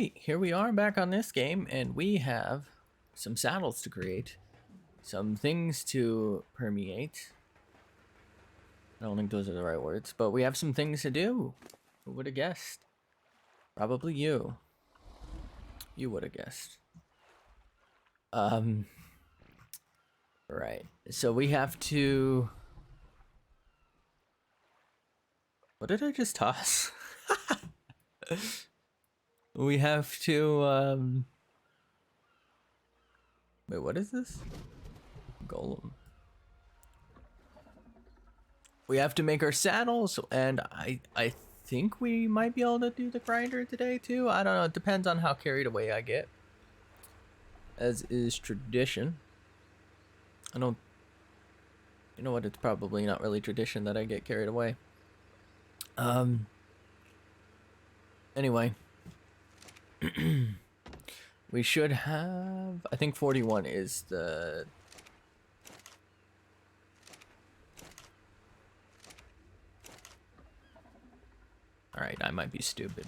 Alright, here we are back on this game, and we have some saddles to create, some things to permeate. I don't think those are the right words, but we have some things to do. Who would have guessed? Probably you. You would have guessed. Right. So we have to... What did I just toss? We have to, Wait, what is this? Golem. We have to make our saddles, and I think we might be able to do the grinder today, too. I don't know. It depends on how carried away I get. As is tradition. I don't... You know what? It's probably not really tradition that I get carried away. Anyway. We should have... I think 41 is the... Alright, I might be stupid.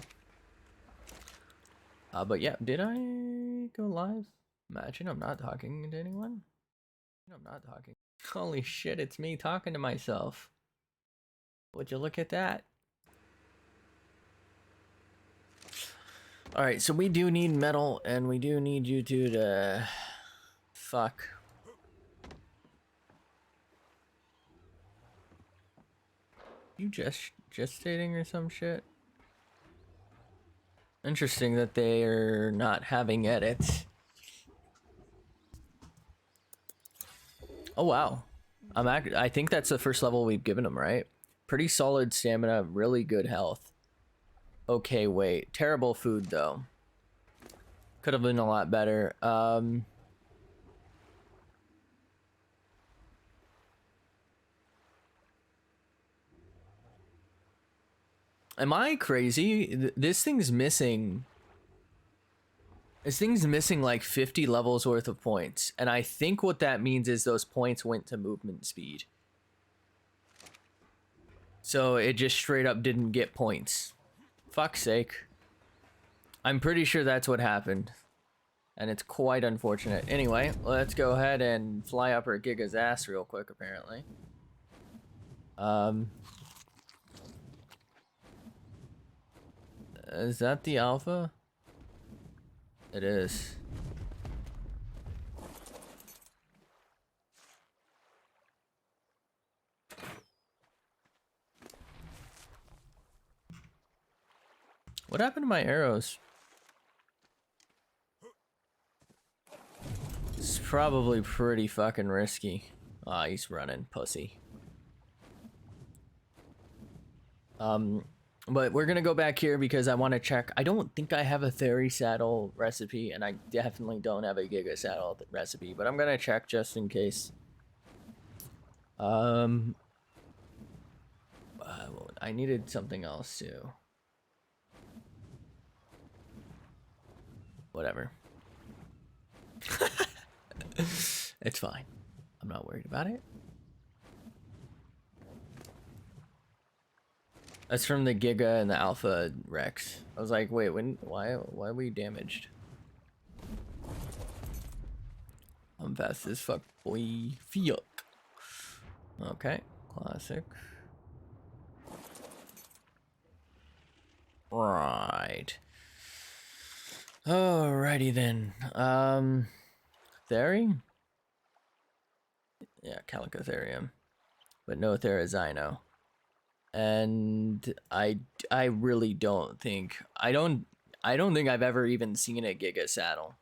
But yeah, did I go live? Imagine I'm not talking to anyone. I'm not talking. Holy shit, it's me talking to myself. Would you look at that? Alright, so we do need metal, and we do need you two to... Fuck. You just gestating or some shit? Interesting that they're not having edits. Oh wow. I think that's the first level we've given them, right? Pretty solid stamina, really good health. Okay, wait. Terrible food though. Could have been a lot better. Am I crazy? This thing's missing... This thing's missing like 50 levels worth of points. And I think what that means is those points went to movement speed. So it just straight up didn't get points. Fuck's sake. I'm pretty sure that's what happened. And it's quite unfortunate. Anyway, let's go ahead and fly up our Giga's ass real quick, apparently. Is that the alpha? It is. What happened to my arrows? It's probably pretty fucking risky. Ah, he's running, pussy. But we're gonna go back here because I want to check. I don't think I have a Theri saddle recipe, and I definitely don't have a Giga saddle recipe, but I'm gonna check just in case. I needed something else too. Whatever. It's fine. I'm not worried about it. That's from the Giga and the Alpha Rex. I was like, wait, why are we damaged? I'm fast as fuck, boy. Fuck. Okay, classic. Right. Alrighty then. Theri? Yeah, Calicotherium. But no Therizino. And I really don't think I don't think I've ever even seen a Giga saddle.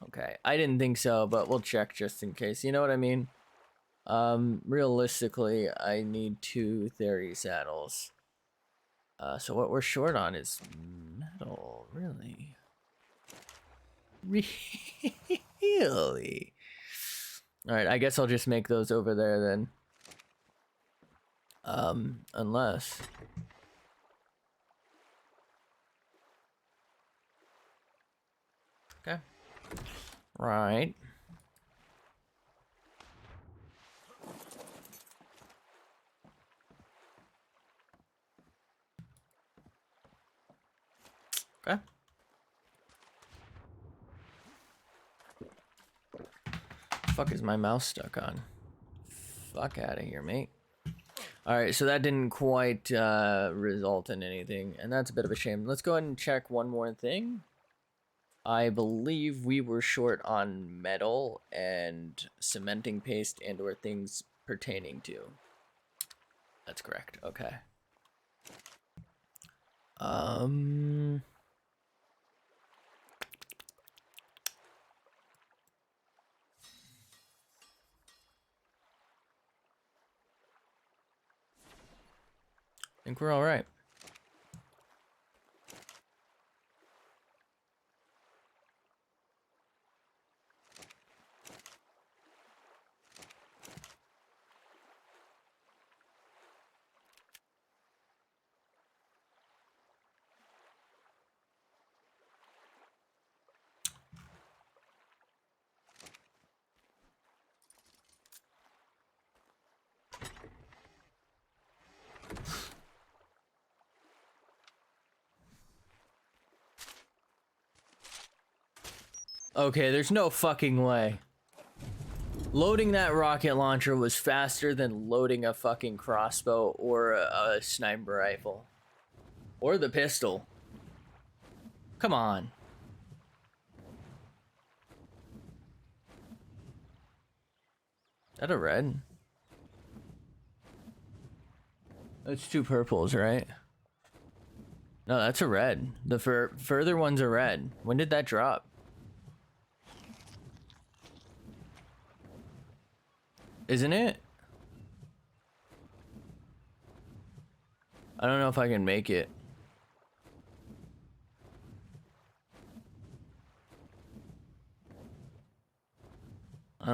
Okay, I didn't think so, but we'll check just in case. You know what I mean? Realistically, I need 2 Theri saddles. So what we're short on is metal, really. Really? Alright, I guess I'll just make those over there then. Unless... Okay. Right. Okay. fuck is my mouse stuck on? Fuck out of here, mate. Alright, so that didn't quite result in anything, and that's a bit of a shame. Let's go ahead and check one more thing. I believe we were short on metal and cementing paste and or things pertaining to. That's correct, okay. I think we're all right. Okay, there's no fucking way. Loading that rocket launcher was faster than loading a fucking crossbow or a sniper rifle. Or the pistol. Come on. Is that a red? That's two purples, right? No, that's a red. The further one's a red. When did that drop? Isn't it? I don't know if I can make it.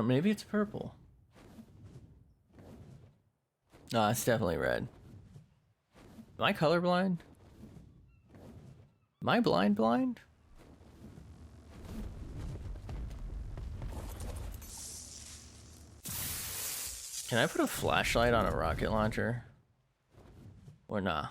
Maybe it's purple. No, it's definitely red. Am I colorblind? Am I blind? Can I put a flashlight on a rocket launcher? Or nah?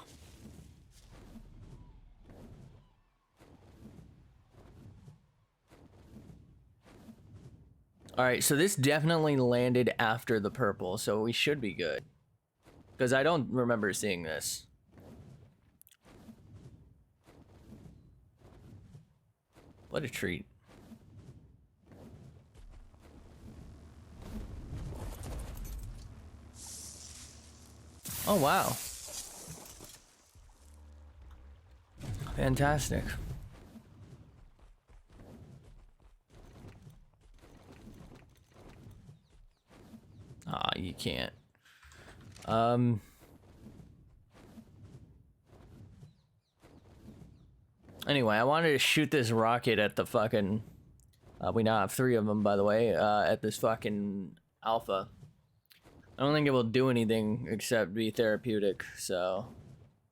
Alright, so this definitely landed after the purple, so we should be good. Because I don't remember seeing this. What a treat. Oh, wow. Fantastic. Ah, you can't. Anyway, I wanted to shoot this rocket at the fucking... we now have 3 of them, by the way, at this fucking alpha. I don't think it will do anything except be therapeutic, so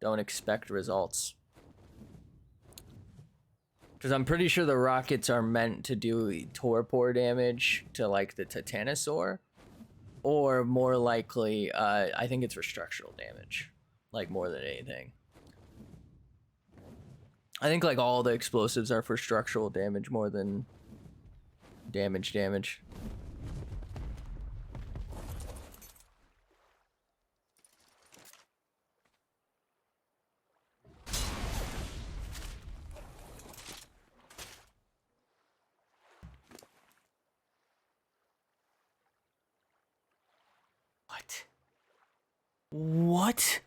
don't expect results. Because I'm pretty sure the rockets are meant to do torpor damage to, like, the Titanosaur. Or more likely, I think it's for structural damage. Like, more than anything. I think, like, all the explosives are for structural damage more than damage. What?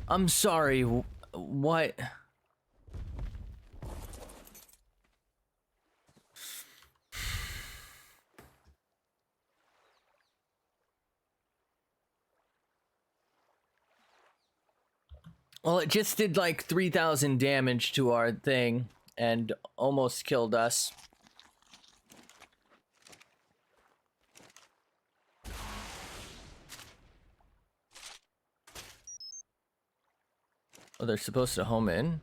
I'm sorry, what? Well, it just did like 3,000 damage to our thing and almost killed us. Oh, they're supposed to home in?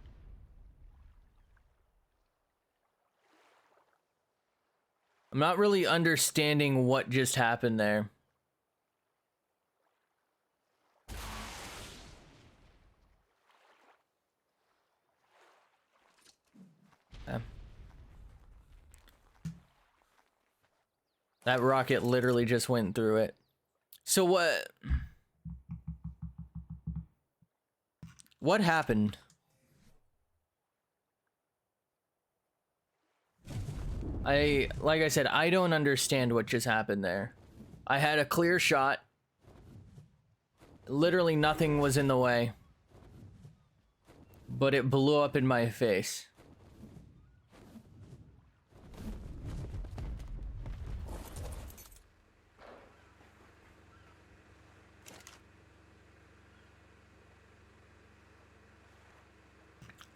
I'm not really understanding what just happened there. That rocket literally just went through it. So what happened? Like I said, I don't understand what just happened there. I had a clear shot. Literally nothing was in the way. But it blew up in my face.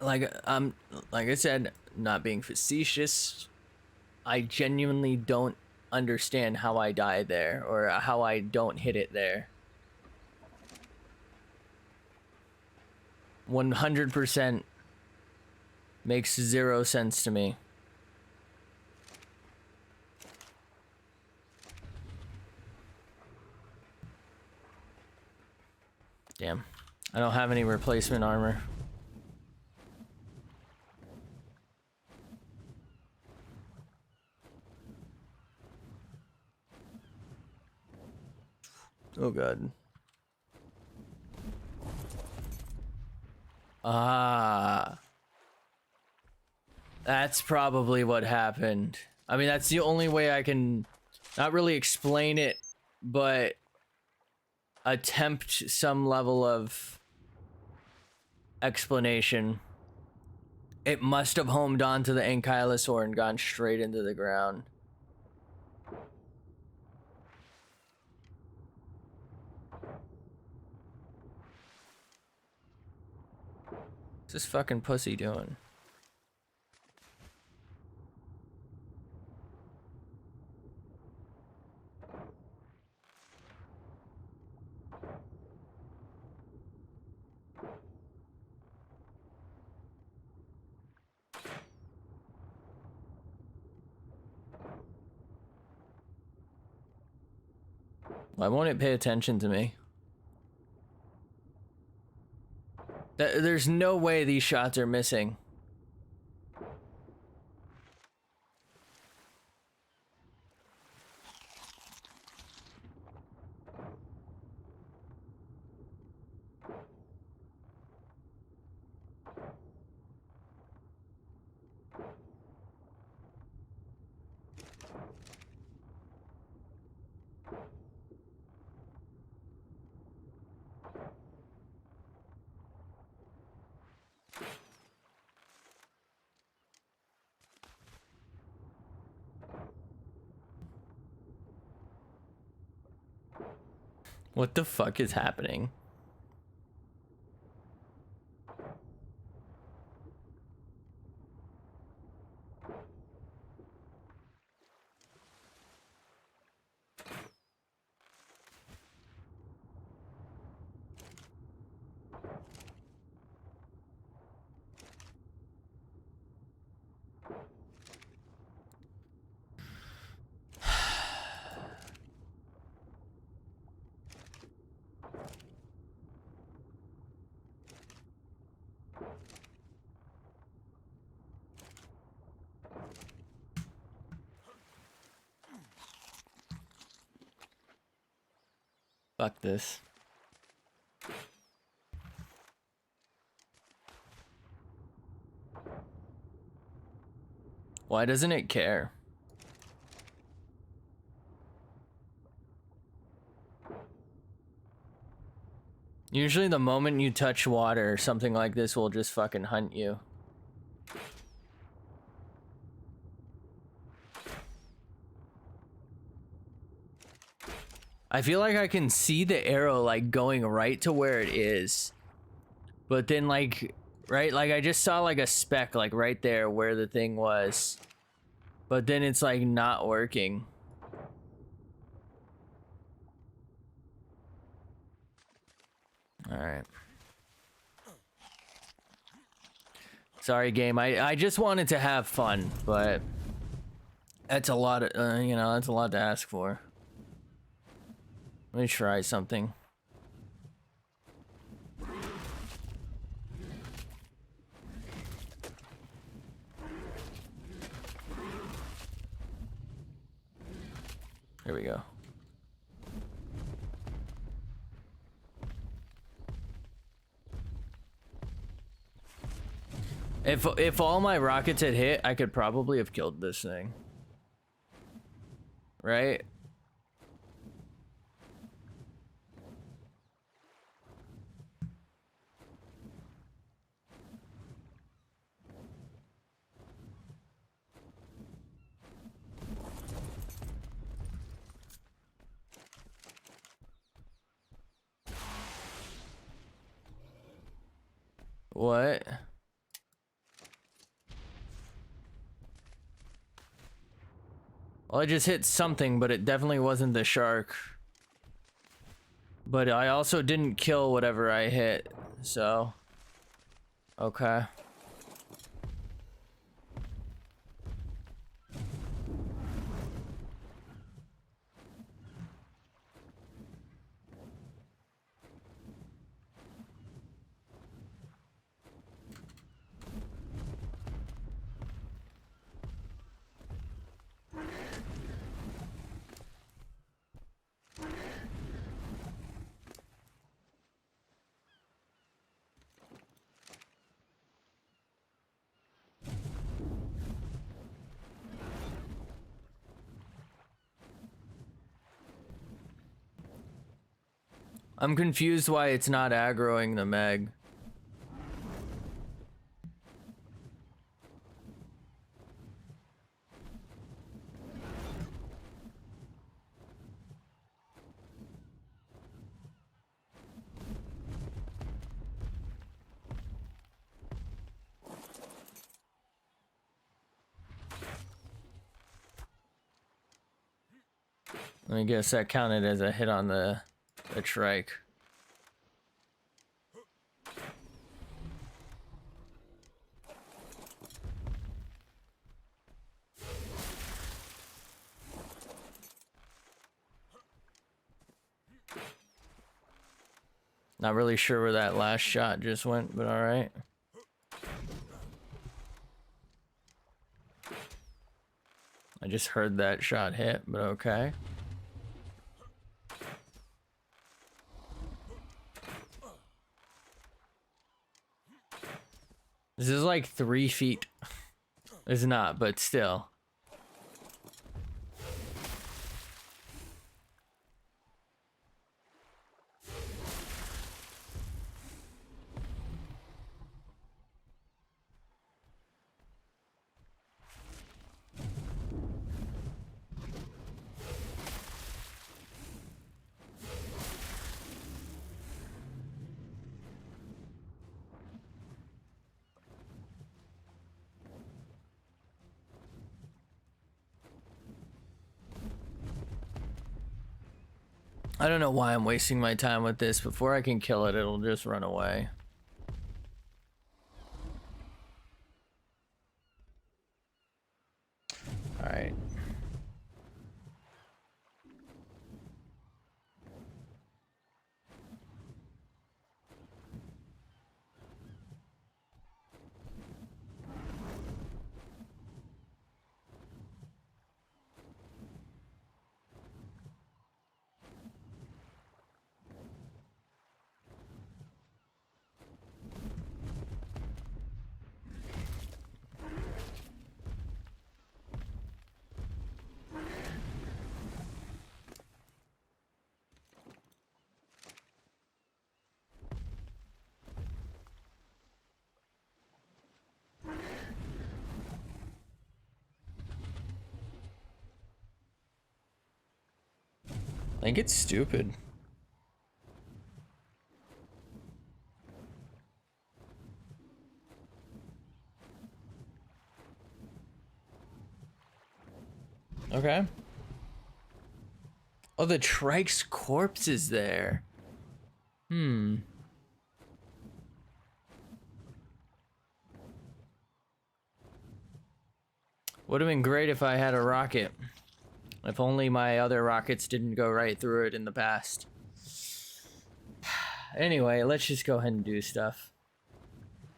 Like I said, not being facetious, I genuinely don't understand how I died there or how I don't hit it there. 100% makes zero sense to me. Damn. I don't have any replacement armor. Oh god. Ah. That's probably what happened. I mean, that's the only way I can not really explain it, but attempt some level of explanation. It must have homed onto the Ankylosaur and gone straight into the ground. What's this fucking pussy doing? Why won't it pay attention to me? There's no way these shots are missing. What the fuck is happening? Fuck this. Why doesn't it care? Usually the moment you touch water, something like this will just fucking hunt you. I feel like I can see the arrow like going right to where it is. But then like, right? Like I just saw like a speck like right there where the thing was. But then it's like not working. All right. Sorry, game. I just wanted to have fun, but that's a lot of, you know, that's a lot to ask for. Let me try something. Here we go. If all my rockets had hit, I could probably have killed this thing. Right? What? Well, I just hit something, but it definitely wasn't the shark. But I also didn't kill whatever I hit, so... Okay. I'm confused why it's not aggroing the Meg. I guess that counted as a hit on the trike. Not really sure where that last shot just went, but all right. I just heard that shot hit, but okay. This is like 3 feet. It's not, but still. I don't know why I'm wasting my time with this. Before I can kill it, it'll just run away. All right. I think it's stupid. Okay. Oh, the trike's corpse is there. Hmm. Would have been great if I had a rocket. If only my other rockets didn't go right through it in the past. Anyway, let's just go ahead and do stuff.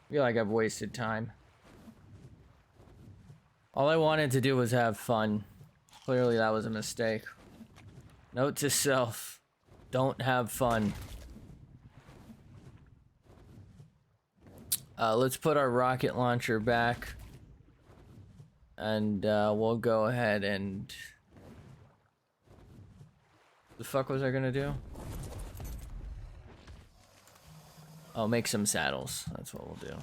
I feel like I've wasted time. All I wanted to do was have fun. Clearly that was a mistake. Note to self. Don't have fun. Let's put our rocket launcher back. And we'll go ahead and... The fuck was I gonna do? Oh, make some saddles. That's what we'll do.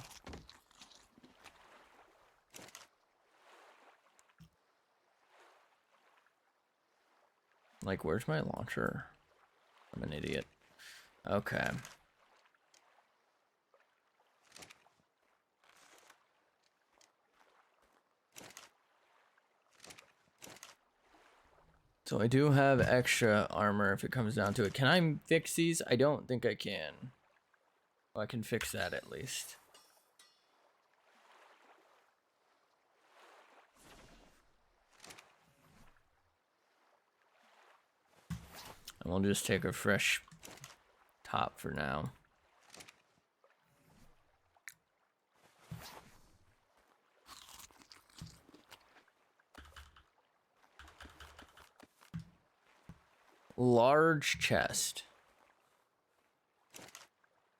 Like, where's my launcher? I'm an idiot. Okay. So I do have extra armor if it comes down to it. Can I fix these? I don't think I can. Well, I can fix that at least. And we'll just take a fresh top for now. Large chest.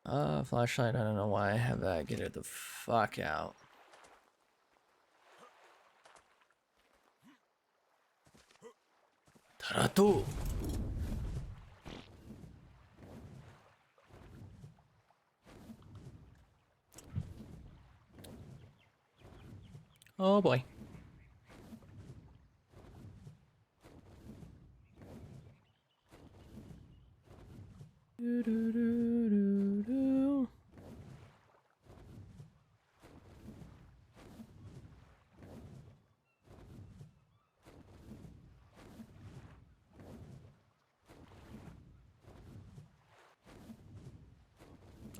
Flashlight, I don't know why I have that. Get it the fuck out. Taratu! Oh boy. Do, do, do, do, do.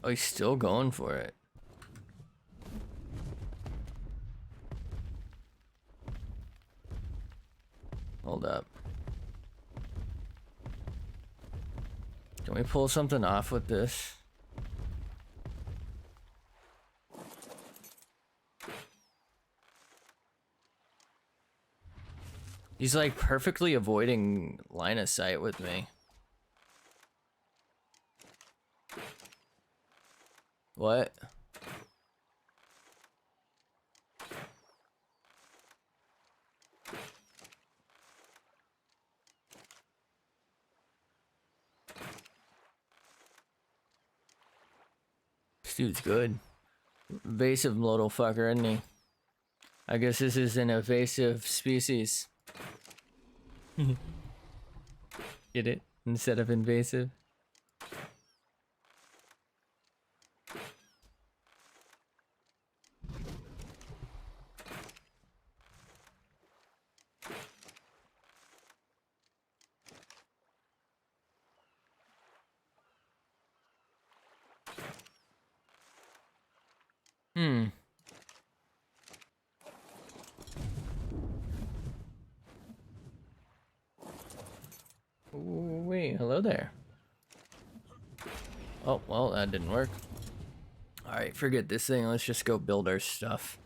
Oh, he's still going for it. Hold up. Can we pull something off with this? He's like perfectly avoiding line of sight with me. What? This dude's good. Evasive little fucker, isn't he? I guess this is an evasive species. Get it? Instead of invasive. Wait, hello there. Oh, well, that didn't work. Alright, forget this thing. Let's just go build our stuff.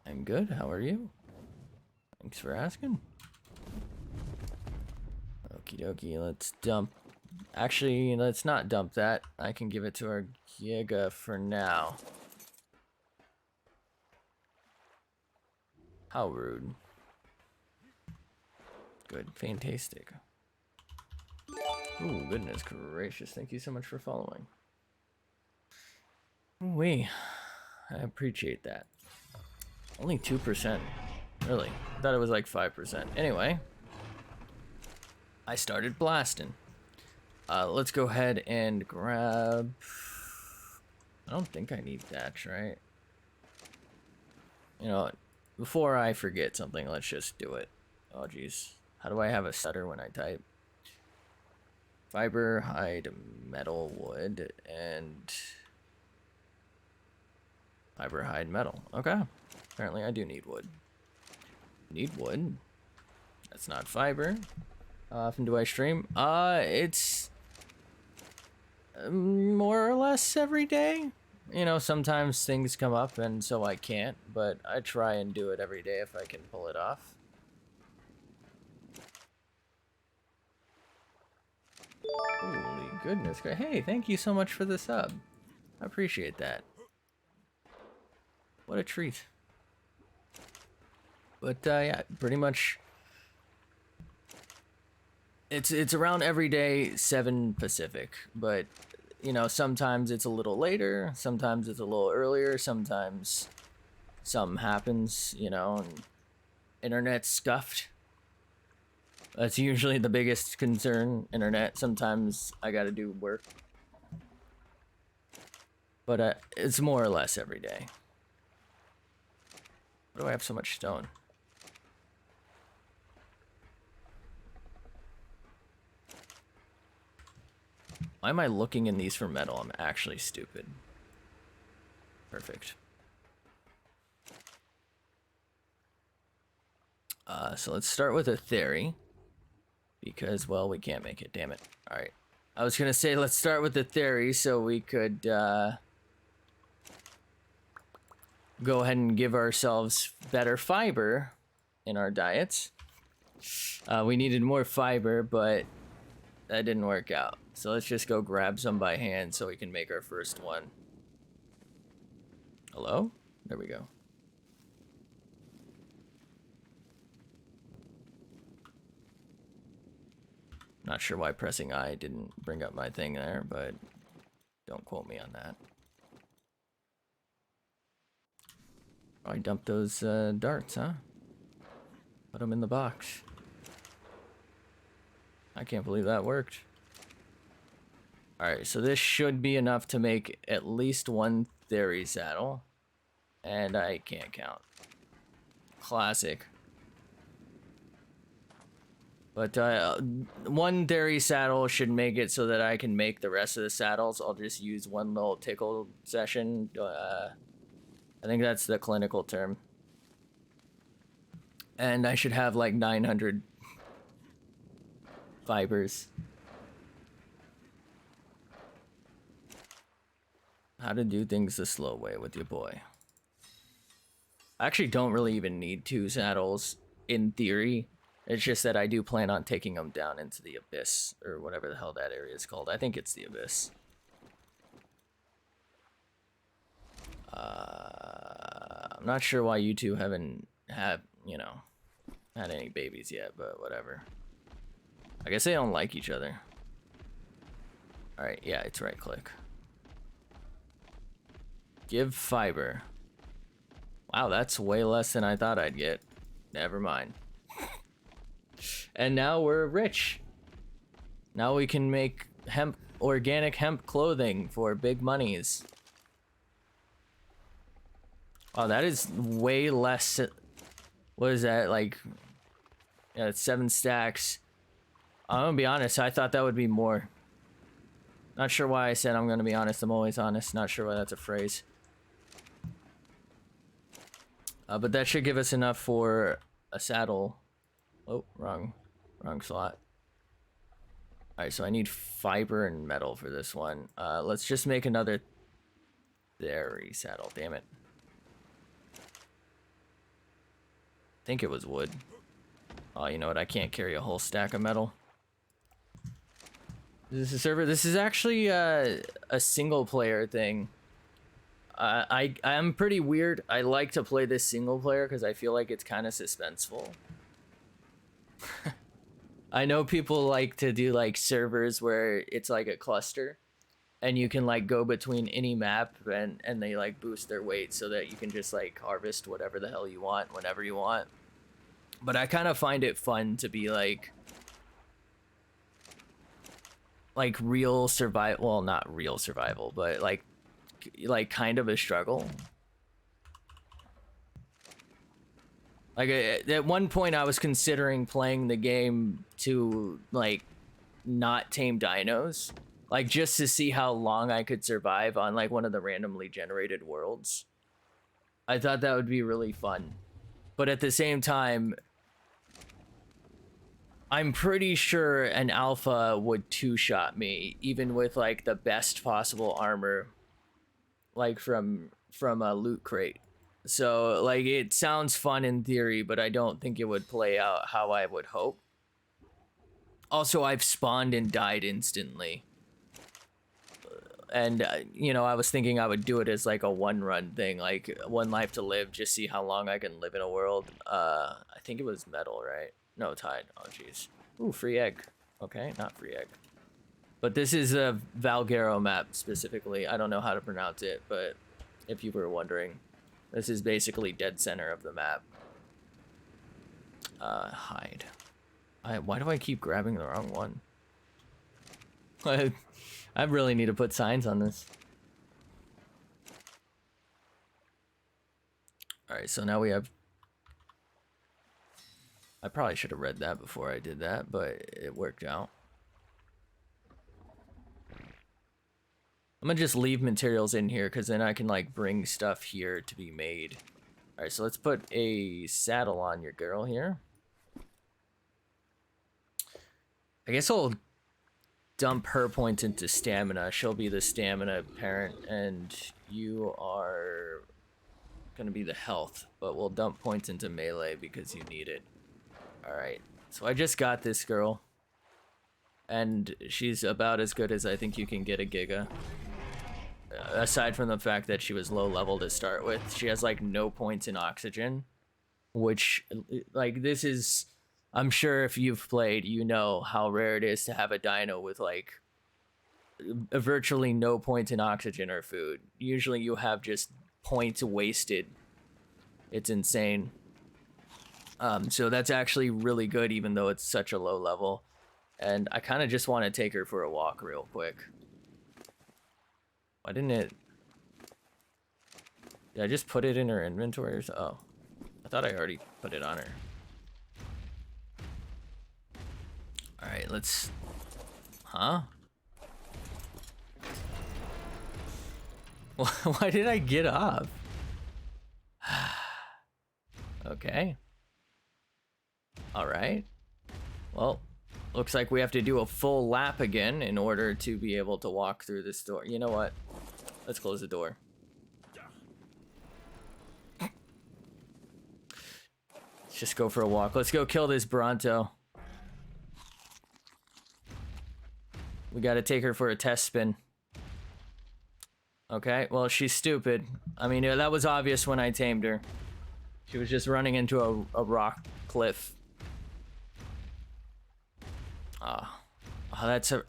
I'm good. How are you? Thanks for asking. Okie dokie, let's dump. Actually, let's not dump that. I can give it to our Giga for now. How rude. Good, fantastic. Ooh, goodness gracious. Thank you so much for following. Ooh-wee. I appreciate that. Only 2%. Really? I thought it was like 5%. Anyway. I started blasting. Let's go ahead and grab... I don't think I need thatch, right? You know what? Before I forget something, let's just do it. Oh, jeez. How do I have a stutter when I type? Fiber, hide, metal, wood, and... Fiber, hide, metal. Okay. Apparently I do need wood. Need wood. That's not fiber. How often do I stream? It's... more or less every day. you know, sometimes things come up and so I can't, but I try and do it every day if I can pull it off. Holy goodness. Hey, thank you so much for the sub. I appreciate that. What a treat. But yeah, pretty much it's around every day 7 Pacific, but you know, sometimes it's a little later, sometimes it's a little earlier, sometimes something happens, you know, and internet's scuffed. That's usually the biggest concern, internet. Sometimes I gotta do work. But it's more or less every day. Why do I have so much stone? Why am I looking in these for metal? I'm actually stupid. Perfect. So let's start with a theory. Because, well, we can't make it, damn it. Alright. I was gonna say, let's start with the theory so we could, go ahead and give ourselves better fiber in our diets. We needed more fiber, but that didn't work out. So let's just go grab some by hand so we can make our first one. Hello? There we go. Not sure why pressing I didn't bring up my thing there, but don't quote me on that. Oh, I dumped those darts, huh? Put them in the box. I can't believe that worked. Alright, so this should be enough to make at least one Theory saddle. And I can't count. Classic. But one Theory saddle should make it so that I can make the rest of the saddles. I'll just use one little tickle session. I think that's the clinical term. And I should have like 900 fibers. How to do things the slow way with your boy. I actually don't really even need 2 saddles in theory. It's just that I do plan on taking them down into the abyss, or whatever the hell that area is called. I think it's the abyss. I'm not sure why you two haven't had, you know, had any babies yet, but whatever. I guess they don't like each other. Alright, yeah, it's right click. Give fiber. Wow, that's way less than I thought I'd get. Never mind. And now we're rich. Now we can make organic hemp clothing for big monies. Oh, that is way less. What is that, like? Yeah, it's 7 stacks. I'm gonna be honest, I thought that would be more. Not sure why I said I'm gonna be honest. I'm always honest. Not sure why that's a phrase. But that should give us enough for a saddle. Oh, wrong slot. Alright, so I need fiber and metal for this one. Let's just make another Theory saddle, damn it. I think it was wood. Oh, you know what? I can't carry a whole stack of metal. This is a server. This is actually a single player thing. I'm pretty weird. I like to play this single player because I feel like it's kind of suspenseful. I know people like to do like servers where it's like a cluster and you can like go between any map and they like boost their weight so that you can just like harvest whatever the hell you want whenever you want. But I kind of find it fun to be like real survival. Well, not real survival, but like kind of a struggle. Like at one point I was considering playing the game to like not tame dinos, like just to see how long I could survive on like one of the randomly generated worlds. I thought that would be really fun. But at the same time, I'm pretty sure an alpha would 2-shot me, even with like the best possible armor. like from a loot crate. So like it sounds fun in theory, but I don't think it would play out how I would hope. Also, I've spawned and died instantly. And, you know, I was thinking I would do it as like a one-run thing, like one life to live, just see how long I can live in a world. I think it was metal, right? No, tide. Oh, jeez. Ooh, free egg. Okay, not free egg. But this is a Valguero map specifically. I don't know how to pronounce it, but if you were wondering, this is basically dead center of the map. Hide. Why do I keep grabbing the wrong one? I really need to put signs on this. Alright, so now we have... I probably should have read that before I did that, but it worked out. I'm gonna just leave materials in here, because then I can, like, bring stuff here to be made. Alright, so let's put a saddle on your girl here. I guess I'll dump her points into stamina. She'll be the stamina parent, and you are gonna be the health, but we'll dump points into melee because you need it. Alright, so I just got this girl, and she's about as good as I think you can get a Giga. Aside from the fact that she was low level to start with, she has like no points in oxygen, which like this is, I'm sure if you've played, you know how rare it is to have a dino with like virtually no points in oxygen or food. Usually you have just points wasted. It's insane. So that's actually really good, even though it's such a low level. And I kind of just want to take her for a walk real quick. Why didn't it... Did I just put it in her inventory or so? Oh, I thought I already put it on her. Alright, let's... Huh? Why did I get off? Okay. Alright. Well, looks like we have to do a full lap again in order to be able to walk through this door. You know what? Let's close the door. Let's just go for a walk. Let's go kill this Bronto. We gotta take her for a test spin. Okay, well, she's stupid. I mean, that was obvious when I tamed her. She was just running into a rock cliff. That's a...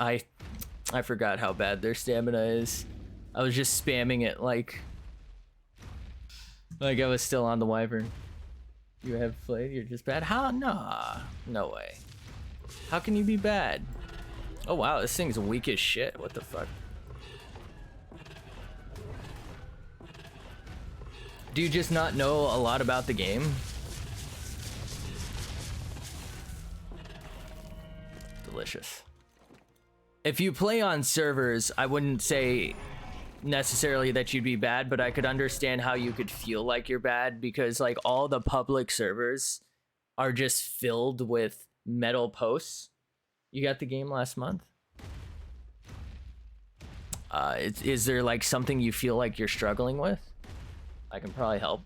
I forgot how bad their stamina is. I was just spamming it like I was still on the wyvern. You have played? You're just bad? How? Nah. No way. How can you be bad? Oh wow, this thing's weak as shit. What the fuck? Do you just not know a lot about the game? Delicious. If you play on servers, I wouldn't say necessarily that you'd be bad, but I could understand how you could feel like you're bad, because like all the public servers are just filled with metal posts. You got the game last month? Is there like something you feel like you're struggling with? I can probably help.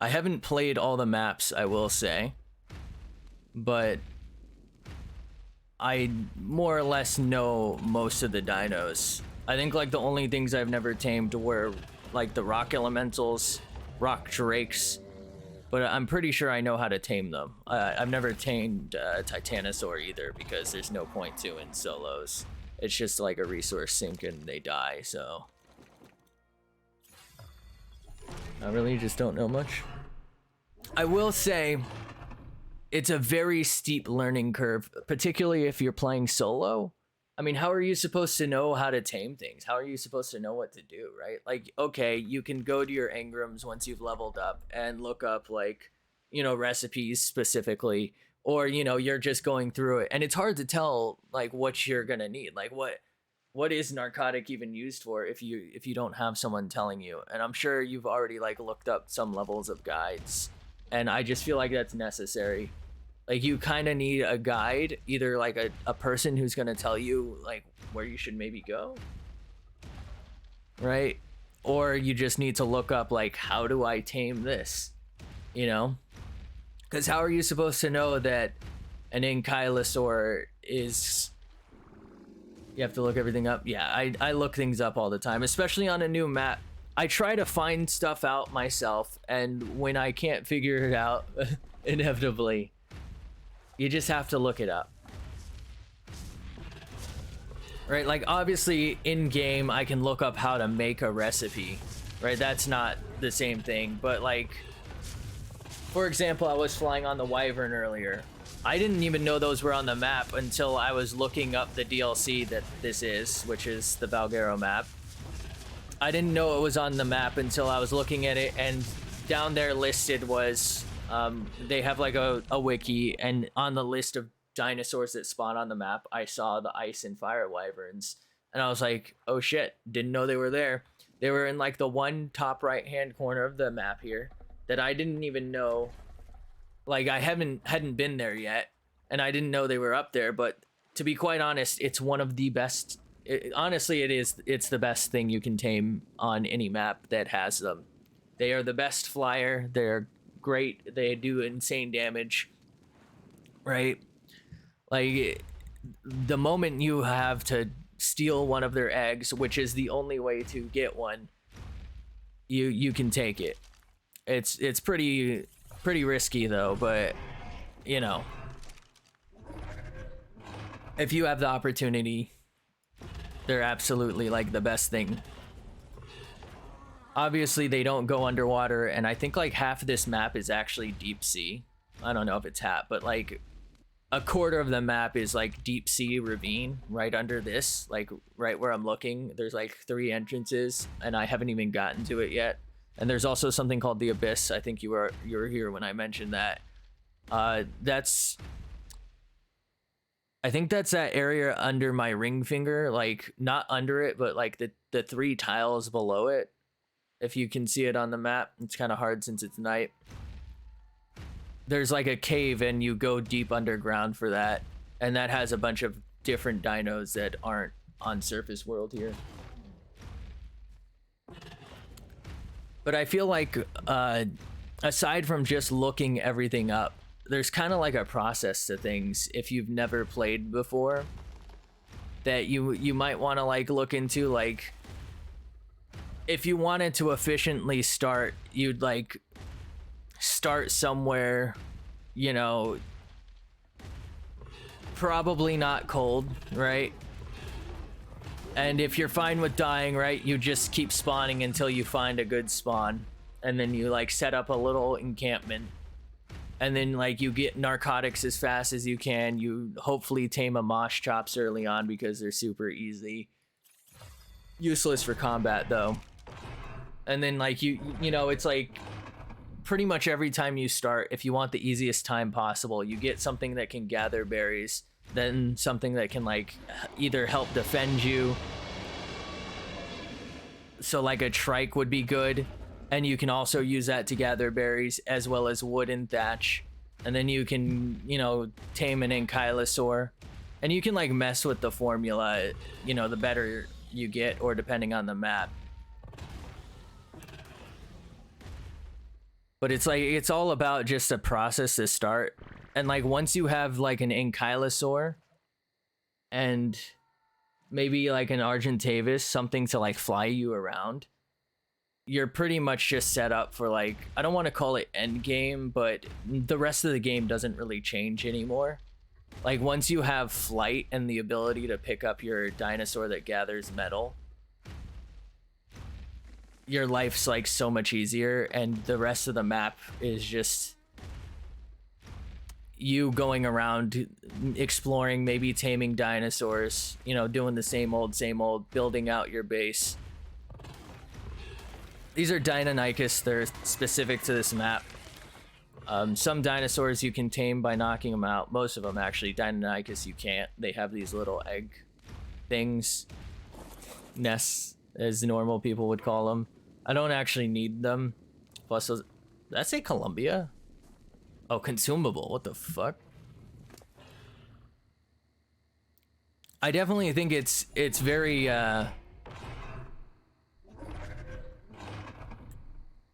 I haven't played all the maps, I will say, but I more or less know most of the dinos. I think like the only things I've never tamed were like the rock elementals, rock drakes, but I'm pretty sure I know how to tame them. I've never tamed Titanosaur either, because there's no point to in solos. It's just like a resource sink and they die, so... I really just don't know much. I will say it's a very steep learning curve, particularly if you're playing solo. I mean, how are you supposed to know how to tame things? How are you supposed to know what to do, right? Like, okay, you can go to your engrams once you've leveled up and look up, like, you know, recipes specifically, or, you know, you're just going through it. And it's hard to tell, like, what you're gonna need. Like, what is narcotic even used for if you don't have someone telling you? And I'm sure you've already, like, looked up some levels of guides. And I just feel like that's necessary. Like you kind of need a guide, either like a person who's going to tell you like where you should maybe go, right? Or you just need to look up like, how do I tame this, you know? Because how are you supposed to know that an ankylosaur is... You have to look everything up. Yeah, I look things up all the time, especially on a new map. I try to find stuff out myself, and when I can't figure it out, inevitably, you just have to look it up. Right, like obviously in game I can look up how to make a recipe, right? That's not the same thing, but like, for example, I was flying on the Wyvern earlier. I didn't even know those were on the map until I was looking up the DLC that this is, which is the Valguero map. I didn't know it was on the map until I was looking at it, and down there listed was, they have like a wiki, and on the list of dinosaurs that spawn on the map, I saw the ice and fire wyverns, and I was like, oh shit, didn't know they were there. They were in like the one top right hand corner of the map here that I didn't even know. Like I hadn't been there yet, and I didn't know they were up there. But to be quite honest, it's one of the best. Honestly, it's the best thing you can tame on any map that has them. They are the best flyer. They're great. They do insane damage, right? Like the moment you have to steal one of their eggs, which is the only way to get one, you can take it. It's pretty risky though, but you know, if you have the opportunity, they're absolutely like the best thing. Obviously they don't go underwater, and I think like half of this map is actually deep sea. I don't know if it's half, but like a quarter of the map is like deep sea ravine right under this, like right where I'm looking. There's like 3 entrances, and I haven't even gotten to it yet. And there's also something called the Abyss. I think you were here when I mentioned that. I think that's that area under my ring finger, like not under it, but like the 3 tiles below it. If you can see it on the map, it's kind of hard since it's night. There's like a cave, and you go deep underground for that. And that has a bunch of different dinos that aren't on surface world here. But I feel like, aside from just looking everything up, there's kind of like a process to things if you've never played before that you might want to like look into. Like if you wanted to efficiently start, you'd like start somewhere, you know, probably not cold, right? And if you're fine with dying, right, you just keep spawning until you find a good spawn, and then you like set up a little encampment, and then like you get narcotics as fast as you can. You hopefully tame a mosh chops early on because they're super easy, useless for combat though. And then like you know, it's like pretty much every time you start, if you want the easiest time possible, you get something that can gather berries, then something that can like either help defend you. So like a trike would be good, and you can also use that to gather berries, as well as wood and thatch. And then you can, you know, tame an ankylosaur, and you can like mess with the formula, you know, the better you get, or depending on the map. But it's like, it's all about just a process to start. And like once you have like an ankylosaur and maybe like an Argentavis, something to like fly you around, you're pretty much just set up for like, I don't want to call it end game, but the rest of the game doesn't really change anymore. Like once you have flight and the ability to pick up your dinosaur that gathers metal, your life's like so much easier, and the rest of the map is just you going around exploring, maybe taming dinosaurs, you know, doing the same old, building out your base. These are Deinonychus, they're specific to this map. Some dinosaurs you can tame by knocking them out. Most of them actually. Deinonychus you can't. They have these little egg things, nests as normal people would call them. I don't actually need them. Plus, did I say Columbia? Oh, consumable. What the fuck? I definitely think it's very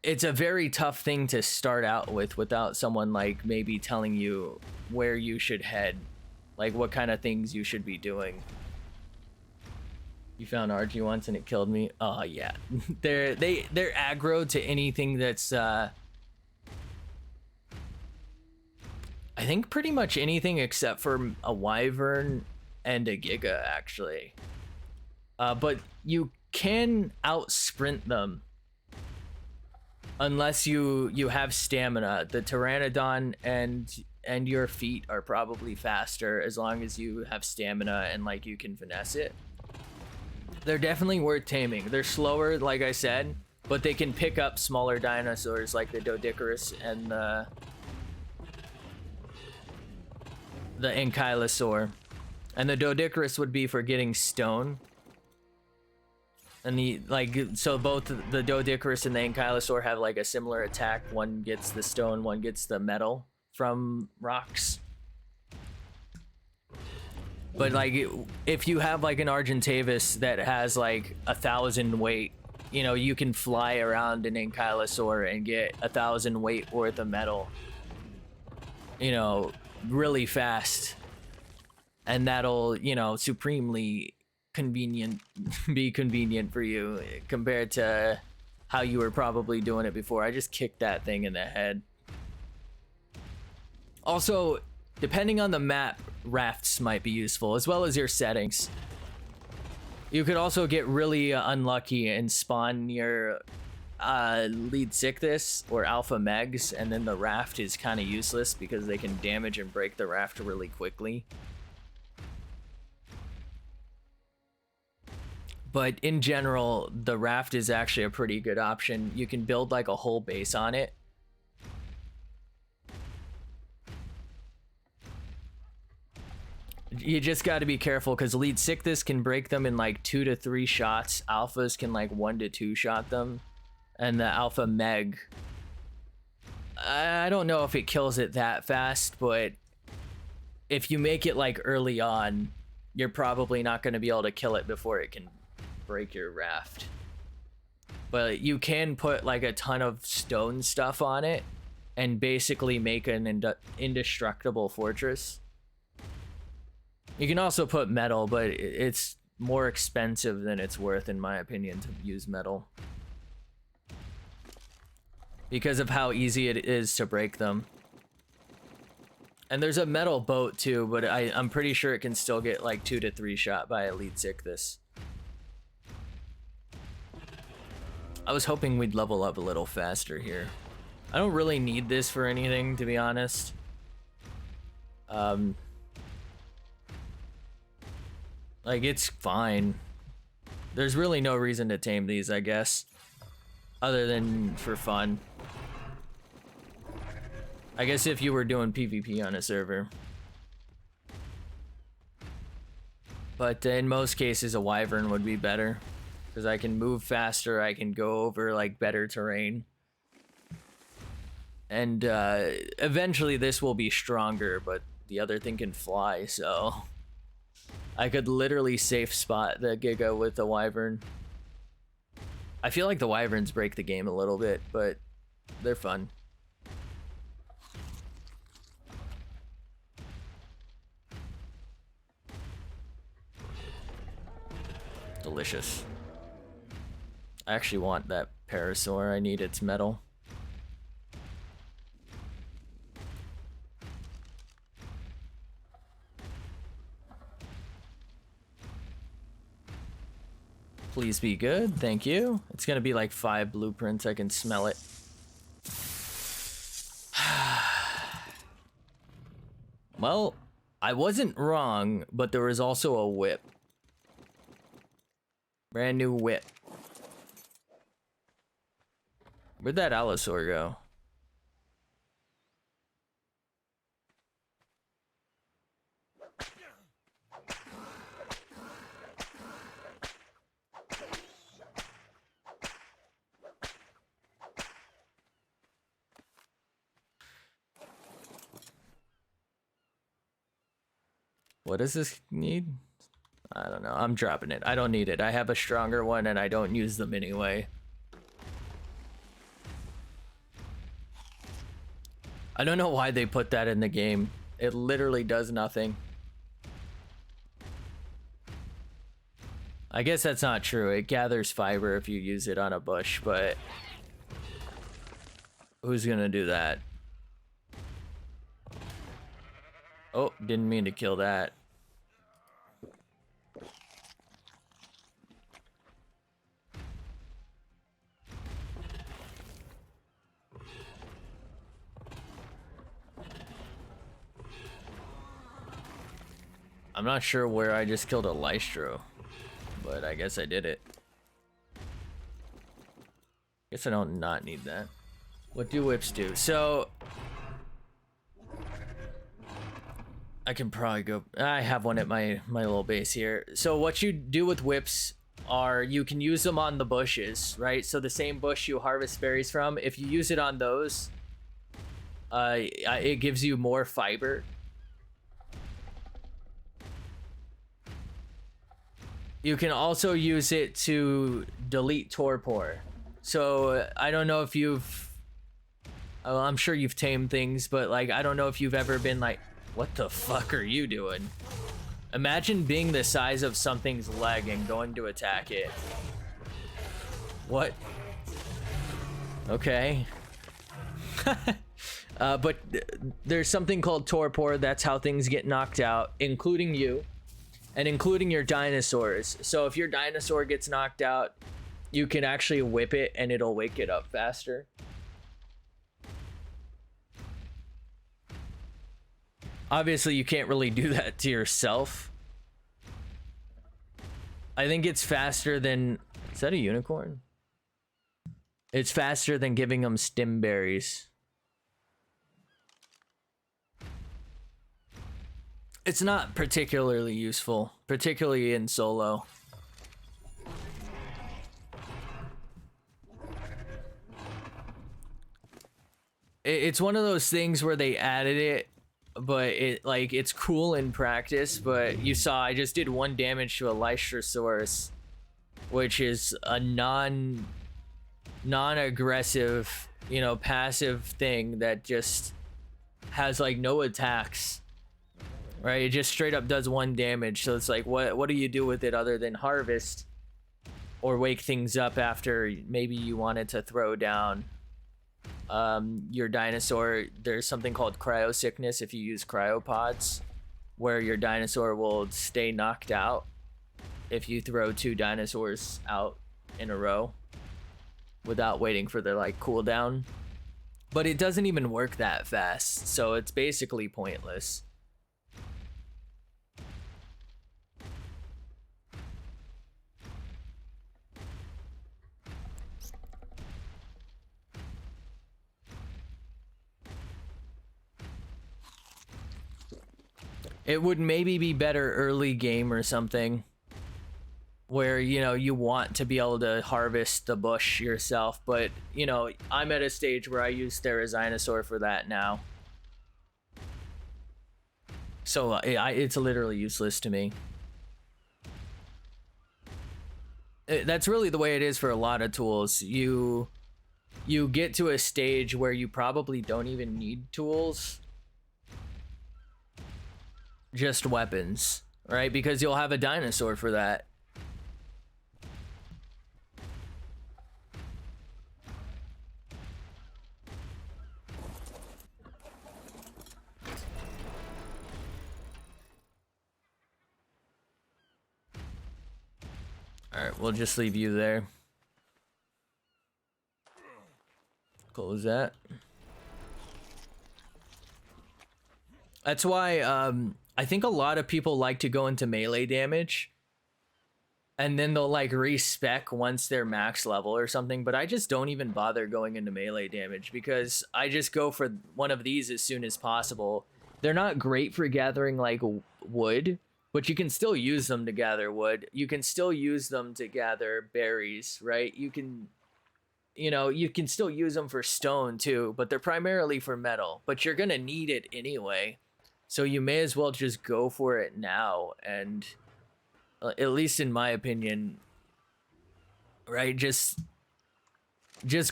it's a very tough thing to start out with without someone like maybe telling you where you should head, like what kind of things you should be doing. You found Archie once and it killed me. Oh yeah. they're aggro to anything that's I think pretty much anything except for a wyvern and a giga actually. But you can out sprint them unless you have stamina. The pteranodon and your feet are probably faster as long as you have stamina and like you can finesse it. They're definitely worth taming. They're slower, like I said, but they can pick up smaller dinosaurs like the Doedicurus and the Ankylosaur. And the Doedicurus would be for getting stone. And the so both the Doedicurus and the Ankylosaur have like a similar attack. One gets the stone, one gets the metal from rocks. But like if you have like an Argentavis that has like 1,000 weight, you know, you can fly around an Ankylosaur and get 1,000 weight worth of metal, you know, really fast. And that'll, you know, supremely be convenient for you compared to how you were probably doing it before. I just kicked that thing in the head. Also, depending on the map, rafts might be useful, as well as your settings. You could also get really unlucky and spawn your lead sickness or alpha megs, and then the raft is kind of useless because they can damage and break the raft really quickly. But in general, the raft is actually a pretty good option. You can build like a whole base on it. You just got to be careful because lead sickness can break them in like 2 to 3 shots. Alphas can like 1 to 2 shot them. And the alpha meg, I don't know if it kills it that fast, but if you make it like early on, you're probably not going to be able to kill it before it can break your raft. But you can put like a ton of stone stuff on it and basically make an indestructible fortress. You can also put metal, but it's more expensive than it's worth, in my opinion, to use metal. Because of how easy it is to break them. And there's a metal boat too, but I'm pretty sure it can still get like 2 to 3 shot by a lead sickness. I was hoping we'd level up a little faster here. I don't really need this for anything, to be honest. Like, it's fine. There's really no reason to tame these, I guess. Other than for fun. I guess if you were doing PvP on a server. But in most cases, a wyvern would be better. Because I can move faster, I can go over, like, better terrain. And, eventually this will be stronger, but the other thing can fly, so... I could literally safe spot the Giga with the wyvern. I feel like the wyverns break the game a little bit, but they're fun. Delicious. I actually want that parasaur. I need its metal. Please be good, thank you. It's gonna be like 5 blueprints, I can smell it. Well, I wasn't wrong, but there was also a whip. Brand new whip. Where'd that Allosaur go? What does this need? I don't know. I'm dropping it. I don't need it. I have a stronger one and I don't use them anyway. I don't know why they put that in the game. It literally does nothing. I guess that's not true. It gathers fiber if you use it on a bush, but who's gonna do that? Oh, didn't mean to kill that. I'm not sure where I just killed a Lystro, but I guess I did it. Guess I don't not need that. What do whips do? So I can probably go. I have one at my little base here. So what you do with whips are you can use them on the bushes, right? So the same bush you harvest berries from, if you use it on those, it gives you more fiber. You can also use it to delete Torpor. So I don't know if you've, well, I'm sure you've tamed things, but like, I don't know if you've ever been like, what the fuck are you doing? Imagine being the size of something's leg and going to attack it. What? Okay. But there's something called Torpor. That's how things get knocked out, including you. And including your dinosaurs. So if your dinosaur gets knocked out, you can actually whip it and it'll wake it up faster. Obviously, you can't really do that to yourself. I think it's faster than... Is that a unicorn? It's faster than giving them stim berries. It's not particularly useful, particularly in solo. It's one of those things where they added it, but it's cool in practice, but you saw I just did 1 damage to a Lystrosaurus, which is a non-aggressive, you know, passive thing that just has like no attacks. Right, it just straight up does 1 damage, so it's like, what do you do with it other than harvest or wake things up after maybe you wanted to throw down your dinosaur? There's something called Cryo Sickness if you use cryopods, where your dinosaur will stay knocked out if you throw 2 dinosaurs out in a row without waiting for their like cooldown. But it doesn't even work that fast, so it's basically pointless. It would maybe be better early game or something where, you know, you want to be able to harvest the bush yourself, but, you know, I'm at a stage where I use Therizinosaur for that now. So it's literally useless to me. That's really the way it is for a lot of tools. You get to a stage where you probably don't even need tools. Just weapons, right? Because you'll have a dinosaur for that. All right, we'll just leave you there. Close that. That's why I think a lot of people like to go into melee damage and then they'll like respec once they're max level or something, but I just don't even bother going into melee damage because I just go for one of these as soon as possible. They're not great for gathering like wood, but you can still use them to gather wood. You can still use them to gather berries, right? You can, you know, you can still use them for stone too, but they're primarily for metal, but you're gonna need it anyway. So you may as well just go for it now and at least in my opinion, right? Just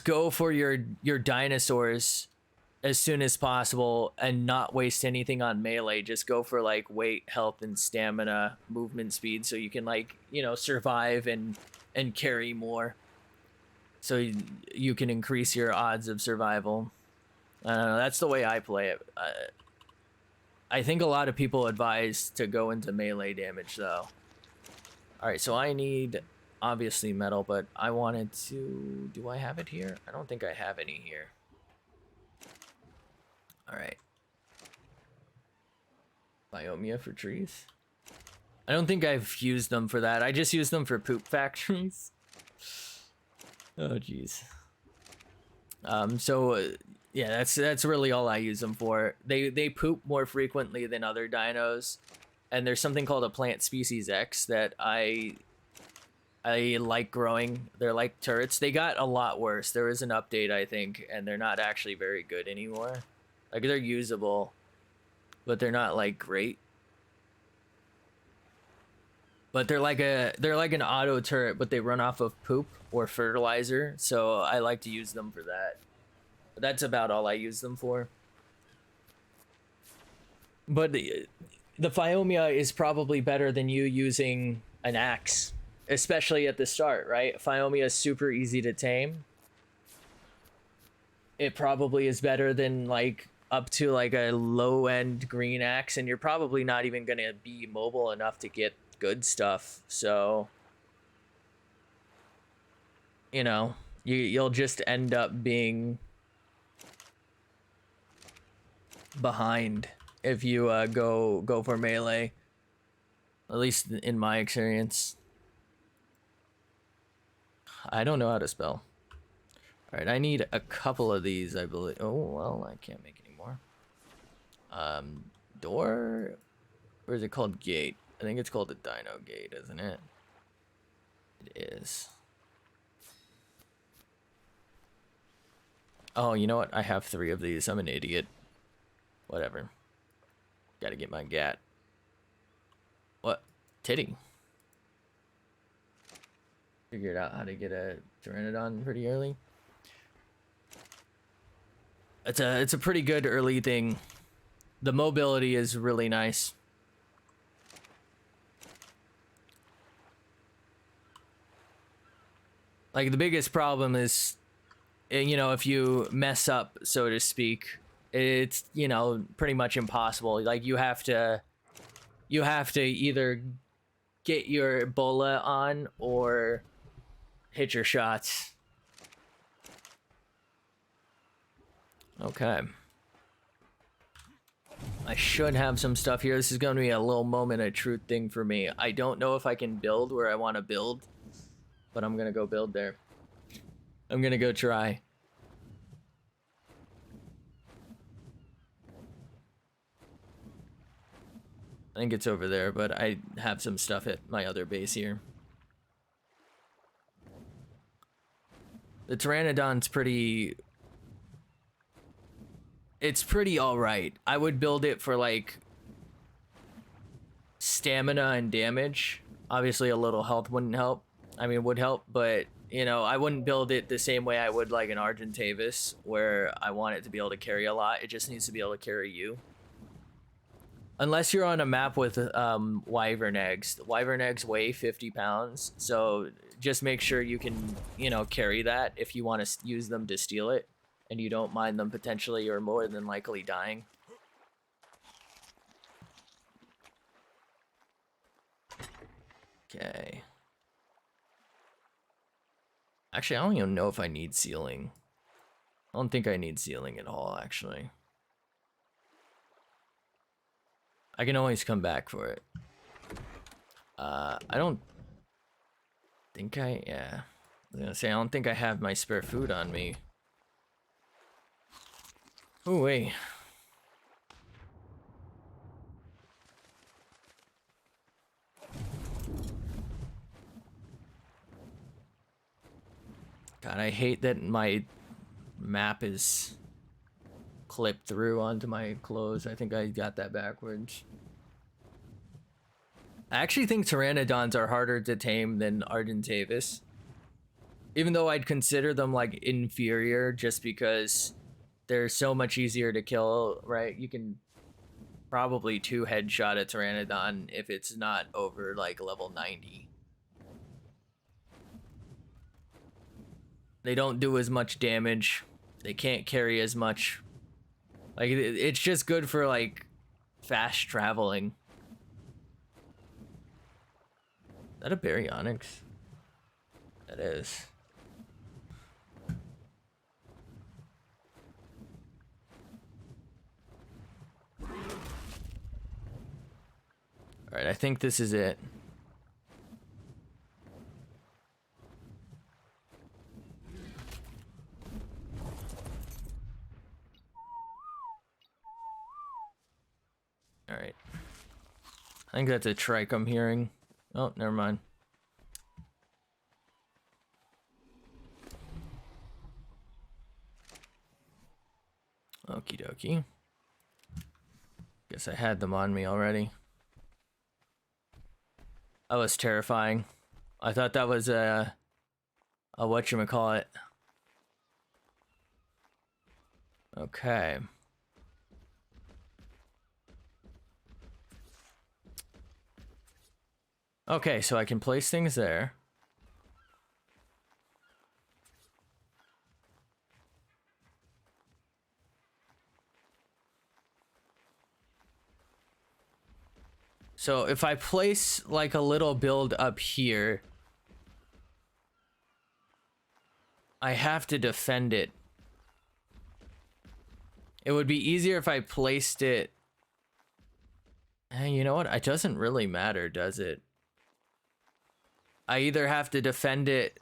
go for your dinosaurs as soon as possible and not waste anything on melee. Just go for like weight, health, and stamina, movement speed, so you can like, you know, survive and carry more. So you can increase your odds of survival. I don't know, that's the way I play it. I think a lot of people advise to go into melee damage though. Alright, so I need obviously metal, but I wanted to... Do I have it here? I don't think I have any here. Alright. Biomia for trees. I don't think I've used them for that. I just used them for poop factories. Oh, jeez. Yeah, that's really all I use them for. They poop more frequently than other dinos, and there's something called a plant species X that I like growing. They're like turrets. They got a lot worse. There was an update, I think, and they're not actually very good anymore. Like, they're usable, but they're not like great. But they're like an auto turret, but they run off of poop or fertilizer, so I like to use them for that. But that's about all I use them for. But the Phiomia is probably better than you using an axe, especially at the start, right? Phiomia is super easy to tame. It probably is better than like up to like a low-end green axe, and you're probably not even gonna be mobile enough to get good stuff. So, you know, you'll just end up being behind if you go for melee, at least in my experience. I don't know how to spell. All right, I need a couple of these, I believe. Oh, well, I can't make any more. Door, or is it called gate? I think it's called the dino gate, isn't it? It is. Oh, you know what? I have 3 of these. I'm an idiot. Whatever. Gotta get my gat. What? Titty. Figured out how to get a Pteranodon pretty early. It's a pretty good early thing. The mobility is really nice. Like, the biggest problem is, you know, if you mess up, so to speak, it's, you know, pretty much impossible. Like, you have to either get your bola on or hit your shots. Okay. I should have some stuff here. This is going to be a little moment of truth thing for me. I don't know if I can build where I want to build, but I'm going to go build there. I'm going to go try. I think it's over there, but I have some stuff at my other base here. The Pteranodon's pretty... It's pretty alright. I would build it for, like, stamina and damage. Obviously, a little health wouldn't help. I mean, would help, but, you know, I wouldn't build it the same way I would, like, an Argentavis, where I want it to be able to carry a lot. It just needs to be able to carry you. Unless you're on a map with wyvern eggs. Wyvern eggs weigh 50 pounds, so just make sure you can, you know, carry that if you want to use them to steal it, and you don't mind them potentially or more than likely dying. Okay. Actually, I don't even know if I need sealing. I don't think I need sealing at all, actually. I can always come back for it. I don't think yeah. I was gonna say, I don't think I have my spare food on me. Oh, wait. God, I hate that my map is clipped through onto my clothes. I think I got that backwards. I actually think pteranodons are harder to tame than Argentavis. Even though I'd consider them like inferior just because they're so much easier to kill, right? You can probably 2 headshot a pteranodon if it's not over like level 90. They don't do as much damage. They can't carry as much. Like, it's just good for like fast traveling. Is that a baryonyx? That is. Alright, I think this is it. Alright. I think that's a trike I'm hearing. Oh, never mind. Okie dokie. Guess I had them on me already. That was terrifying. I thought that was a whatchamacallit. Okay. Okay, so I can place things there. So if I place like a little build up here, I have to defend it. It would be easier if I placed it. You know what? It doesn't really matter, does it? I either have to defend it.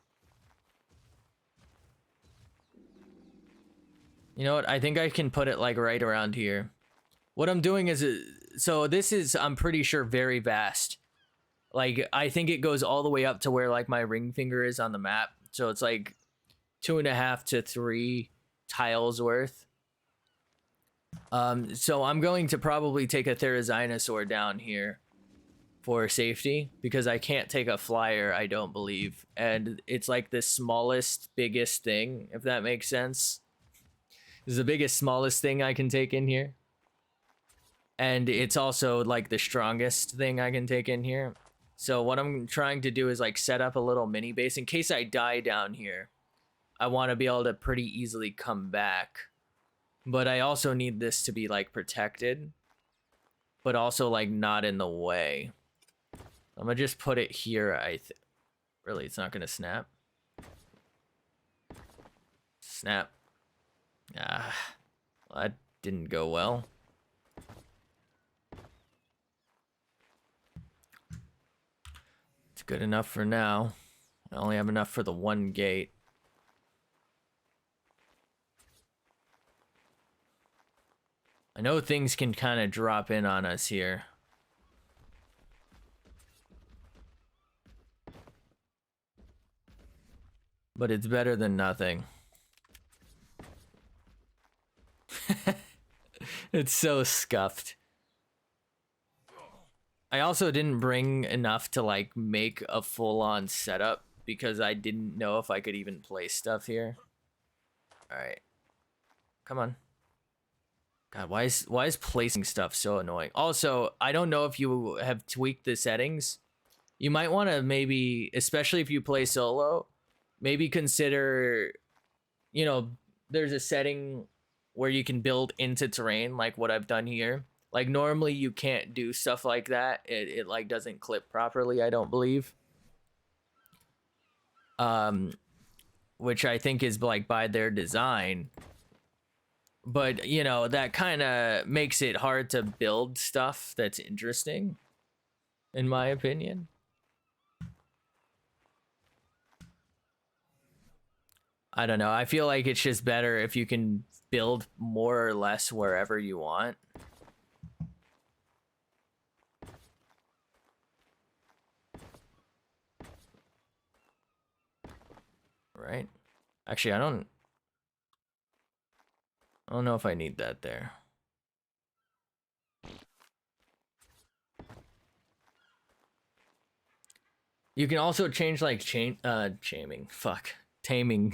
You know what? I think I can put it like right around here. What I'm doing is, so this is, I'm pretty sure, very vast. Like, I think it goes all the way up to where like my ring finger is on the map. So it's like 2.5 to 3 tiles worth. So I'm going to probably take a Therizinosaur down here for safety because I can't take a flyer, I don't believe. And it's like the smallest, biggest thing, if that makes sense. This is the biggest, smallest thing I can take in here. And it's also like the strongest thing I can take in here. So what I'm trying to do is like set up a little mini base in case I die down here. I want to be able to pretty easily come back. But I also need this to be like protected, but also like not in the way. I'm gonna just put it here. Really, it's not gonna snap. Snap. Ah, well, that didn't go well. It's good enough for now. I only have enough for the one gate. I know things can kind of drop in on us here. But it's better than nothing. It's so scuffed. I also didn't bring enough to like make a full-on setup because I didn't know if I could even place stuff here. All right. Come on. God, why is placing stuff so annoying? Also, I don't know if you have tweaked the settings. You might want to maybe, especially if you play solo, maybe consider, you know, there's a setting where you can build into terrain like what I've done here. Like normally you can't do stuff like that. It like doesn't clip properly, I don't believe. Which I think is like by their design. But, you know, that kind of makes it hard to build stuff that's interesting, in my opinion. I don't know. I feel like it's just better if you can build more or less wherever you want. Right? Actually, I don't know if I need that there. You can also change like taming. Fuck. Taming.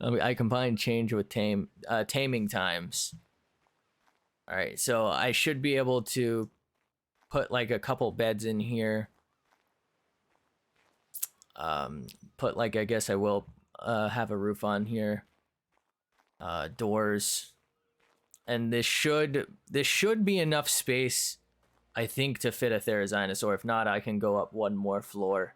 I combined change with taming times. Alright, so I should be able to put like a couple beds in here. Put like, I guess I will have a roof on here. Doors. And this should be enough space, I think, to fit a Therizinosaur. If not, I can go up one more floor.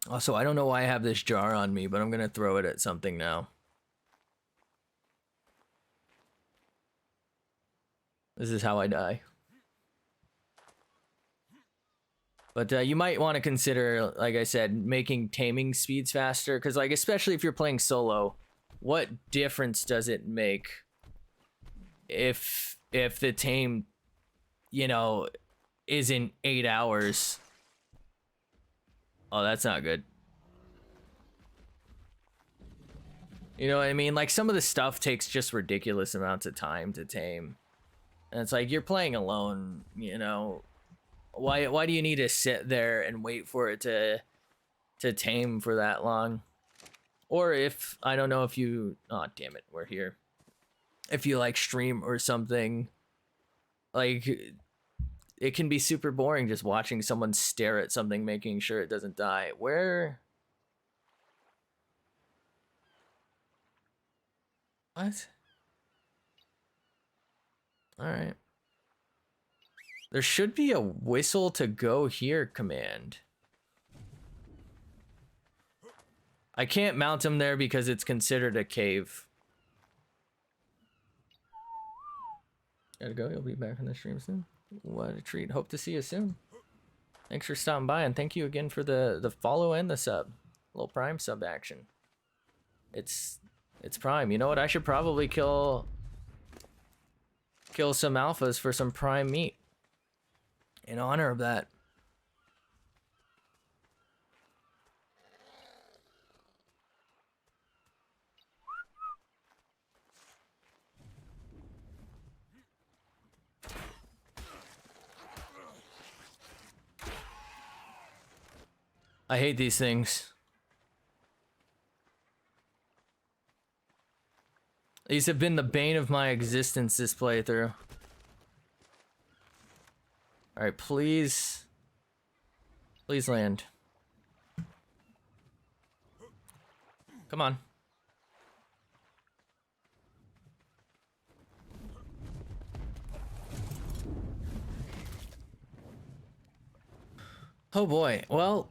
Also, I don't know why I have this jar on me, but I'm gonna throw it at something now. This is how I die. But you might want to consider, like I said, making taming speeds faster, because like, especially if you're playing solo, what difference does it make if the tame, you know, isn't 8 hours? Oh, that's not good. You know what I mean? Like, some of the stuff takes just ridiculous amounts of time to tame. And it's like, you're playing alone, you know? Why do you need to sit there and wait for it to tame for that long? Or if, I don't know if you... Oh, damn it, we're here. If you, like, stream or something, like... It can be super boring just watching someone stare at something, making sure it doesn't die. Where? What? Alright. There should be a whistle to go here command. I can't mount him there because it's considered a cave. Gotta go, you'll be back on the stream soon. What a treat. Hope to see you soon. Thanks for stopping by, and thank you again for the follow and the sub. A little Prime sub action. It's Prime. You know what? I should probably kill some alphas for some Prime meat in honor of that. I hate these things. These have been the bane of my existence this playthrough. Alright, please. Please land. Come on. Oh boy. Well,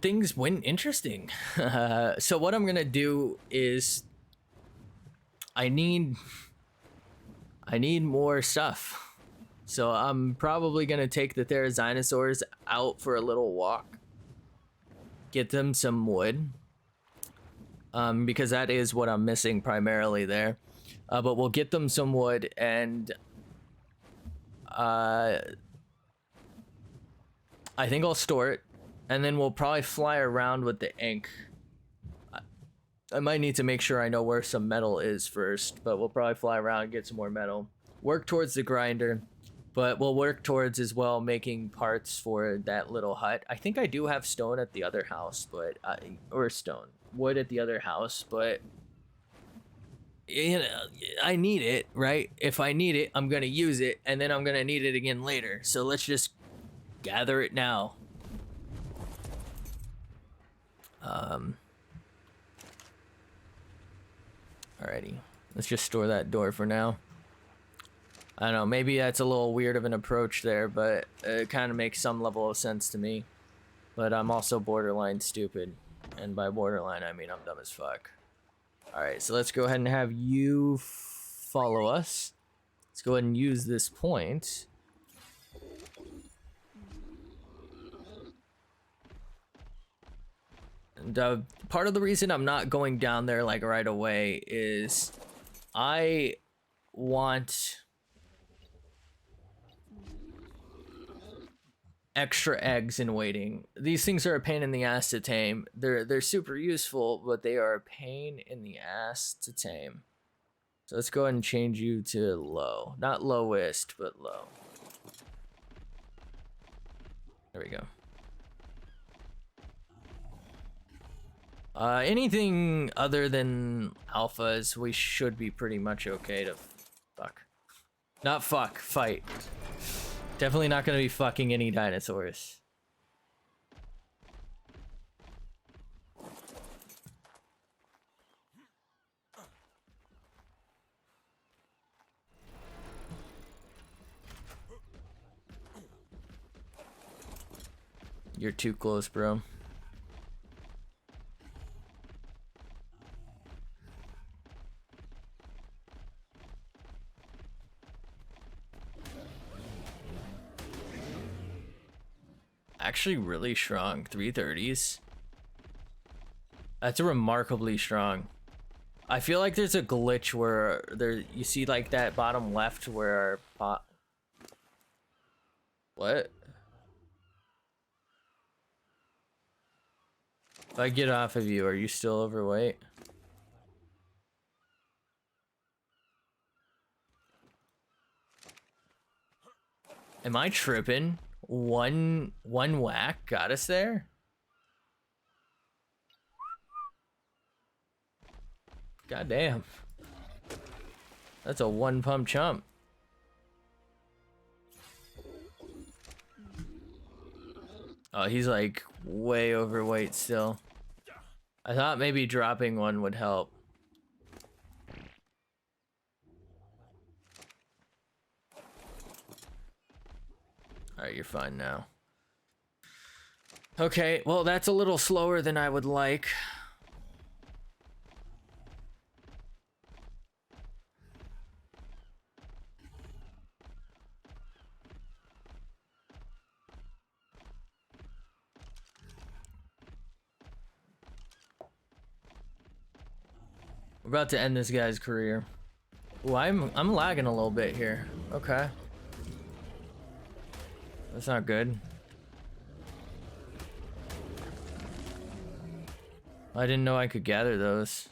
things went interesting. So what I'm gonna do is I need more stuff. So I'm probably gonna take the Therizinosaurs out for a little walk. Get them some wood. Because that is what I'm missing primarily there. But we'll get them some wood, and I think I'll store it, and then we'll probably fly around with the ink. I might need to make sure I know where some metal is first, but we'll probably fly around and get some more metal. Work towards the grinder, but we'll work towards as well making parts for that little hut. I think I do have stone at the other house, but wood at the other house, but you know, I need it, right? If I need it, I'm gonna use it, and then I'm gonna need it again later. So let's just gather it now. Alrighty, let's just store that door for now. I don't know, maybe that's a little weird of an approach there, but it kind of makes some level of sense to me. But I'm also borderline stupid, and by borderline I mean I'm dumb as fuck. Alright, so let's go ahead and have you follow us. Let's go ahead and use this point. And part of the reason I'm not going down there like right away is I want extra eggs in waiting. These things are a pain in the ass to tame. They're super useful, but they are a pain in the ass to tame. So let's go ahead and change you to low. Not lowest, but low. There we go. Anything other than alphas, we should be pretty much okay to fuck. Not fuck, fight. Definitely not gonna be fucking any dinosaurs. You're too close, bro. Actually really strong. 330s. That's remarkably strong. I feel like there's a glitch where you see like that bottom left where our what? If I get off of you, are you still overweight? Am I tripping? One whack got us there? God damn. That's a one pump chump. Oh, he's like way overweight still. I thought maybe dropping one would help. Alright, you're fine now. Okay, well, that's a little slower than I would like. We're about to end this guy's career. Ooh, I'm lagging a little bit here. Okay. That's not good. I didn't know I could gather those.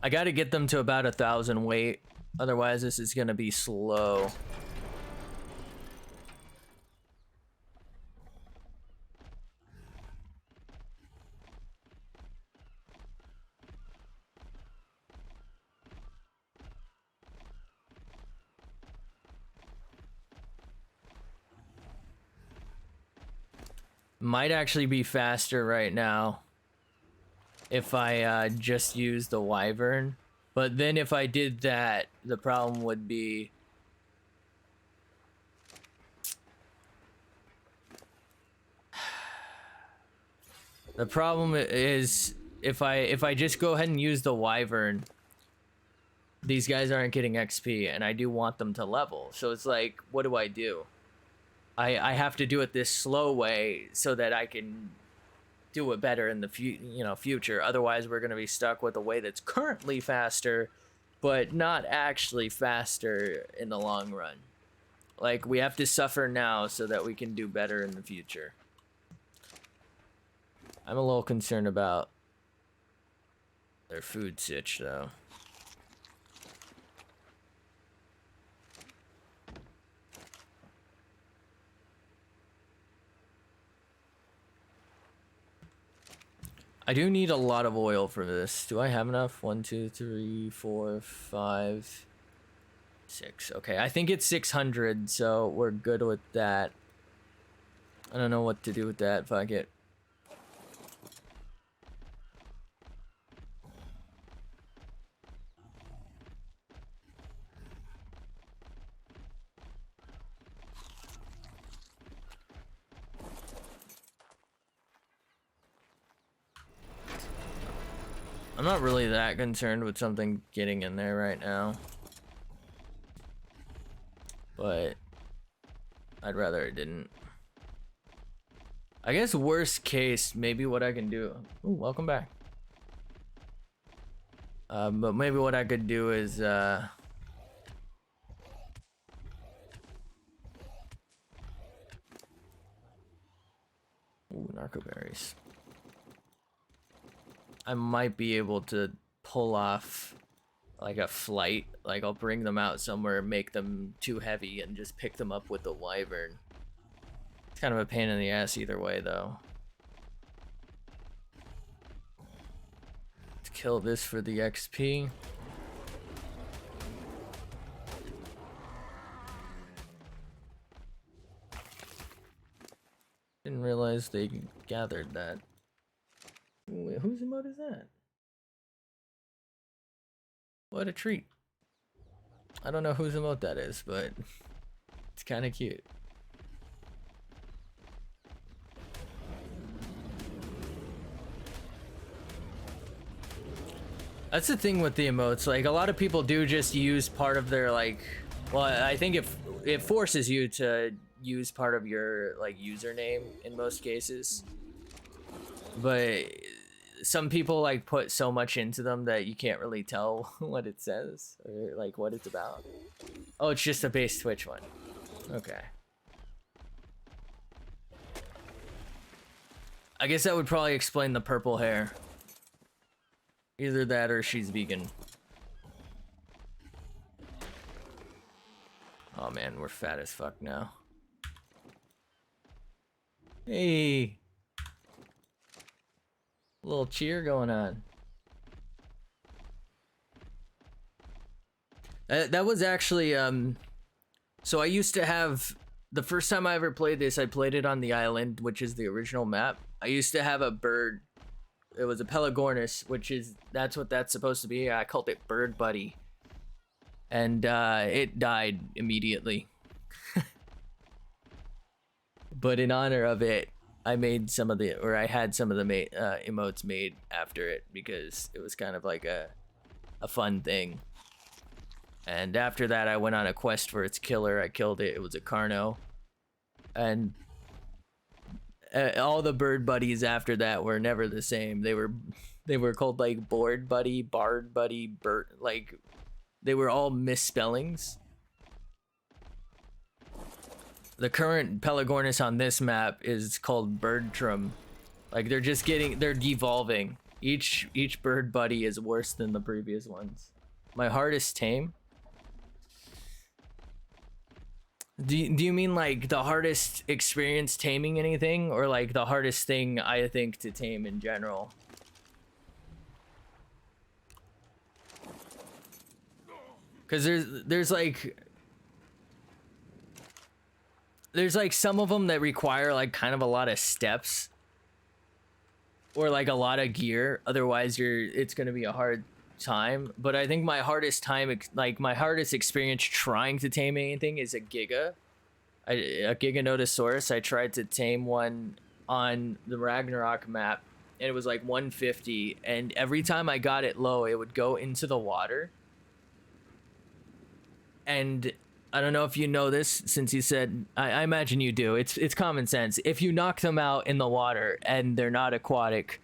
I gotta get them to about 1,000 weight. Otherwise, this is gonna be slow. Might actually be faster right now if I just use the wyvern. But then if I did that, the problem would be the problem is if I just go ahead and use the wyvern, these guys aren't getting XP and I do want them to level. So it's like, what do I do? I have to do it this slow way so that I can do it better in the future. Otherwise, we're going to be stuck with a way that's currently faster, but not actually faster in the long run. Like, we have to suffer now so that we can do better in the future. I'm a little concerned about their food sitch, though. I do need a lot of oil for this. Do I have enough? 1, 2, 3, 4, 5, 6. Okay, I think it's 600, so we're good with that. I don't know what to do with that. Fuck it. I'm not really that concerned with something getting in there right now. But I'd rather it didn't. I guess worst case, maybe what I can do... Ooh, welcome back. But maybe what I could do is... Ooh, narco berries. I might be able to pull off like a flight. Like I'll bring them out somewhere, make them too heavy, and just pick them up with the wyvern. It's kind of a pain in the ass either way, though. Let's kill this for the XP. Didn't realize they gathered that. Wait, whose emote is that? What a treat. I don't know whose emote that is, but it's kind of cute. That's the thing with the emotes. Like, a lot of people do just use part of their, like... Well, I think it forces you to use part of your, like, username in most cases. But some people, like, put so much into them that you can't really tell what it says. Or, like, what it's about. Oh, it's just a base Twitch one. Okay. I guess that would probably explain the purple hair. Either that or she's vegan. Oh man, we're fat as fuck now. Hey! A little cheer going on. That was actually, so I used to have, the first time I ever played this, I played it on the island, which is the original map. I used to have a bird. It was a Pelagornis, which is, that's what that's supposed to be. I called it Bird Buddy. And it died immediately. But in honor of it, I made some of the, or I had some of the emotes made after it because it was kind of like a fun thing. And after that, I went on a quest for its killer. I killed it. It was a Carno. And all the bird buddies after that were never the same. They were called like Board Buddy, Bard Buddy, Bird, like they were all misspellings. The current Pelagornis on this map is called Birdtrum. Like they're devolving. Each bird buddy is worse than the previous ones. My hardest tame? Do you mean like the hardest experience taming anything, or like the hardest thing I think to tame in general? Because there's like some of them that require like kind of a lot of steps or like a lot of gear, otherwise it's gonna be a hard time. But I think my hardest time, like my hardest experience trying to tame anything is a Giganotosaurus. I tried to tame one on the Ragnarok map and it was like 150, and every time I got it low it would go into the water. And I don't know if you know this, since you said, I imagine you do. It's common sense. If you knock them out in the water and they're not aquatic,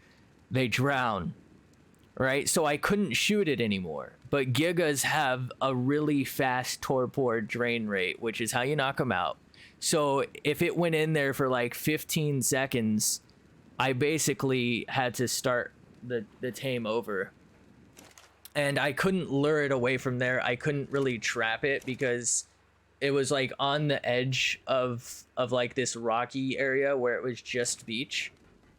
they drown, right? So I couldn't shoot it anymore. But Gigas have a really fast torpor drain rate, which is how you knock them out. So if it went in there for like 15 seconds, I basically had to start the tame over. And I couldn't lure it away from there. I couldn't really trap it because it was like on the edge of like this rocky area where it was just beach.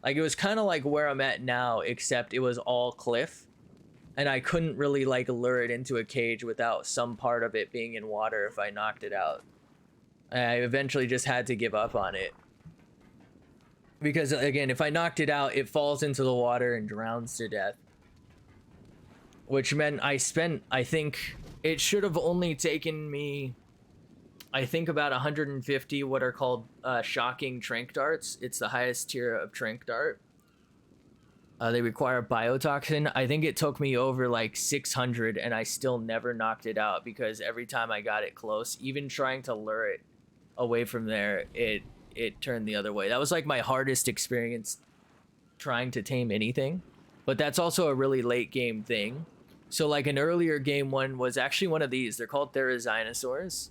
Like it was kind of like where I'm at now, except it was all cliff. And I couldn't really like lure it into a cage without some part of it being in water if I knocked it out. I eventually just had to give up on it. Because again, if I knocked it out, it falls into the water and drowns to death. Which meant I think it should have only taken me, I think, about 150 what are called shocking Tranq darts. It's the highest tier of Tranq dart. They require biotoxin. I think it took me over like 600 and I still never knocked it out because every time I got it close, even trying to lure it away from there, it turned the other way. That was like my hardest experience trying to tame anything. But that's also a really late game thing. So like an earlier game one was actually one of these. They're called Therizinosaurs.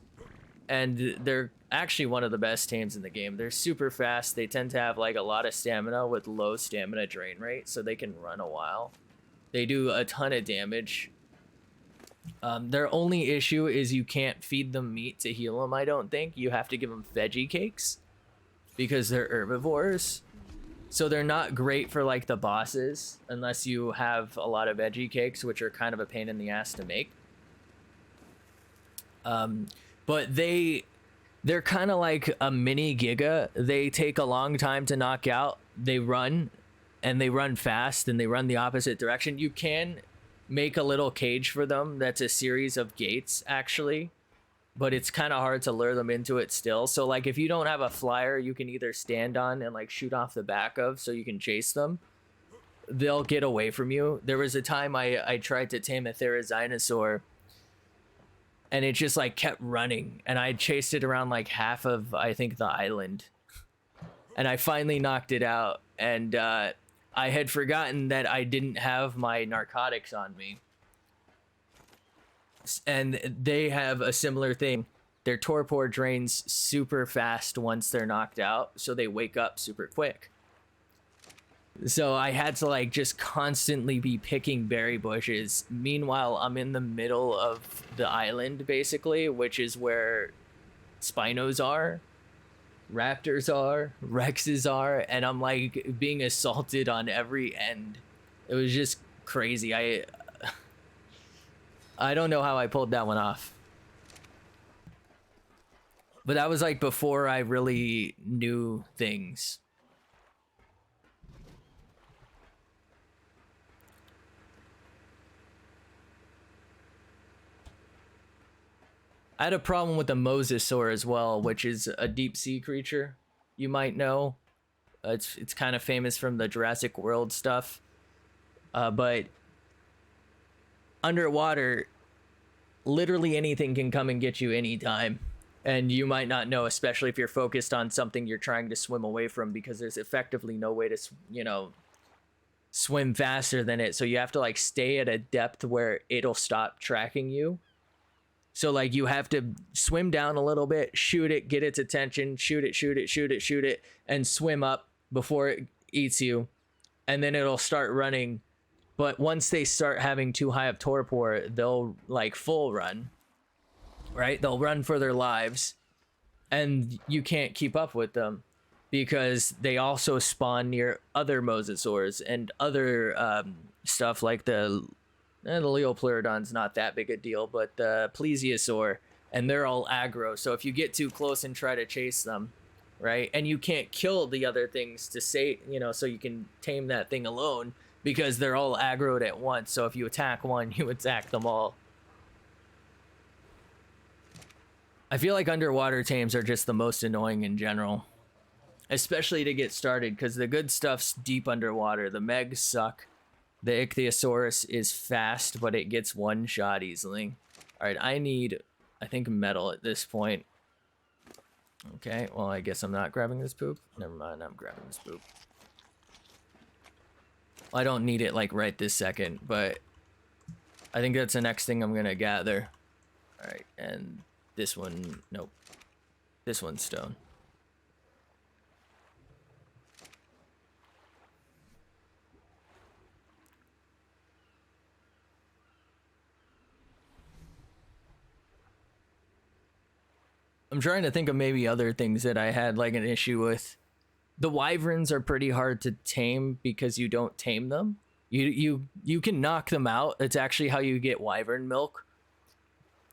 And they're actually one of the best tames in the game. They're super fast. They tend to have like a lot of stamina with low stamina drain rate, so they can run a while. They do a ton of damage. Their only issue is you can't feed them meat to heal them, I don't think. You have to give them veggie cakes because they're herbivores. So they're not great for like the bosses unless you have a lot of veggie cakes, which are kind of a pain in the ass to make. But they're kind of like a mini Giga. They take a long time to knock out. They run, and they run fast, and they run the opposite direction. You can make a little cage for them that's a series of gates, actually, but it's kind of hard to lure them into it still. So like if you don't have a flyer you can either stand on and like shoot off the back of so you can chase them, they'll get away from you. There was a time I tried to tame a Therizinosaur, and it just like kept running, and I chased it around like half of, I think, the island, and I finally knocked it out. And I had forgotten that I didn't have my narcotics on me, and they have a similar thing. Their torpor drains super fast once they're knocked out, so they wake up super quick. So I had to like just constantly be picking berry bushes. Meanwhile, I'm in the middle of the island, basically, which is where Spinos are, Raptors are, Rexes are, and I'm like being assaulted on every end. It was just crazy. I don't know how I pulled that one off. But that was like before I really knew things. I had a problem with the Mosasaur as well, which is a deep sea creature. You might know. It's kind of famous from the Jurassic World stuff. But underwater, literally anything can come and get you anytime. And you might not know, especially if you're focused on something you're trying to swim away from, because there's effectively no way to, you know, swim faster than it. So you have to like stay at a depth where it'll stop tracking you. So like you have to swim down a little bit, shoot it, get its attention, shoot it, and swim up before it eats you. And then it'll start running. But once they start having too high of torpor, they'll like full run, right? They'll run for their lives, and you can't keep up with them because they also spawn near other mosasaurs and other stuff like the Leopleurodon's not that big a deal, but the Plesiosaur, and they're all aggro. So if you get too close and try to chase them, right, and you can't kill the other things to say, you know, so you can tame that thing alone, because they're all aggroed at once. So if you attack one, you attack them all. I feel like underwater tames are just the most annoying in general, especially to get started, because the good stuff's deep underwater. The Megs suck. The Ichthyosaurus is fast, but it gets one shot easily. All right, I need, I think, metal at this point. Okay, well, I guess I'm not grabbing this poop. Never mind, I'm grabbing this poop. I don't need it, like, right this second, but I think that's the next thing I'm gonna gather. All right, and this one, nope. This one's stone. I'm trying to think of maybe other things that I had like an issue with. The wyverns are pretty hard to tame because you don't tame them. You can knock them out. It's actually how you get wyvern milk.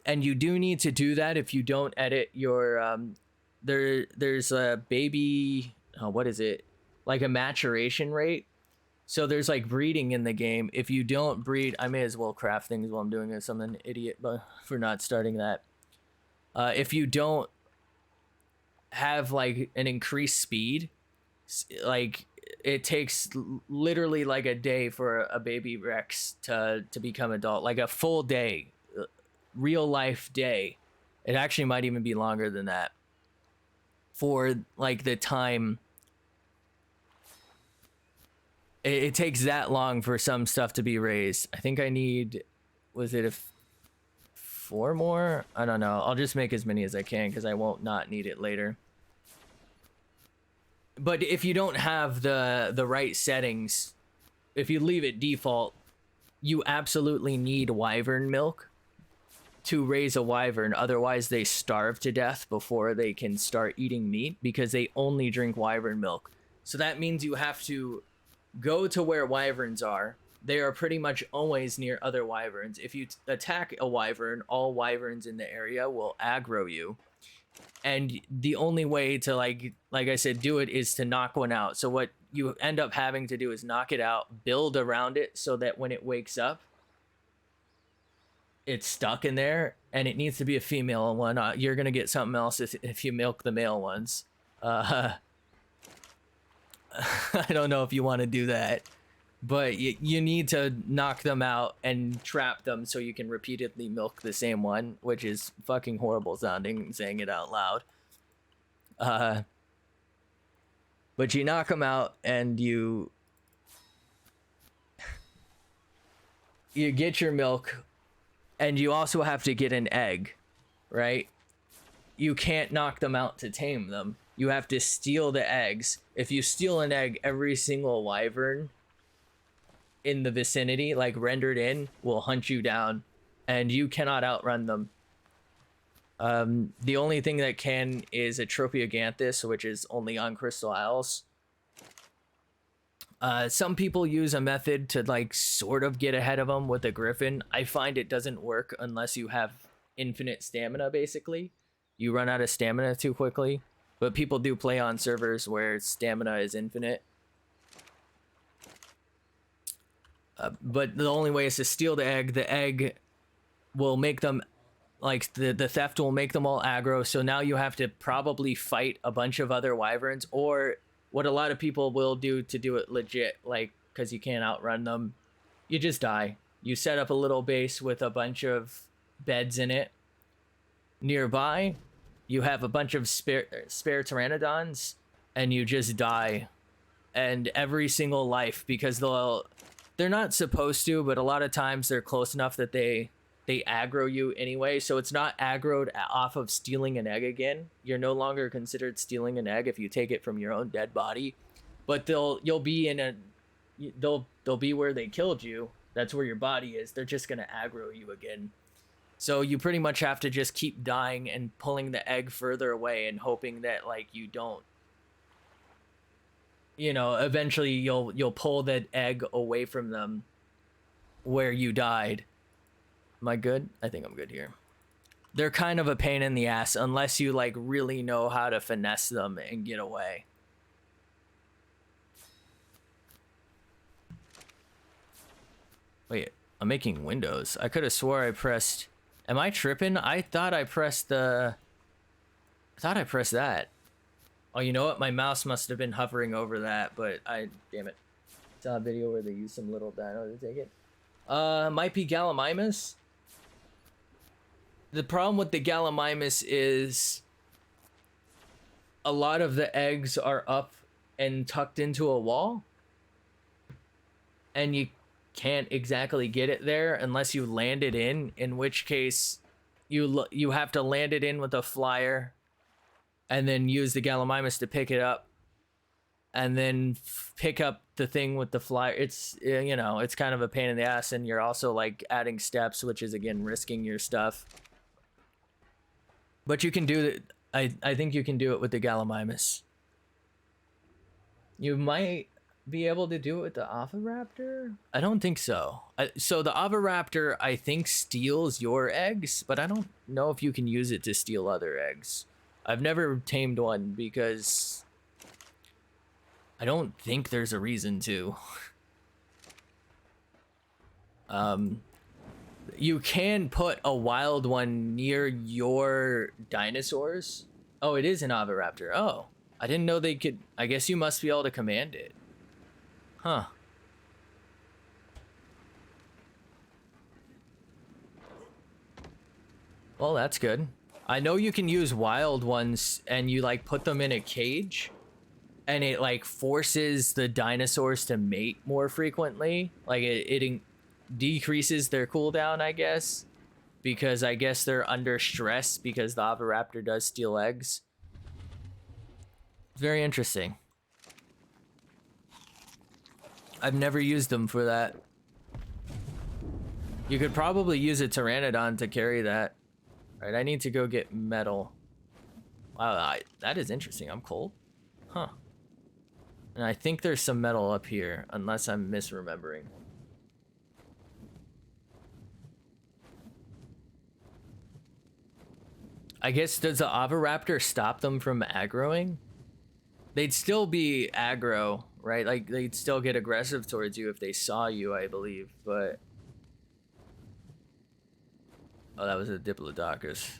And you do need to do that if you don't edit your there's a baby, oh, what is it? Like a maturation rate. So there's like breeding in the game. If you don't breed, I may as well craft things while I'm doing this. I'm an idiot for not starting that. If you don't have like an increased speed, like it takes literally like a day for a baby Rex to become adult, like a full day, real life day. It actually might even be longer than that for like the time. It takes that long for some stuff to be raised. I think I need, was it 4 more? I don't know. I'll just make as many as I can because I won't not need it later. But if you don't have the right settings, if you leave it default, you absolutely need wyvern milk to raise a wyvern. Otherwise, they starve to death before they can start eating meat because they only drink wyvern milk. So that means you have to go to where wyverns are. They are pretty much always near other wyverns. If you attack a wyvern, all wyverns in the area will aggro you. And the only way to, like I said, do it is to knock one out. So what you end up having to do is knock it out, build around it so that when it wakes up, it's stuck in there, and it needs to be a female one. You're going to get something else if you milk the male ones. I don't know if you want to do that, but you need to knock them out and trap them so you can repeatedly milk the same one, which is fucking horrible sounding, saying it out loud. But you knock them out and you get your milk, and you also have to get an egg, right? You can't knock them out to tame them. You have to steal the eggs. If you steal an egg, every single wyvern in the vicinity, like rendered in, will hunt you down, and you cannot outrun them. The only thing that can is a Tropeoganthus, which is only on Crystal Isles. Some people use a method to like sort of get ahead of them with a griffin. I find it doesn't work unless you have infinite stamina, basically. You run out of stamina too quickly. But people do play on servers where stamina is infinite. But the only way is to steal the egg. The egg will make them, like, the theft will make them all aggro. So now you have to probably fight a bunch of other wyverns, or what a lot of people will do to do it legit, like, because you can't outrun them, you just die. You set up a little base with a bunch of beds in it. Nearby, you have a bunch of spare pteranodons, and you just die. And every single life, because they're not supposed to, but a lot of times they're close enough that they aggro you anyway. So it's not aggroed off of stealing an egg again. You're no longer considered stealing an egg if you take it from your own dead body. But they'll be where they killed you. That's where your body is. They're just gonna aggro you again. So you pretty much have to just keep dying and pulling the egg further away and hoping that, like, you don't, eventually you'll pull that egg away from them where you died. Am I good? I think I'm good here. They're kind of a pain in the ass unless you, like, really know how to finesse them and get away. Wait, I'm making windows. I could have swore I pressed... Am I tripping? I thought I pressed that. Oh, you know what? My mouse must have been hovering over that, but damn it. Saw a video where they used some little dino to take it. Might be Gallimimus. The problem with the Gallimimus is a lot of the eggs are up and tucked into a wall, and you can't exactly get it there unless you land it in which case you have to land it in with a flyer and then use the Gallimimus to pick it up and then pick up the thing with the flyer. It's it's kind of a pain in the ass, and you're also, like, adding steps, which is again risking your stuff. But you can do it. I think you can do it with the Gallimimus. You might be able to do it with the Oviraptor? I don't think so. So the Oviraptor, I think, steals your eggs, but I don't know if you can use it to steal other eggs. I've never tamed one because I don't think there's a reason to. You can put a wild one near your dinosaurs. Oh, it is an Oviraptor. Oh, I didn't know they could. I guess you must be able to command it. Huh. Well, that's good. I know you can use wild ones and you, like, put them in a cage and it, like, forces the dinosaurs to mate more frequently. Like, it decreases their cooldown, I guess, because I guess they're under stress because the Oviraptor does steal eggs. Very interesting. I've never used them for that. You could probably use a Pteranodon to carry that. Alright, I need to go get metal. Wow, that is interesting. I'm cold. Huh. And I think there's some metal up here, unless I'm misremembering. I guess, does the Oviraptor stop them from aggroing? They'd still be aggro, right? Like, they'd still get aggressive towards you if they saw you, I believe, but... Oh, that was a Diplodocus.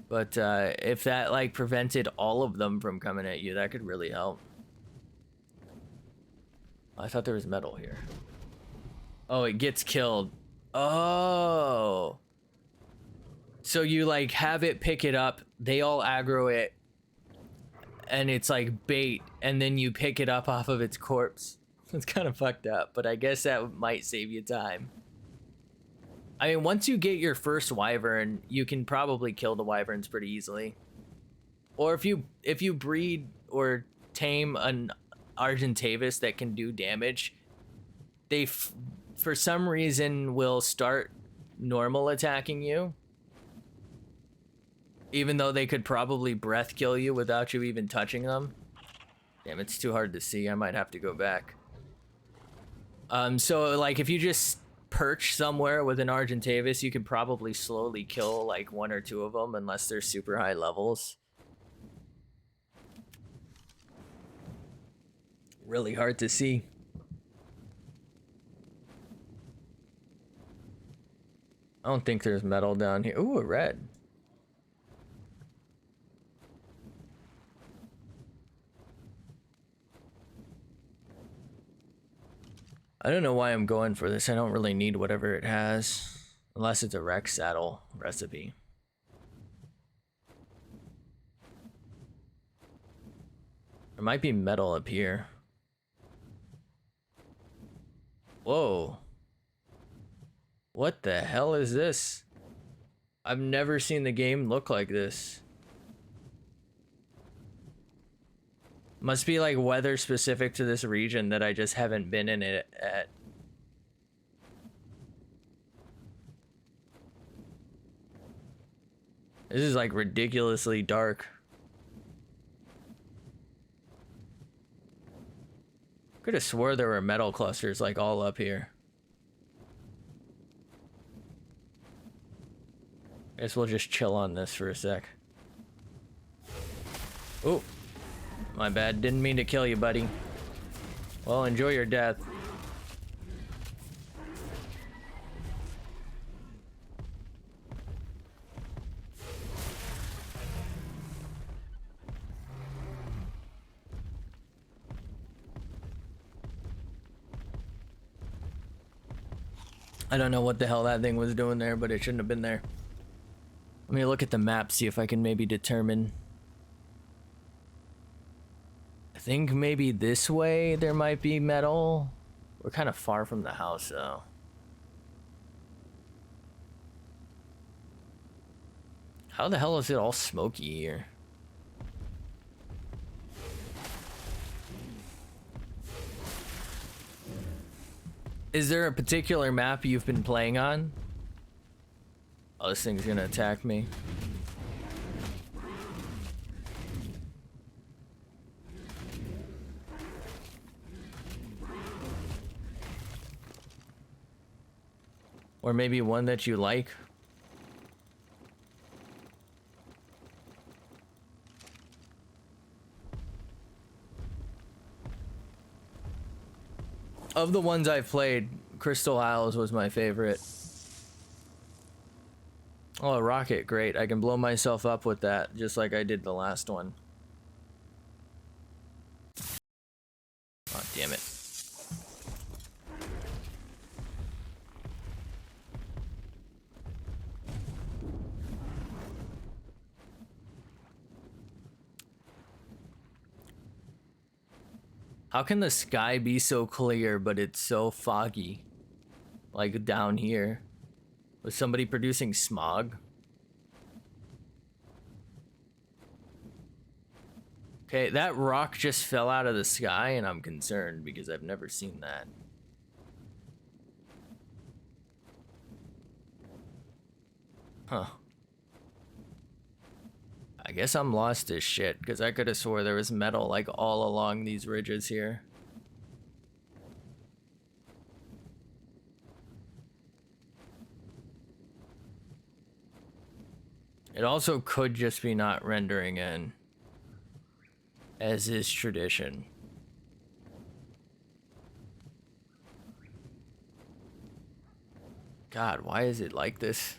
But if that, like, prevented all of them from coming at you, that could really help. I thought there was metal here. Oh, it gets killed. Oh. So you, like, have it pick it up, they all aggro it, and it's like bait, and then you pick it up off of its corpse. It's kind of fucked up, but I guess that might save you time. I mean, once you get your first wyvern, you can probably kill the wyverns pretty easily. Or if you breed or tame an Argentavis that can do damage, they for some reason will start normal attacking you. Even though they could probably breath kill you without you even touching them. Damn, it's too hard to see. I might have to go back. So like if you just perch somewhere with an Argentavis, you can probably slowly kill like 1 or 2 of them unless they're super high levels. Really hard to see. I don't think there's metal down here. Ooh, a red. I don't know why I'm going for this. I don't really need whatever it has. Unless it's a Rex saddle recipe. There might be metal up here. Whoa. What the hell is this? I've never seen the game look like this. Must be like weather specific to this region that I just haven't been in it at. This is like ridiculously dark. Could have swore there were metal clusters like all up here. Guess we'll just chill on this for a sec. Oh. My bad, didn't mean to kill you, buddy. Well, enjoy your death. I don't know what the hell that thing was doing there, but it shouldn't have been there. Let me look at the map, see if I can maybe determine. I think maybe this way there might be metal. We're kind of far from the house though. How the hell is it all smoky here? Is there a particular map you've been playing on? Oh, this thing's gonna attack me. Or maybe one that you like. Of the ones I've played, Crystal Isles was my favorite. Oh, a rocket, great. I can blow myself up with that, just like I did the last one. Oh, damn it. How can the sky be so clear, but it's so foggy? Like down here. Was somebody producing smog? Okay, that rock just fell out of the sky and I'm concerned because I've never seen that. Huh. I guess I'm lost as shit, because I could have swore there was metal, like, all along these ridges here. It also could just be not rendering in, as is tradition. God, why is it like this?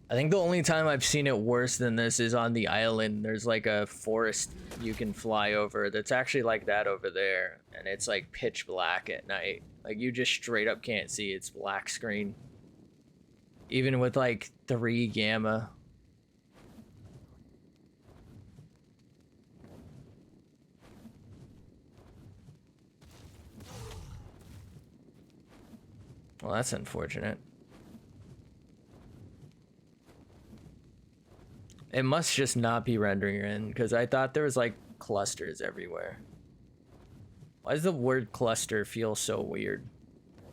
I think the only time I've seen it worse than this is on the island. There's like a forest you can fly over that's actually like that over there, and it's like pitch black at night. Like you just straight up can't see, it's black screen. Even with like 3 gamma. Well, that's unfortunate. It must just not be rendering in, because I thought there was like clusters everywhere. Why does the word cluster feel so weird?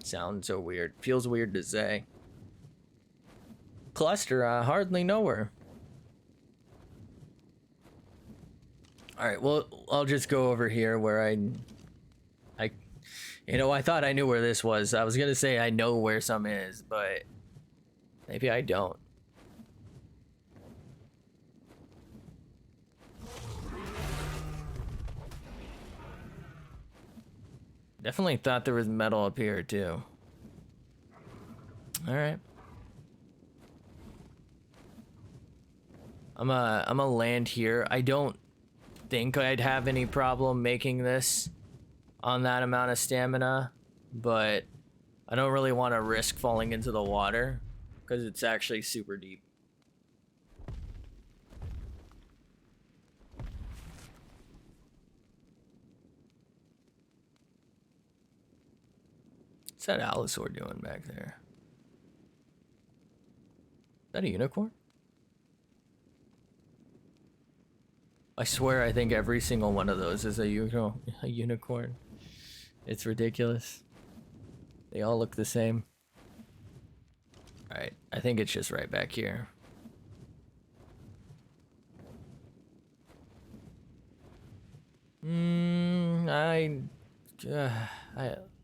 Sounds so weird. Feels weird to say. Cluster, I hardly know her. Alright, well, I'll just go over here where you know, I thought I knew where this was. I was gonna say I know where some is, but maybe I don't. Definitely thought there was metal up here too. All right. I'm gonna land here. I don't think I'd have any problem making this on that amount of stamina, but I don't really want to risk falling into the water because it's actually super deep. What's that allosaur doing back there? Is that a unicorn? I swear I think every single one of those is a unicorn. It's ridiculous. They all look the same. Alright, I think it's just right back here.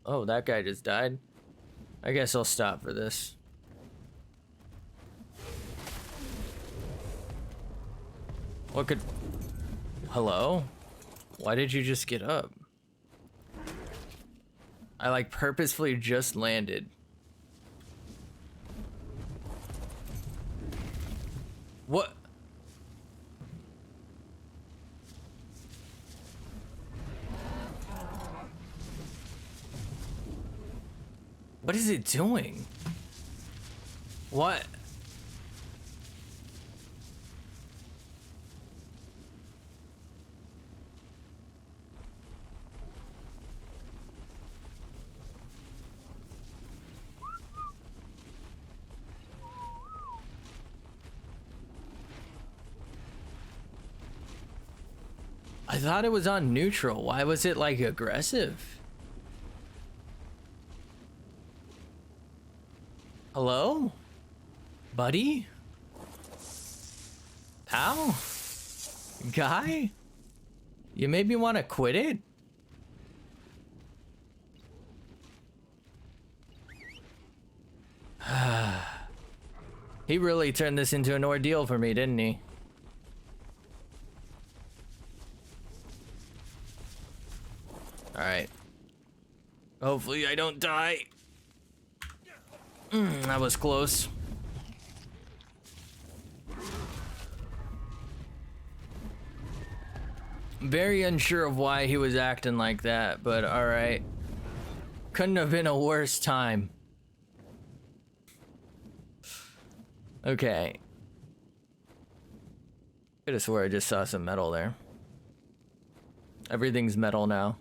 Oh, that guy just died. I guess I'll stop for this. What could... Hello? Why did you just get up? I like purposefully just landed. What? What is it doing? What? I thought it was on neutral. Why was it like aggressive? Hello? Buddy? Pal? Guy? You made me want to quit it? He really turned this into an ordeal for me, didn't he? Alright. Hopefully I don't die. That was close. Very unsure of why he was acting like that, but alright. Couldn't have been a worse time. Okay. Could have swore I just saw some metal there. Everything's metal now.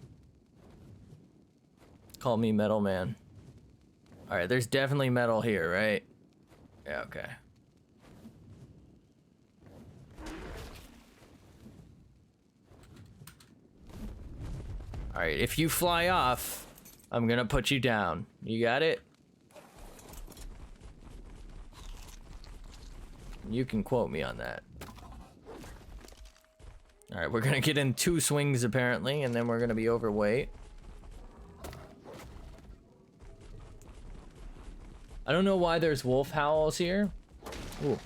Call me Metal Man. Alright, there's definitely metal here, right? Yeah, okay. Alright, if you fly off, I'm gonna put you down. You got it? You can quote me on that. Alright, we're gonna get in 2 swings apparently, and then we're gonna be overweight. I don't know why there's wolf howls here. Ooh,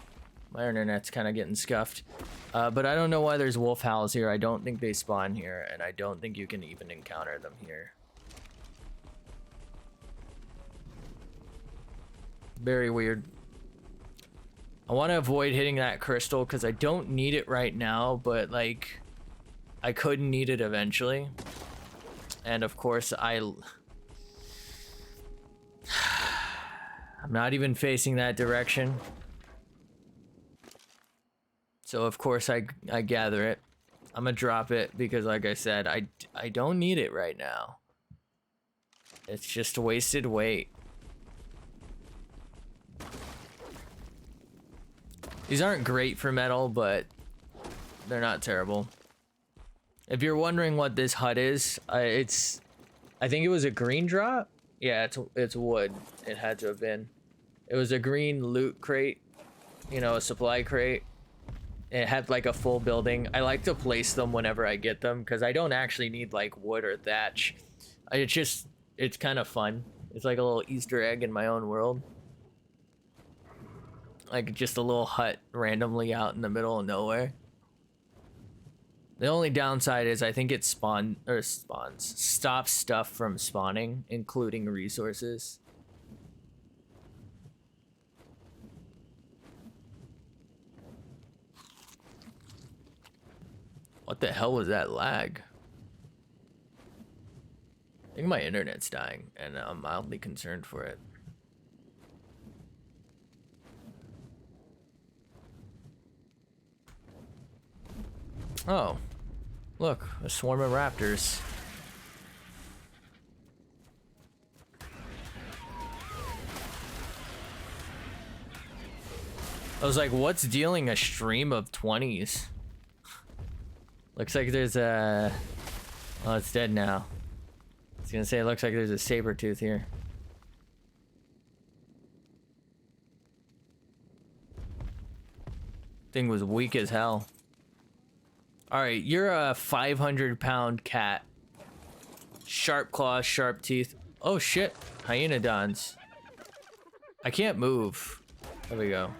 my internet's kind of getting scuffed. But I don't know why there's wolf howls here. I don't think they spawn here, and I don't think you can even encounter them here. Very weird. I want to avoid hitting that crystal because I don't need it right now, but like I could need it eventually. And of course I'm not even facing that direction. So of course I gather it. I'm gonna drop it because like I said, I don't need it right now. It's just wasted weight. These aren't great for metal, but they're not terrible. If you're wondering what this hut is, I think it was a green drop. Yeah, it's wood. It had to have been. It was a green loot crate, you know, a supply crate. It had like a full building. I like to place them whenever I get them because I don't actually need like wood or thatch. It's kind of fun. It's like a little Easter egg in my own world. Like just a little hut randomly out in the middle of nowhere. The only downside is I think it stops stuff from spawning, including resources. What the hell was that lag? I think my internet's dying and I'm mildly concerned for it. Oh, look, a swarm of raptors. I was like, what's dealing a stream of 20s? Looks like there's a... Oh, it's dead now. I was gonna say, it looks like there's a saber tooth here. Thing was weak as hell. Alright, you're a 500-pound cat. Sharp claws, sharp teeth. Oh shit, hyenodons. I can't move. There we go.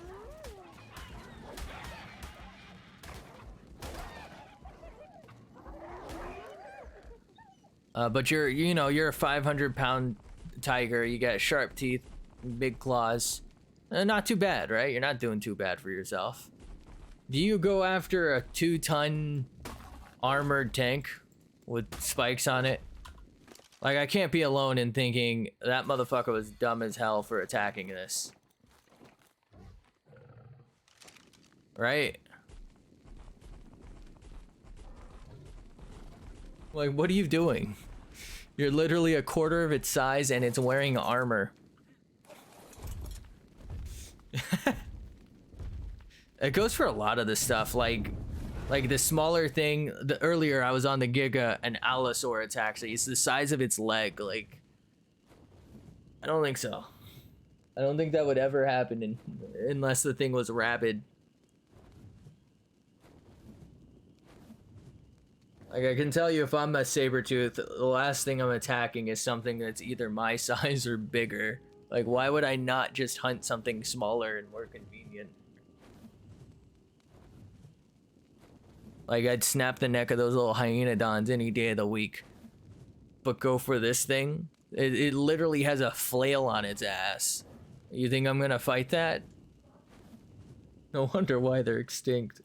But you're a 500-pound tiger. You got sharp teeth, big claws. Not too bad, right? You're not doing too bad for yourself. Do you go after a 2-ton armored tank with spikes on it? Like, I can't be alone in thinking that motherfucker was dumb as hell for attacking this. Right? Like, what are you doing? You're literally a quarter of its size and it's wearing armor. It goes for a lot of the stuff, like the smaller thing. Earlier I was on the Giga, an Allosaur attacks it. It's the size of its leg. Like, I don't think so. I don't think that would ever happen unless the thing was rabid. Like, I can tell you if I'm a saber-tooth, the last thing I'm attacking is something that's either my size or bigger. Like, why would I not just hunt something smaller and more convenient? Like, I'd snap the neck of those little hyenodons any day of the week. But go for this thing? It literally has a flail on its ass. You think I'm gonna fight that? No wonder why they're extinct.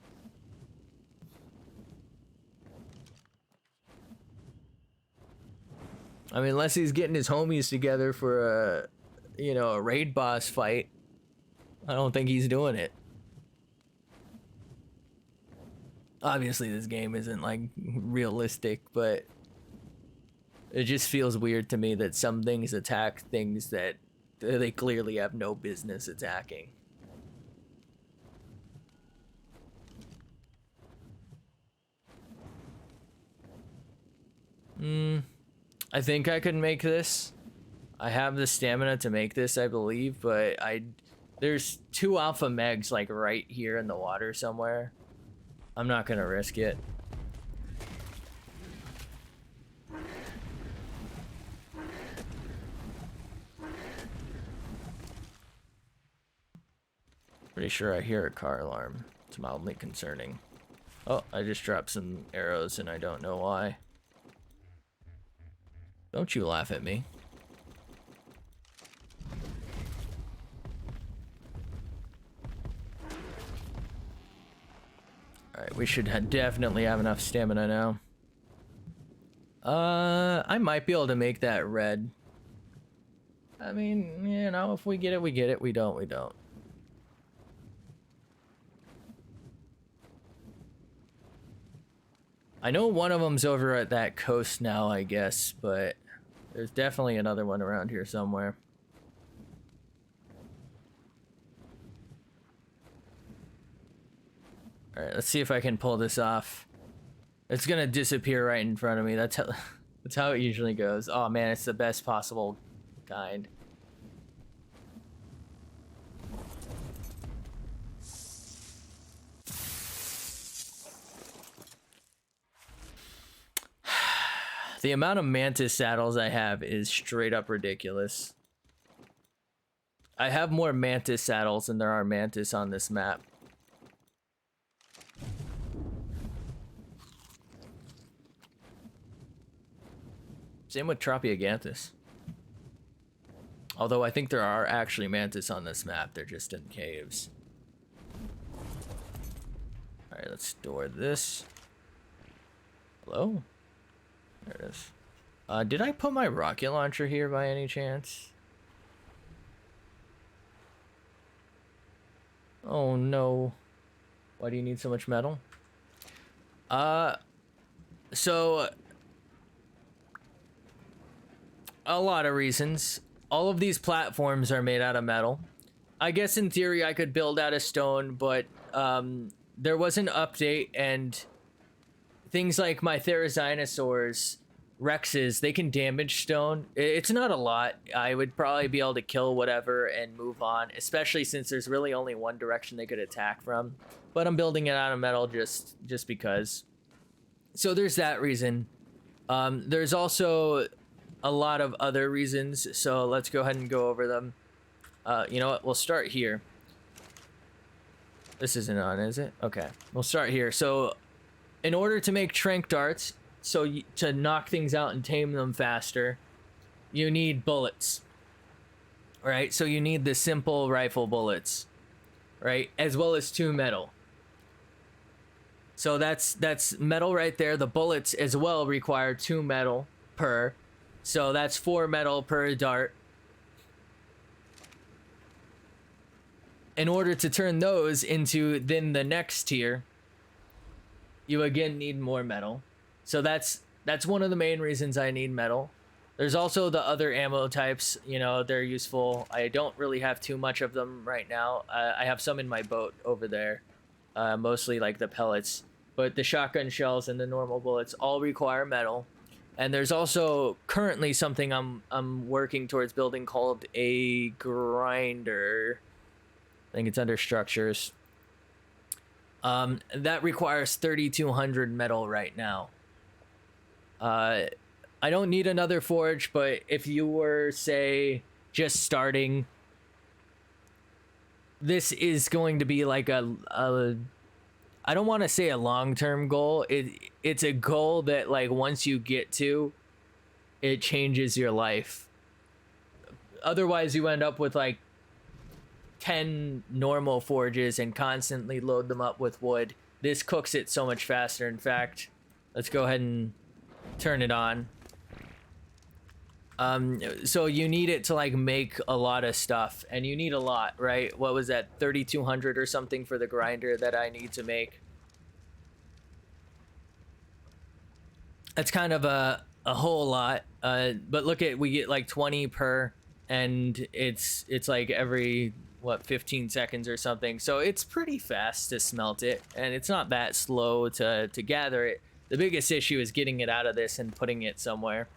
I mean, unless he's getting his homies together for a raid boss fight. I don't think he's doing it. Obviously, this game isn't, like, realistic, but it just feels weird to me that some things attack things that they clearly have no business attacking. I think I could make this. I have the stamina to make this, I believe, but There's 2 alpha megs like right here in the water somewhere. I'm not gonna risk it. Pretty sure I hear a car alarm. It's mildly concerning. Oh, I just dropped some arrows and I don't know why. Don't you laugh at me. Alright, we should definitely have enough stamina now. I might be able to make that red. I mean, you know, if we get it, we get it. We don't, we don't. I know one of them's over at that coast now, I guess, but there's definitely another one around here somewhere. Alright, let's see if I can pull this off. It's gonna disappear right in front of me. That's how it usually goes. Oh man, it's the best possible kind. The amount of mantis saddles I have is straight up ridiculous. I have more mantis saddles than there are mantis on this map. Same with Tropiaganthus. Although I think there are actually mantis on this map, they're just in caves. Alright, let's store this. Hello? There it is. Did I put my rocket launcher here by any chance? Oh no. Why do you need so much metal? So a lot of reasons. All of these platforms are made out of metal. I guess in theory I could build out of stone, but there was an update and things like my Therizinosaurs, Rexes, they can damage stone. It's not a lot. I would probably be able to kill whatever and move on, especially since there's really only one direction they could attack from. But I'm building it out of metal just because. So there's that reason. There's also a lot of other reasons, so let's go ahead and go over them. You know what? We'll start here. This isn't on, is it? Okay, we'll start here. So in order to make Tranq darts, so to knock things out and tame them faster, you need bullets, right? So you need the simple rifle bullets, right? As well as 2 metal. So that's metal right there. The bullets as well require 2 metal per. So that's 4 metal per dart. In order to turn those into then the next tier, you again need more metal. So that's one of the main reasons I need metal. There's also the other ammo types, you know, they're useful. I don't really have too much of them right now. I have some in my boat over there, mostly like the pellets. But the shotgun shells and the normal bullets all require metal. And there's also currently something I'm working towards building called a grinder. I think it's under structures. That requires 3,200 metal right now. I don't need another forge, but if you were, say, just starting, this is going to be like a I don't want to say a long-term goal. It's a goal that, like, once you get to, it changes your life. Otherwise, you end up with like 10 normal forges and constantly load them up with wood. This cooks it so much faster. In fact, let's go ahead and turn it on. So you need it to like make a lot of stuff, and you need a lot, right? What was that, 3,200 or something for the grinder that I need to make? That's kind of a whole lot. But look at, we get like 20 per, and it's like every what, 15 seconds or something. So it's pretty fast to smelt it, and it's not that slow to gather it. The biggest issue is getting it out of this and putting it somewhere,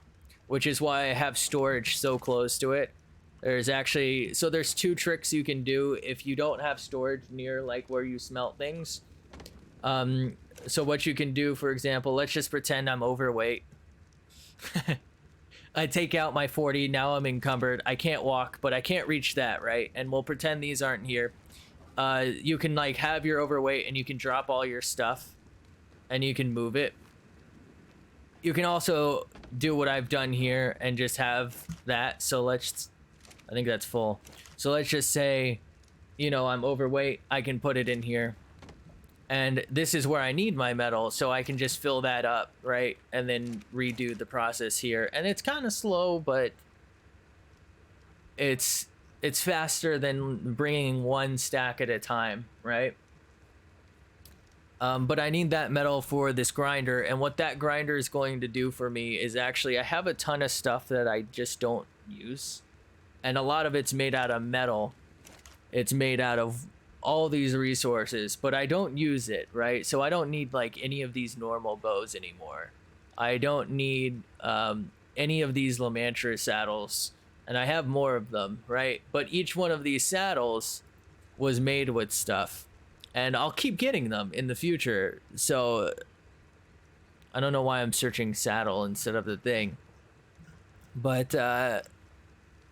which is why I have storage so close to it. There's actually, so there's two tricks you can do if you don't have storage near like where you smelt things. So what you can do, for example, let's just pretend I'm overweight. I take out my 40, now I'm encumbered. I can't walk, but I can't reach that, right? And we'll pretend these aren't here. You can like have your overweight and you can drop all your stuff and you can move it. You can also do what I've done here and just have that. So I think that's full. So let's just say, you know, I'm overweight. I can put it in here. And this is where I need my metal, so I can just fill that up, right? And then redo the process here. And it's kind of slow, but it's faster than bringing one stack at a time, right? But I need that metal for this grinder, and what that grinder is going to do for me is actually, I have a ton of stuff that I just don't use. And a lot of it's made out of metal. It's made out of all these resources, but I don't use it, right? So I don't need like any of these normal bows anymore. I don't need any of these Lamantria saddles, and I have more of them, right? But each one of these saddles was made with stuff, and I'll keep getting them in the future. So I don't know why I'm searching saddle instead of the thing, but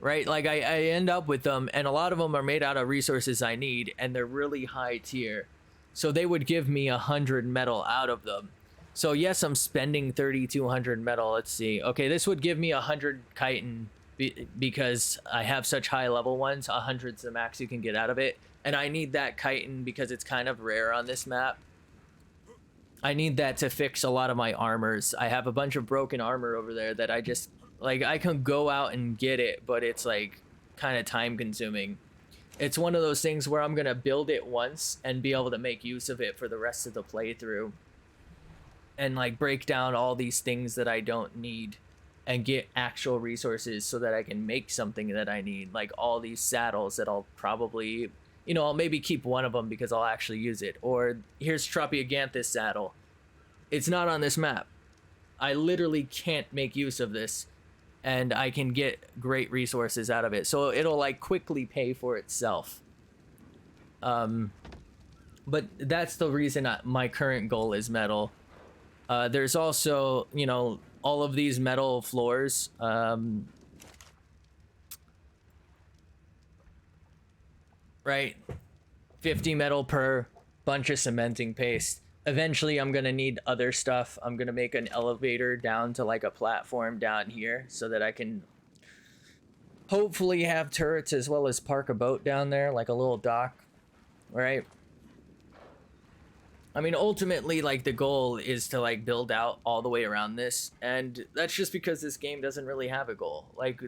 right, like I end up with them, and a lot of them are made out of resources I need, and they're really high tier, so they would give me 100 metal out of them. So yes, I'm spending 3,200 metal. Let's see. Okay, this would give me 100 chitin because I have such high level ones. 100's the max you can get out of it, and I need that chitin because it's kind of rare on this map. I need that to fix a lot of my armors. I have a bunch of broken armor over there that I just, like, I can go out and get it, but it's like kind of time consuming. It's one of those things where I'm gonna build it once and be able to make use of it for the rest of the playthrough, and like break down all these things that I don't need and get actual resources so that I can make something that I need, like all these saddles that I'll probably, you know, I'll maybe keep one of them because I'll actually use it. Or here's Tropiaganthus saddle. It's not on this map. I literally can't make use of this, and I can get great resources out of it. So it'll like quickly pay for itself. But that's the reason my current goal is metal. There's also, you know, all of these metal floors. Right? 50 metal per bunch of cementing paste. Eventually, I'm gonna need other stuff. I'm gonna make an elevator down to like a platform down here so that I can hopefully have turrets as well as park a boat down there, like a little dock, right? I mean, ultimately, like, the goal is to like build out all the way around this, and that's just because this game doesn't really have a goal. Like,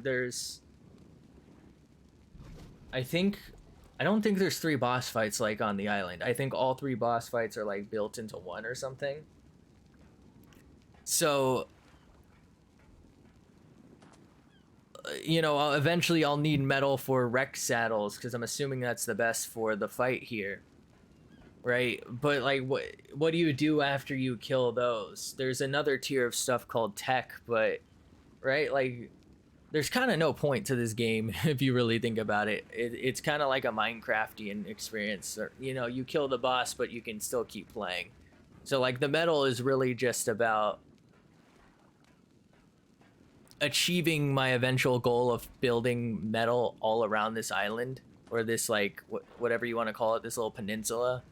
I don't think there's 3 boss fights like on the island. I think all 3 boss fights are like built into one or something. So, you know, eventually I'll need metal for wrecked saddles because I'm assuming that's the best for the fight here, right? But like, what do you do after you kill those? There's another tier of stuff called tech, but right, like, there's kind of no point to this game if you really think about it. It's kind of like a Minecraftian experience. Or, you know, you kill the boss, but you can still keep playing. So like the metal is really just about achieving my eventual goal of building metal all around this island, or this like whatever you want to call it, this little peninsula,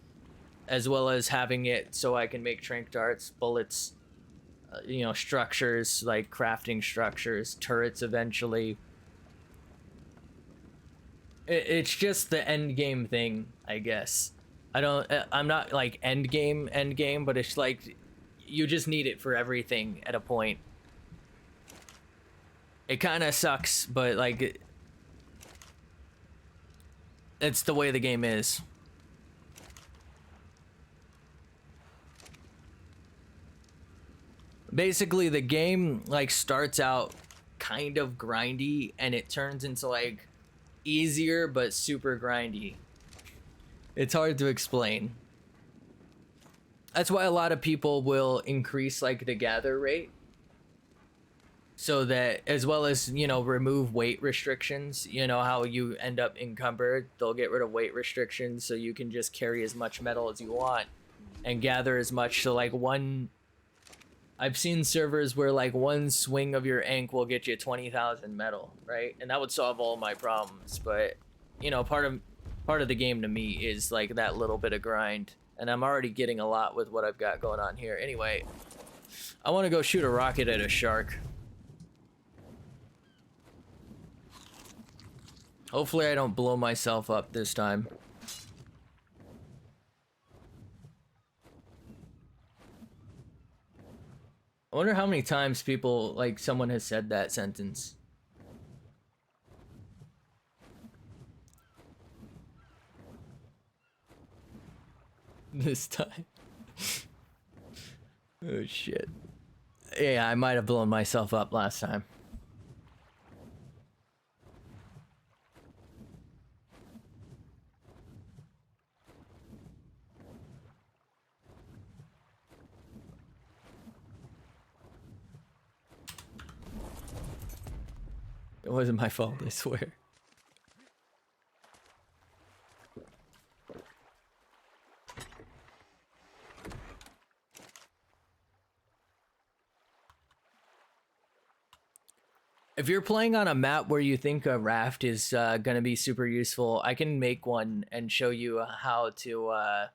as well as having it so I can make tranq darts, bullets, you know, structures, like crafting structures, turrets eventually. It's just the end game thing, I guess. I'm not like end game, but it's like you just need it for everything at a point. It kind of sucks, but like it's the way the game is. Basically, the game like starts out kind of grindy and it turns into like easier but super grindy. It's hard to explain. That's why a lot of people will increase like the gather rate so that, as well as, you know, remove weight restrictions. You know how you end up encumbered, they'll get rid of weight restrictions so you can just carry as much metal as you want and gather as much. So like I've seen servers where like one swing of your ink will get you 20,000 metal, right? And that would solve all my problems. But you know, part of the game to me is like that little bit of grind, and I'm already getting a lot with what I've got going on here. Anyway, I want to go shoot a rocket at a shark. Hopefully I don't blow myself up this time. I wonder how many times people, like, someone has said that sentence. This time. Oh shit. Yeah, I might have blown myself up last time. It wasn't my fault, I swear. If you're playing on a map where you think a raft is gonna be super useful, I can make one and show you how to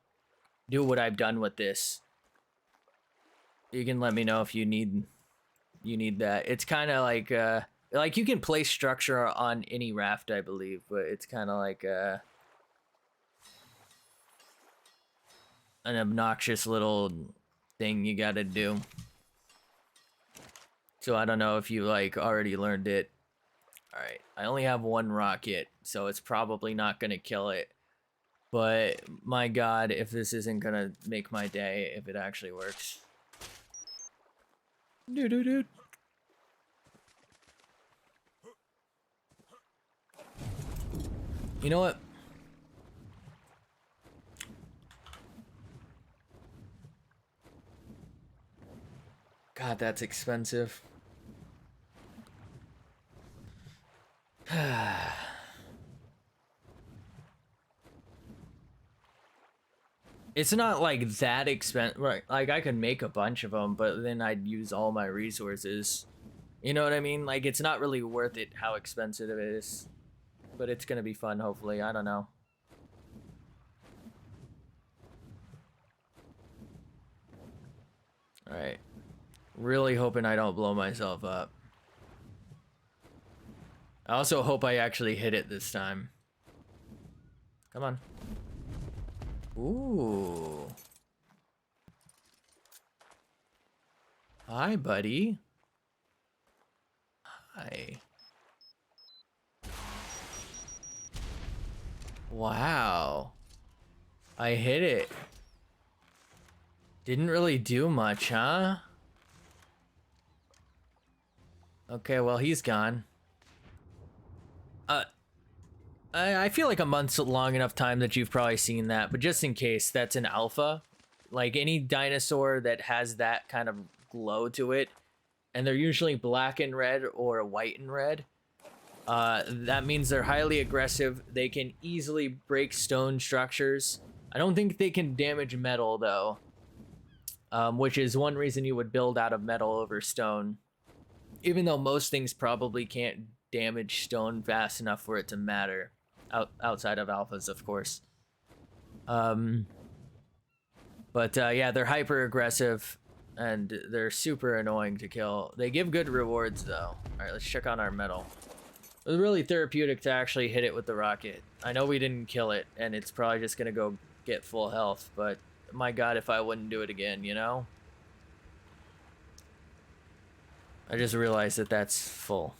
do what I've done with this. You can let me know if you need that. It's kind of like you can place structure on any raft, I believe, but it's kind of like an obnoxious little thing you gotta do. So I don't know if you like already learned it. All right, I only have one rocket, so it's probably not gonna kill it. But my God, if this isn't gonna make my day, if it actually works. Dude. You know what? God, that's expensive. It's not like that expensive, right? Like I could make a bunch of them, but then I'd use all my resources. You know what I mean? Like it's not really worth it how expensive it is. But it's gonna be fun, hopefully. I don't know. Alright. Really hoping I don't blow myself up. I also hope I actually hit it this time. Come on. Ooh. Hi, buddy. Hi. Wow. I hit it. Didn't really do much, huh? Okay, well, he's gone. I feel like a month's long enough time that you've probably seen that, but just in case, that's an alpha. Like any dinosaur that has that kind of glow to it, and they're usually black and red or white and red. That means they're highly aggressive. They can easily break stone structures. I don't think they can damage metal though, which is one reason you would build out of metal over stone. Even though most things probably can't damage stone fast enough for it to matter. Outside of alphas, of course. But yeah, they're hyper aggressive and they're super annoying to kill. They give good rewards though. All right, let's check on our metal. It was really therapeutic to actually hit it with the rocket. I know we didn't kill it and it's probably just gonna go get full health, but my God, if I wouldn't do it again, you know? I just realized that that's full.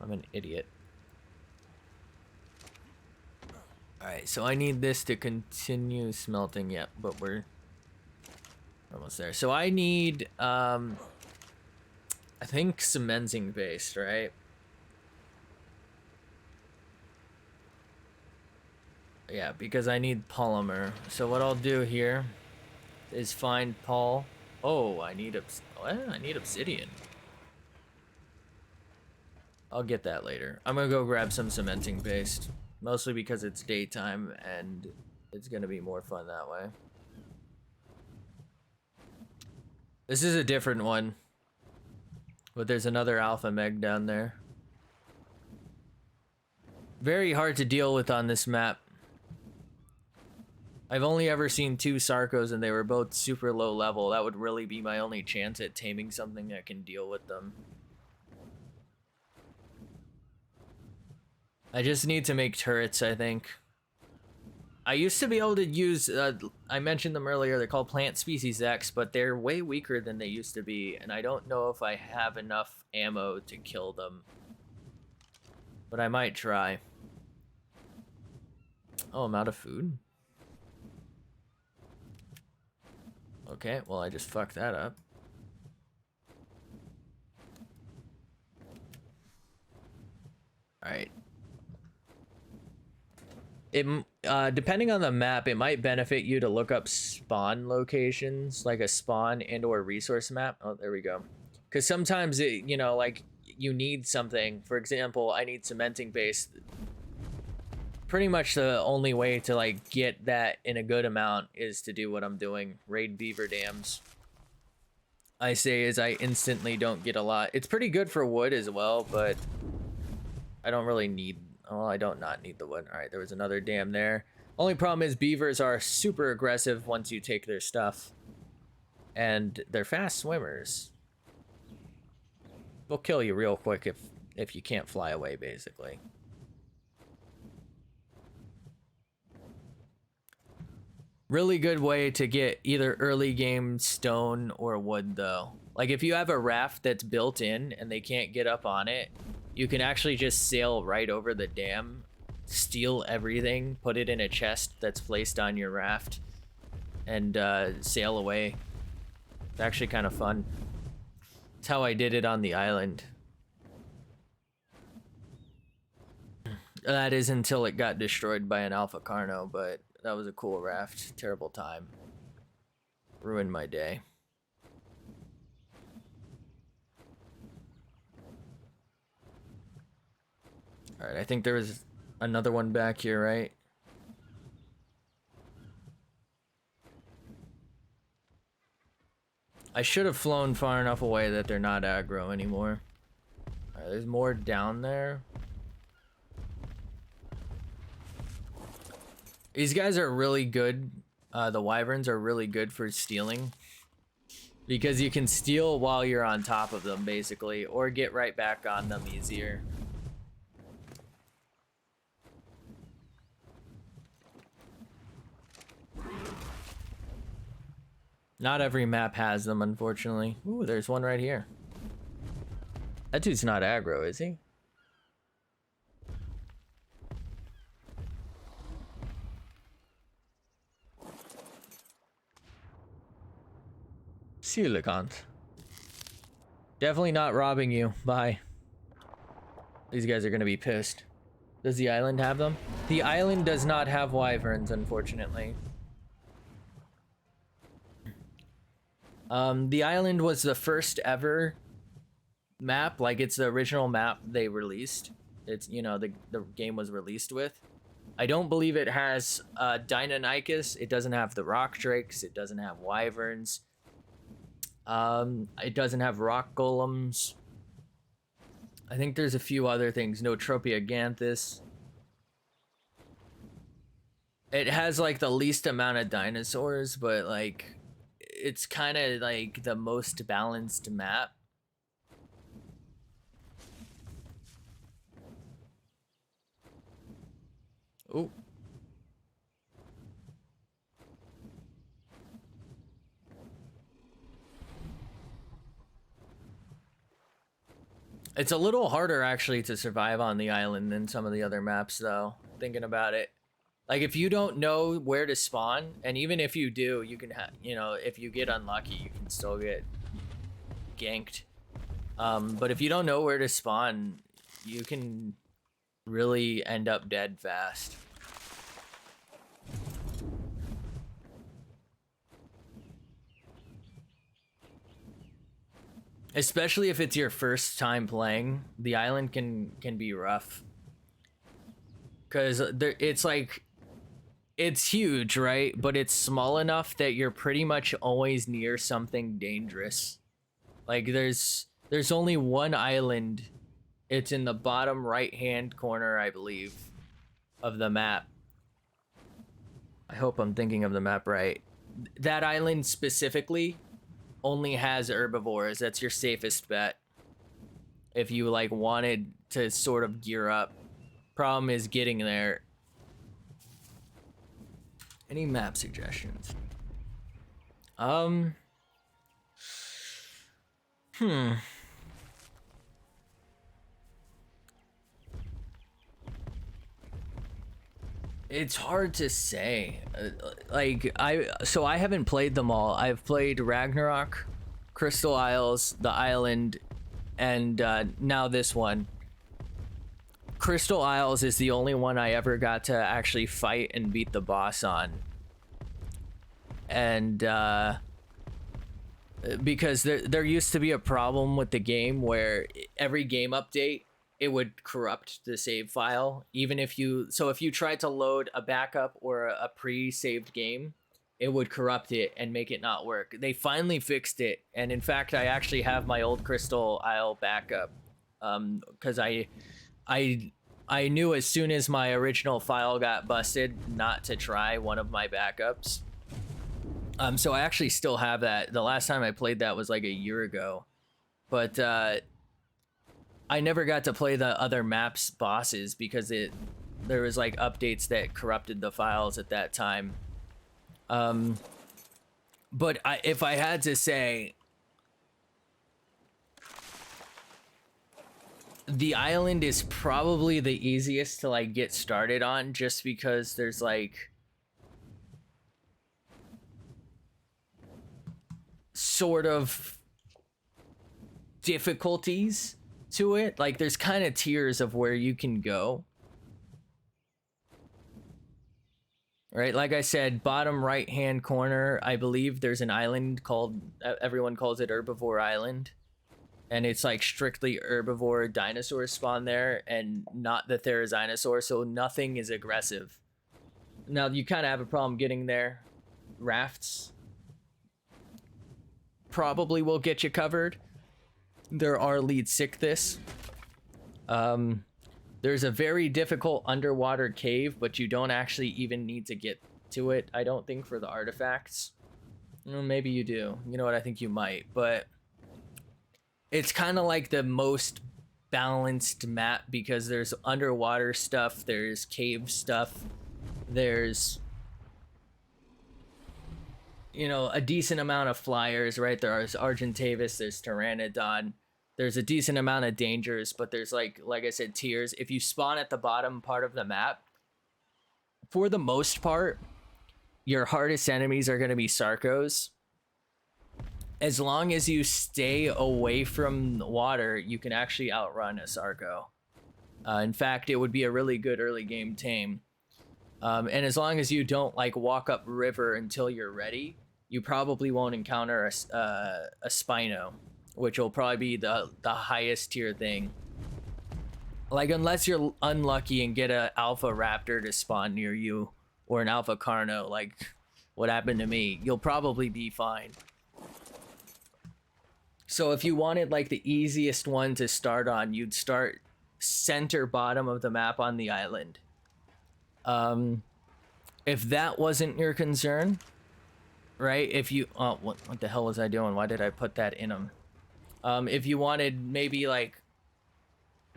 I'm an idiot. Alright, so I need this to continue smelting. Yep, but we're almost there. So I need, I think cementing paste, right? Yeah, because I need polymer. So what I'll do here is find Paul. Oh, I need I need obsidian. I'll get that later. I'm gonna go grab some cementing paste. Mostly because it's daytime and it's gonna be more fun that way. This is a different one. But there's another alpha meg down there. Very hard to deal with on this map. I've only ever seen 2 Sarcos and they were both super low level. That would really be my only chance at taming something that can deal with them. I just need to make turrets, I think. I used to be able to use, I mentioned them earlier, they're called Plant Species X, but they're way weaker than they used to be, and I don't know if I have enough ammo to kill them. But I might try. Oh, I'm out of food? Okay, well I just fucked that up. Alright. It, depending on the map, it might benefit you to look up spawn locations, like a spawn and or resource map. Oh, there we go. Because sometimes, it, you know, like, you need something. For example, I need cementing base. Pretty much the only way to, like, get that in a good amount is to do what I'm doing. Raid beaver dams. I say is I instantly don't get a lot. It's pretty good for wood as well, but I don't really need... Oh, I don't not need the wood. All right, there was another dam there. Only problem is beavers are super aggressive once you take their stuff. And they're fast swimmers. They'll kill you real quick if you can't fly away, basically. Really good way to get either early game stone or wood, though. Like, if you have a raft that's built in and they can't get up on it, you can actually just sail right over the dam, steal everything, put it in a chest that's placed on your raft, and sail away. It's actually kind of fun. It's how I did it on the island. That is until it got destroyed by an Alpha Carno, but that was a cool raft. Terrible time. Ruined my day. Alright, I think there was another one back here, right? I should have flown far enough away that they're not aggro anymore. Alright, there's more down there. These guys are really good. The wyverns are really good for stealing. Because you can steal while you're on top of them, basically. Or get right back on them easier. Not every map has them, unfortunately. Ooh, there's one right here. That dude's not aggro, is he? Silicant. Definitely not robbing you. Bye. These guys are gonna be pissed. Does the island have them? The island does not have wyverns, unfortunately. The island was the first ever map, like it's the original map they released. It's, you know, the game was released with. I don't believe it has Deinonychus. It doesn't have the rock drakes. It doesn't have wyverns. It doesn't have rock golems. I think there's a few other things. No Tropiaganthus. It has like the least amount of dinosaurs, but like it's kind of like the most balanced map. Oh. It's a little harder actually to survive on the island than some of the other maps though, thinking about it. Like if you don't know where to spawn, and even if you do, you can you know, if you get unlucky, you can still get ganked. But if you don't know where to spawn, you can really end up dead fast. Especially if it's your first time playing, the island can be rough. Cause it's like, it's huge, right? But it's small enough that you're pretty much always near something dangerous. Like there's only one island. It's in the bottom right hand corner, I believe, of the map. I hope I'm thinking of the map right. That island specifically only has herbivores. That's your safest bet if you like wanted to sort of gear up. Problem is getting there. Any map suggestions? It's hard to say. I haven't played them all. I've played Ragnarok, Crystal Isles, the island, and now this one. Crystal Isles is the only one I ever got to actually fight and beat the boss on. And because there used to be a problem with the game where every game update, it would corrupt the save file. Even if you tried to load a backup or a pre-saved game, it would corrupt it and make it not work. They finally fixed it, and in fact, I actually have my old Crystal Isle backup, because I knew as soon as my original file got busted not to try one of my backups. So I actually still have that. The last time I played that was like a year ago, but I never got to play the other maps bosses because there was like updates that corrupted the files at that time. But if I had to say, the island is probably the easiest to like get started on, just because there's like sort of difficulties to it. Like there's kind of tiers of where you can go. Right, like I said, bottom right hand corner, I believe there's an island called, everyone calls it Herbivore Island. And it's like strictly herbivore dinosaurs spawn there and not the Therizinosaurs, so nothing is aggressive. Now you kind of have a problem getting there. Rafts probably will get you covered. There are lead sickness. There's a very difficult underwater cave, but you don't actually even need to get to it, I don't think, for the artifacts. Well, maybe you do. You know what, I think you might, but it's kind of like the most balanced map because there's underwater stuff, there's cave stuff, there's, you know, a decent amount of flyers, right? There's Argentavis, there's Pteranodon. There's a decent amount of dangers, but there's like I said, tiers. If you spawn at the bottom part of the map, for the most part, your hardest enemies are going to be Sarcos. As long as you stay away from the water, you can actually outrun a Sarco. In fact, it would be a really good early game Tame. And as long as you don't like walk up river until you're ready, you probably won't encounter a Spino, which will probably be the highest tier thing. Like, unless you're unlucky and get an Alpha Raptor to spawn near you, or an Alpha Carno, like what happened to me, you'll probably be fine. So if you wanted like the easiest one to start on, you'd start center bottom of the map on the island. If that wasn't your concern, right? If you, oh, what the hell was I doing? Why did I put that in them? If you wanted maybe like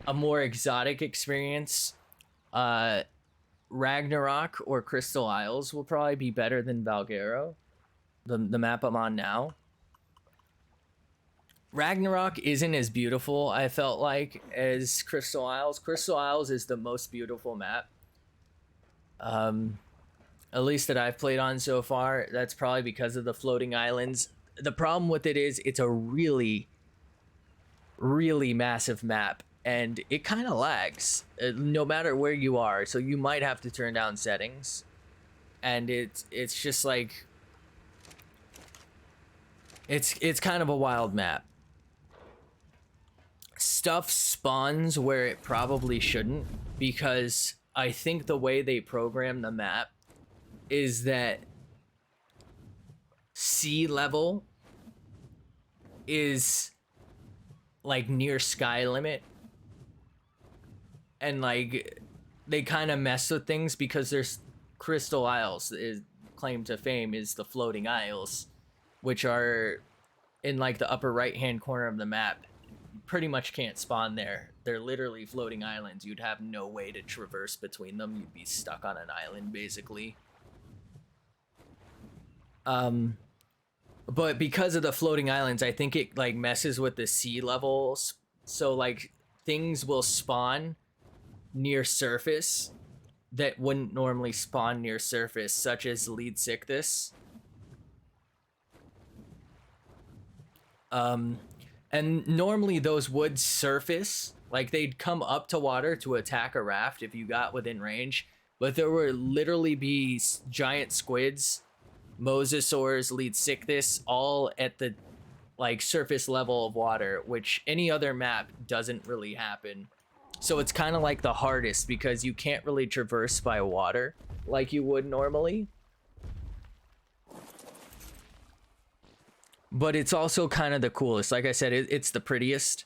a more exotic experience, Ragnarok or Crystal Isles will probably be better than Valguero, the map I'm on now. Ragnarok isn't as beautiful, I felt like, as Crystal Isles. Crystal Isles is the most beautiful map. At least that I've played on so far. That's probably because of the floating islands. The problem with it is it's a really massive map, and it kind of lags no matter where you are, so you might have to turn down settings. And it's just like it's kind of a wild map. stuff spawns where it probably shouldn't, because I think the way they program the map is that sea level is like near sky limit, and like they kind of mess with things because there's Crystal Isles is claim to fame is the floating isles, which are in like the upper right hand corner of the map. You pretty much can't spawn there. They're literally floating islands. You'd have no way to traverse between them. You'd be stuck on an island basically. But because of the floating islands, I think it like messes with the sea levels, so like things will spawn near surface that wouldn't normally spawn near surface, such as lead sickness. And normally those would surface, like they'd come up to water to attack a raft if you got within range, but there would literally be giant squids, Mosasaurs, lead sickness, all at the like surface level of water, which any other map doesn't really happen. So it's kind of like the hardest because you can't really traverse by water like you would normally. But it's also kind of the coolest. Like I said, it's the prettiest.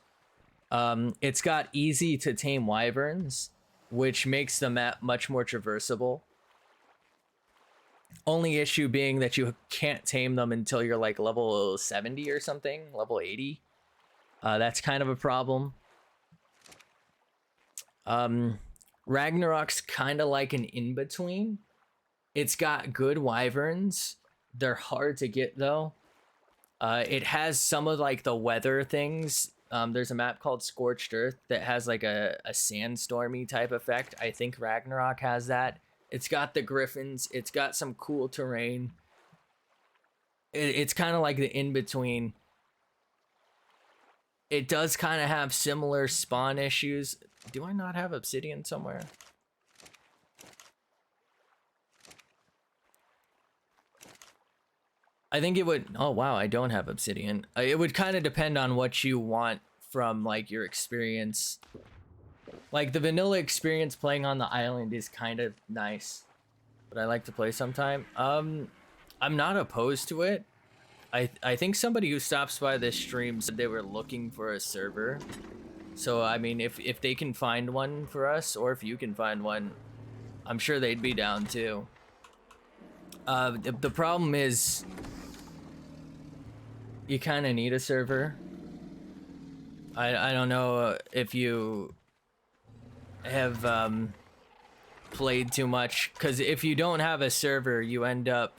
It's got easy to tame wyverns, which makes the map much more traversable. Only issue being that you can't tame them until you're like level 70 or something, level 80. That's kind of a problem. Ragnarok's kind of like an in-between. It's got good wyverns. They're hard to get though. It has some of like the weather things. There's a map called Scorched Earth that has like a sandstormy type effect. I think Ragnarok has that. It's got the griffins. It's got some cool terrain. It's kind of like the in-between. It does kind of have similar spawn issues. Do I not have obsidian somewhere? I think it would... Oh, wow, I don't have obsidian. It would kind of depend on what you want from, like, your experience. Like, the vanilla experience playing on the island is kind of nice. But I like to play sometime. I'm not opposed to it. I think somebody who stops by this stream said they were looking for a server. So, I mean, if they can find one for us, or if you can find one, I'm sure they'd be down too. The problem is... you kind of need a server. I don't know if you have played too much, because if you don't have a server, you end up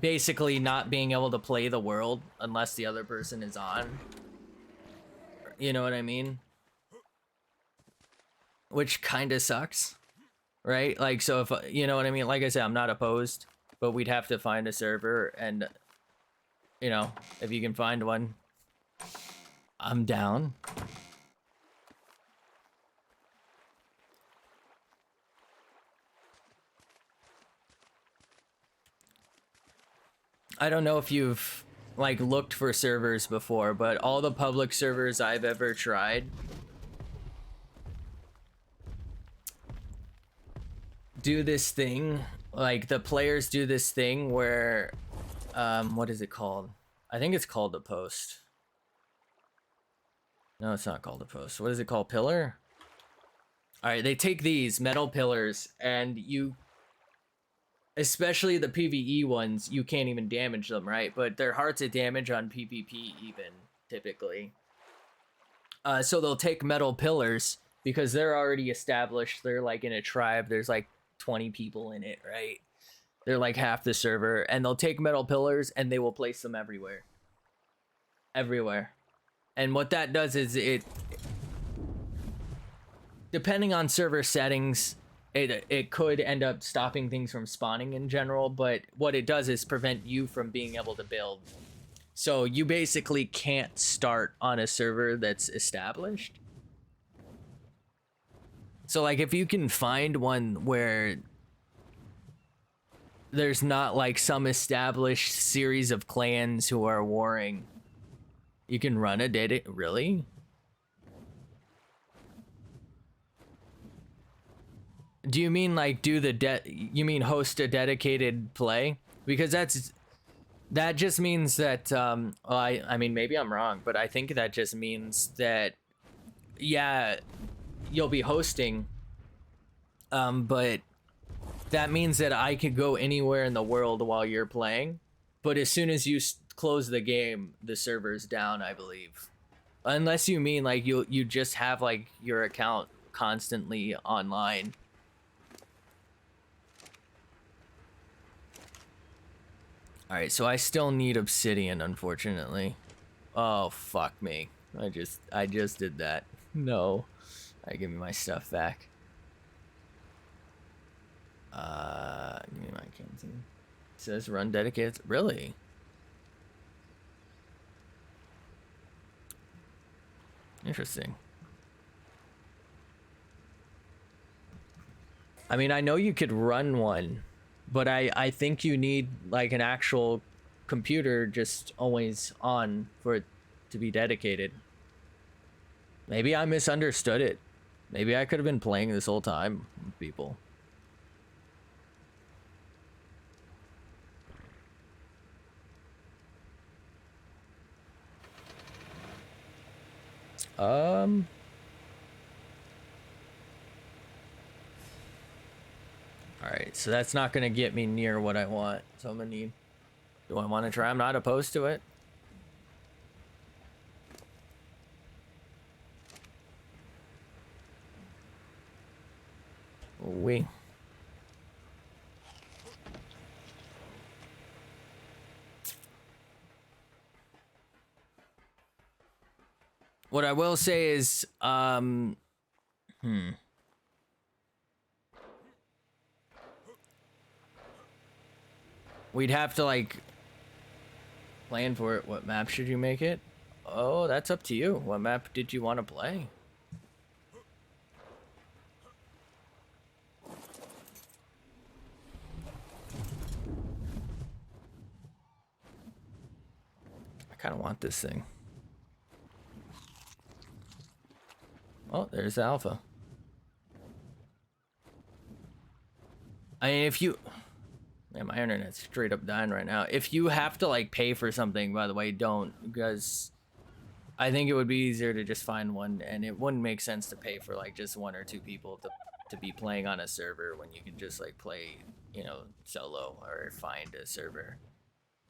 basically not being able to play the world unless the other person is on. You know what I mean? Which kind of sucks, right? Like, so if, you know what I mean? Like I said, I'm not opposed, but we'd have to find a server, and, you know, if you can find one, I'm down. I don't know if you've like looked for servers before, but all the public servers I've ever tried do this thing, like the players do this thing where what is it called? I think it's called the post. No, it's not called a post. What is it called? Pillar? All right, they take these metal pillars, and you, especially the PvE ones, you can't even damage them, right? But they're hard to damage on PvP even, typically. So they'll take metal pillars, because they're already established. They're like in a tribe. There's like 20 people in it, right? They're like half the server. And they'll take metal pillars, and they will place them everywhere. Everywhere. And what that does is it, depending on server settings, it could end up stopping things from spawning in general, but what it does is prevent you from being able to build. So you basically can't start on a server that's established. So like if you can find one where there's not like some established series of clans who are warring, You can run a data, really? Do you mean like you mean host a dedicated play? Because that just means that well, I mean maybe I'm wrong, but I think that just means that yeah, you'll be hosting, but that means that I could go anywhere in the world while you're playing, but as soon as you close the game, the server's down, I believe. Unless you mean like you just have like your account constantly online. All right, so I still need obsidian, unfortunately. Oh, fuck me. I just did that. No. All right, give me my stuff back. Give me my canteen. It says run dedicated. Really? Interesting. I mean, I know you could run one, but I think you need like an actual computer just always on for it to be dedicated. Maybe I misunderstood it. Maybe I could have been playing this whole time with people. Alright, so that's not gonna get me near what I want. So I'm gonna need... Do I want to try? I'm not opposed to it. We. What I will say is, we'd have to like plan for it. What map should you make it? Oh, that's up to you. What map did you want to play? I kind of want this thing. Oh, there's the alpha. I mean, if you... Man, my internet's straight up dying right now. If you have to, like, pay for something, by the way, don't. Because I think it would be easier to just find one, and it wouldn't make sense to pay for, like, just 1 or 2 people to be playing on a server when you can just, like, play, you know, solo or find a server.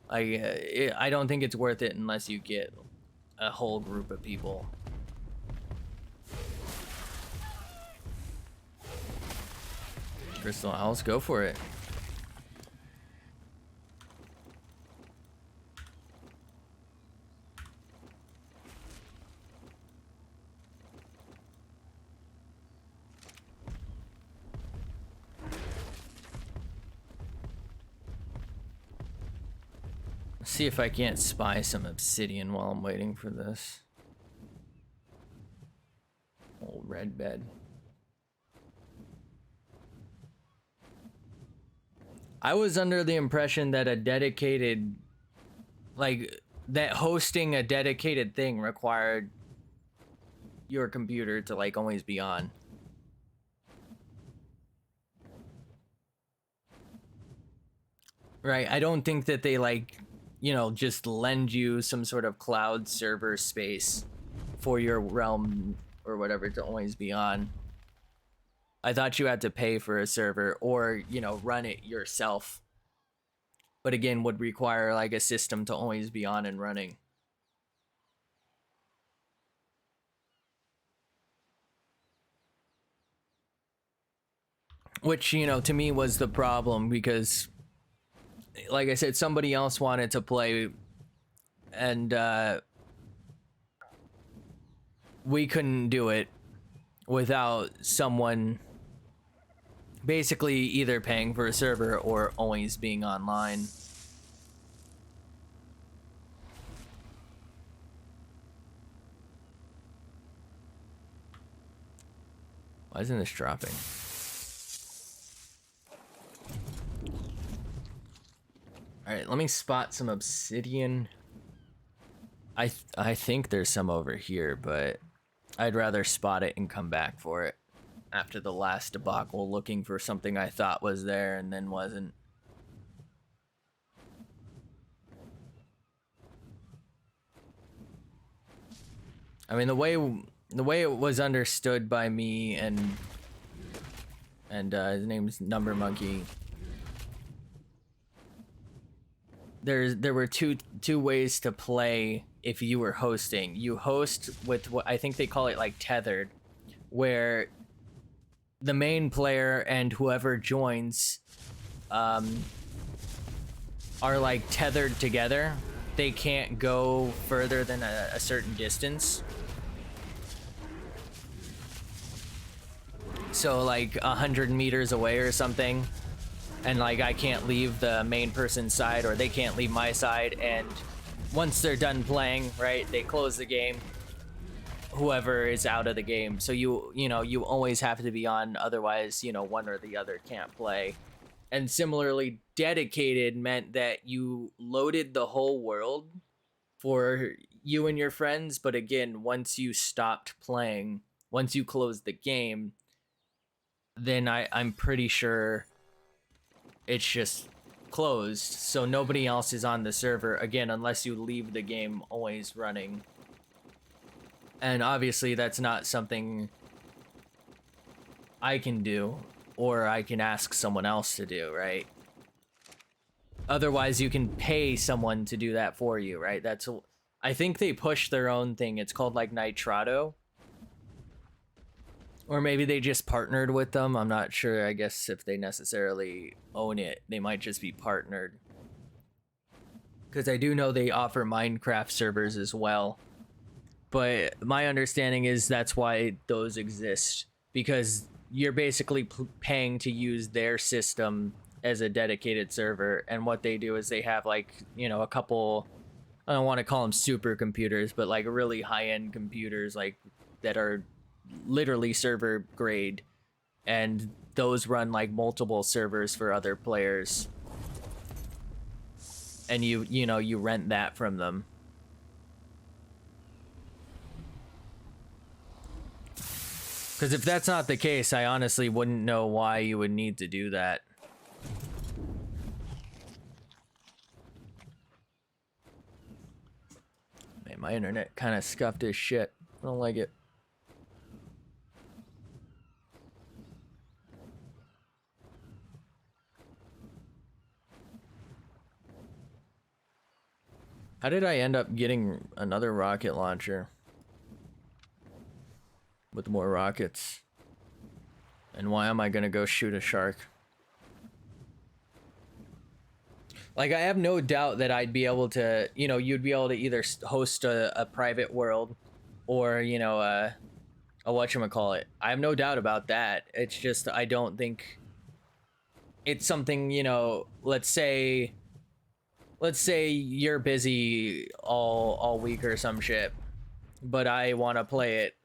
I don't think it's worth it unless you get a whole group of people. Crystal Owls, go for it. Let's see if I can't spy some obsidian while I'm waiting for this. Old red bed. I was under the impression that a dedicated, like, that hosting a dedicated thing required your computer to, like, always be on. Right, I don't think that they, like, you know, just lend you some sort of cloud server space for your realm or whatever to always be on. I thought you had to pay for a server or, you know, run it yourself. But again, would require like a system to always be on and running. Which, you know, to me was the problem because, like I said, somebody else wanted to play and we couldn't do it without someone basically either paying for a server or always being online. Why isn't this dropping? All right, let me spot some obsidian. I think there's some over here, but I'd rather spot it and come back for it after the last debacle looking for something I thought was there and then wasn't. I mean, the way it was understood by me and his name's Number Monkey. There were two ways to play if you were hosting. You host with what I think they call it like tethered, where the main player and whoever joins are like tethered together. They can't go further than a certain distance. So like 100 meters away or something. And like I can't leave the main person's side or they can't leave my side, and once they're done playing, right, they close the game, whoever is out of the game. So you know you always have to be on, otherwise one or the other can't play. And similarly, dedicated meant that you loaded the whole world for you and your friends, but again, once you stopped playing, once you closed the game, then I'm pretty sure it's just closed, so nobody else is on the server again unless you leave the game always running. And obviously that's not something I can do, or I can ask someone else to do, right? Otherwise you can pay someone to do that for you, right? I think they push their own thing. It's called like Nitrado. Or maybe they just partnered with them. I'm not sure. I guess if they necessarily own it, they might just be partnered. Because I do know they offer Minecraft servers as well. But my understanding is that's why those exist. Because you're basically paying to use their system as a dedicated server. And what they do is they have like, a couple, I don't want to call them supercomputers, but like really high-end computers like that are literally server grade, and those run like multiple servers for other players, and you rent that from them. Because if that's not the case, I honestly wouldn't know why you would need to do that. Man, my internet kind of scuffed as shit. I don't like it. How did I end up getting another rocket launcher with more rockets? And why am I gonna go shoot a shark? Like, I have no doubt that I'd be able to, you'd be able to either host a private world or, a whatchamacallit. I have no doubt about that. It's just, I don't think it's something, let's say you're busy all week or some shit, but I want to play it.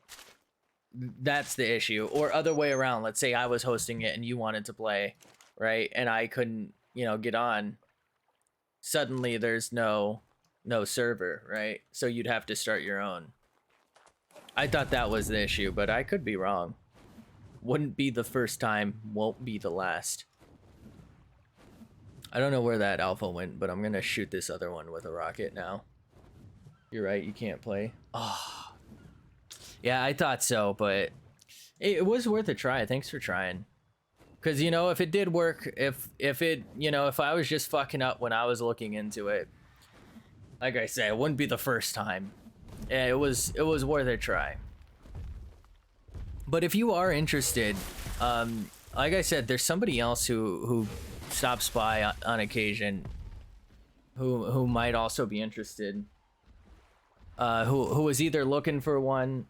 That's the issue. Or other way around. Let's say I was hosting it and you wanted to play, right? And I couldn't, get on. Suddenly there's no server, right? So you'd have to start your own. I thought that was the issue, but I could be wrong. Wouldn't be the first time, won't be the last. I don't know where that alpha went, but I'm gonna shoot this other one with a rocket now. You're right, you can't play. Oh. Yeah, I thought so, but it was worth a try. Thanks for trying. Because, if it did work, if it, if I was just fucking up when I was looking into it, like I said, it wouldn't be the first time. Yeah, it was worth a try. But if you are interested, like I said, there's somebody else who stops by on occasion who might also be interested, who is either looking for one.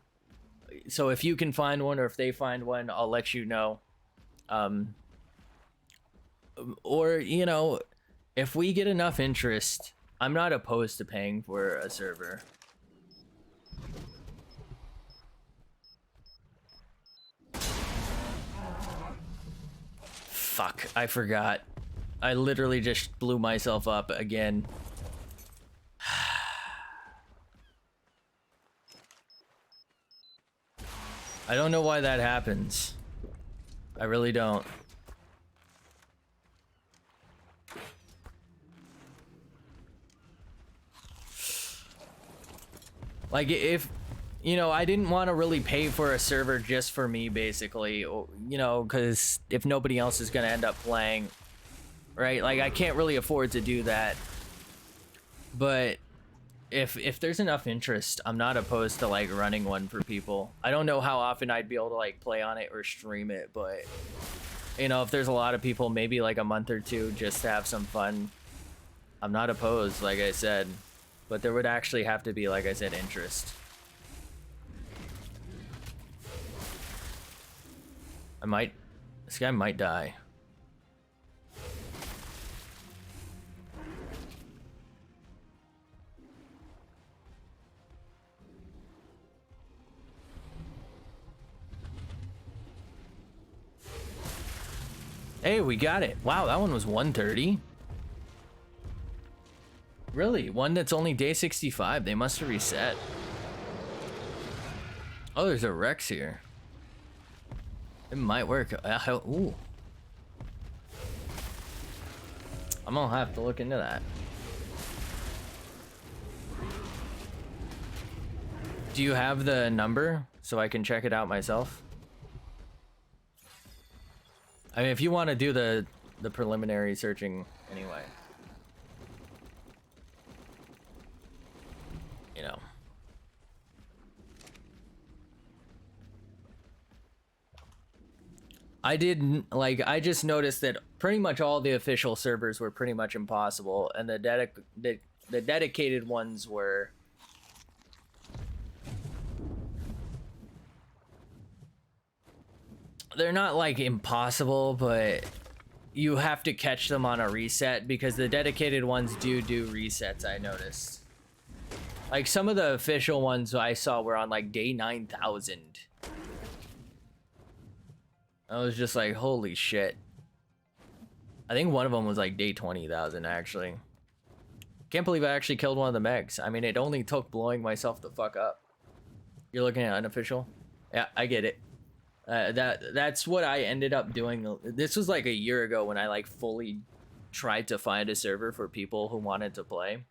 So if you can find one or if they find one, I'll let you know. Or if we get enough interest, I'm not opposed to paying for a server. Fuck, I forgot. I literally just blew myself up again. I don't know why that happens. I really don't. Like, if, you know, I didn't want to really pay for a server just for me, basically, you know, because if nobody else is going to end up playing, right? Like, I can't really afford to do that. But if there's enough interest, I'm not opposed to, like, running one for people. I don't know how often I'd be able to, like, play on it or stream it, but, you know, if there's a lot of people, maybe, like, a month or two just to have some fun, I'm not opposed, like I said. But there would actually have to be, like I said, interest. This guy might die. Hey, we got it. Wow, that one was 130. Really? One that's only day 65. They must have reset. Oh, there's a Rex here. It might work. Ooh. I'm gonna have to look into that. Do you have the number so I can check it out myself? I mean, if you want to do the preliminary searching anyway. You know. I just noticed that pretty much all the official servers were pretty much impossible, and the dedicated ones were they're not like impossible, but you have to catch them on a reset because the dedicated ones do resets, I noticed. Like, some of the official ones I saw were on, like, day 9,000. I was just like, holy shit. I think one of them was, like, day 20,000, actually. Can't believe I actually killed one of the megs. I mean, it only took blowing myself the fuck up. You're looking at unofficial? Yeah, I get it. That's what I ended up doing. This was, like, a year ago when I, like, fully tried to find a server for people who wanted to play.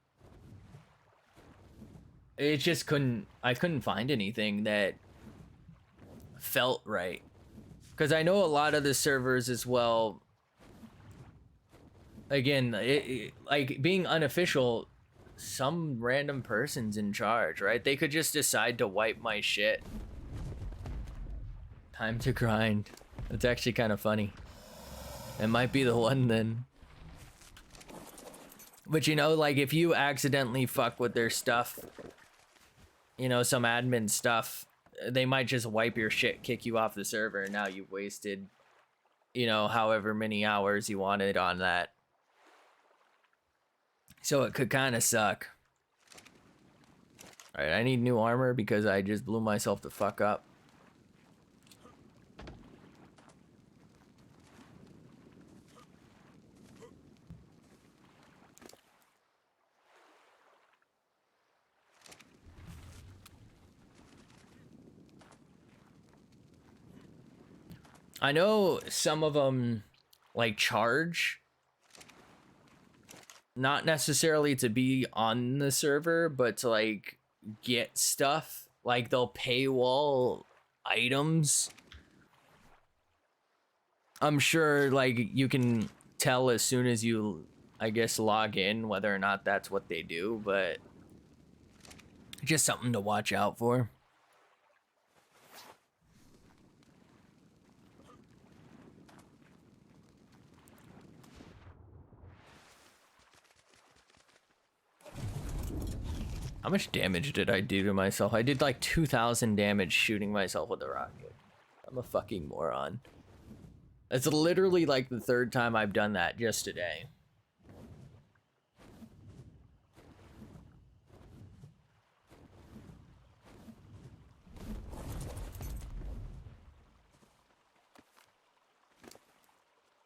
It just I couldn't find anything that felt right. Because I know a lot of the servers as well, again, like being unofficial, some random person's in charge, right? They could just decide to wipe my shit. Time to grind. It's actually kind of funny. It might be the one then. But you know, like if you accidentally fuck with their stuff, you know, some admin stuff, they might just wipe your shit, kick you off the server, and now you've wasted, you know, however many hours you wanted on that. So it could kind of suck. Alright, I need new armor because I just blew myself the fuck up. I know some of them, like, charge. Not necessarily to be on the server, but to, like, get stuff. Like, they'll paywall items. I'm sure, like, you can tell as soon as you, I guess, log in whether or not that's what they do, but just something to watch out for. How much damage did I do to myself? I did like 2,000 damage shooting myself with a rocket. I'm a fucking moron. It's literally like the third time I've done that just today.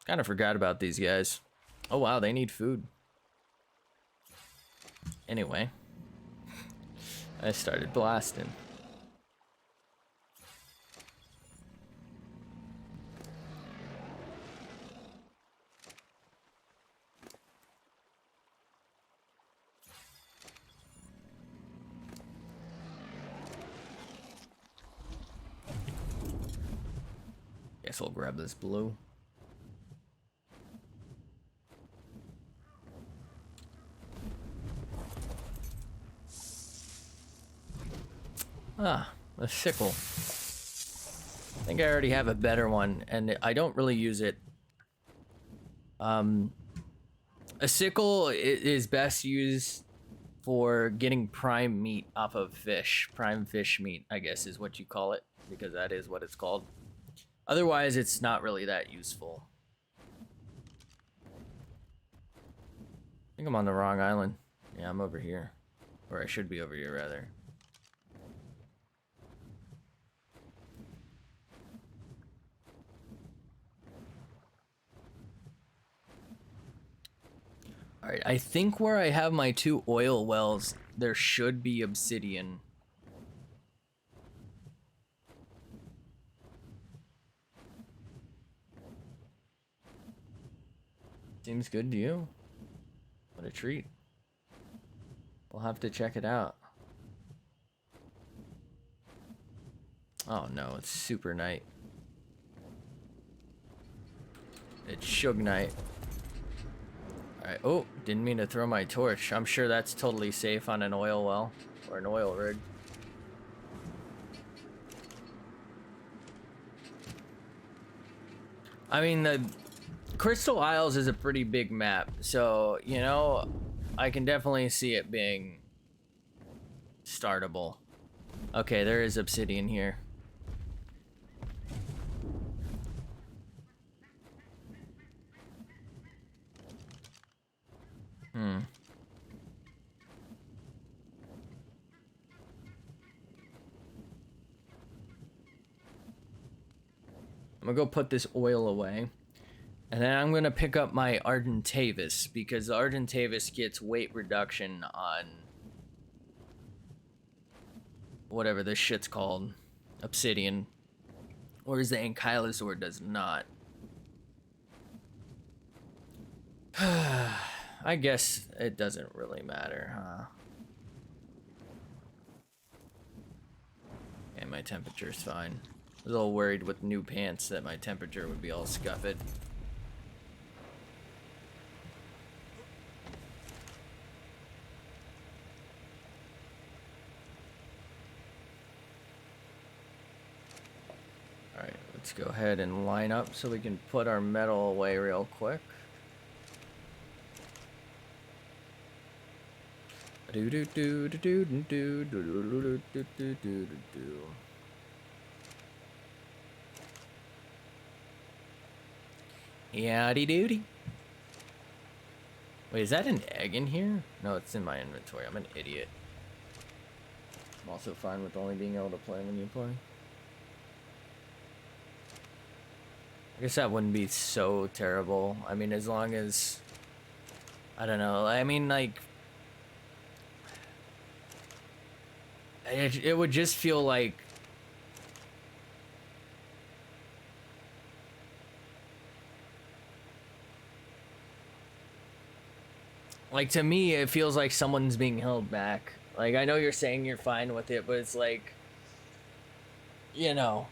Kind of forgot about these guys. Oh wow, they need food. Anyway. I started blasting. guess we'll grab this blue. Ah, a sickle. I think I already have a better one, and I don't really use it. A sickle is best used for getting prime meat off of fish. Prime fish meat, I guess, is what you call it, because that is what it's called. Otherwise, it's not really that useful. I think I'm on the wrong island. Yeah, I'm over here. Or I should be over here, rather. Alright, I think where I have my 2 oil wells, there should be obsidian. Seems good to you? What a treat. We'll have to check it out. Oh no, it's super night. It's Shug night. Alright, oh, didn't mean to throw my torch. I'm sure that's totally safe on an oil well or an oil rig. I mean, the Crystal Isles is a pretty big map, so, you know, I can definitely see it being startable. Okay, there is obsidian here. I'm gonna go put this oil away. And then I'm gonna pick up my Ardentavis, because the Ardentavis gets weight reduction on whatever this shit's called. Obsidian. Whereas the Ankylosaur does not. I guess it doesn't really matter, huh? And my temperature's fine. I was a little worried with new pants that my temperature would be all scuffed. Alright, let's go ahead and line up so we can put our metal away real quick. Do do do do do do do do do do do do. Yaddy doody. Wait, is that an egg in here? No, it's in my inventory. I'm an idiot. I'm also fine with only being able to play when you play. I guess that wouldn't be so terrible. I mean, as long as... I don't know. I mean, like... It would just feel like... Like, to me, it feels like someone's being held back. Like, I know you're saying you're fine with it, but it's like... You know...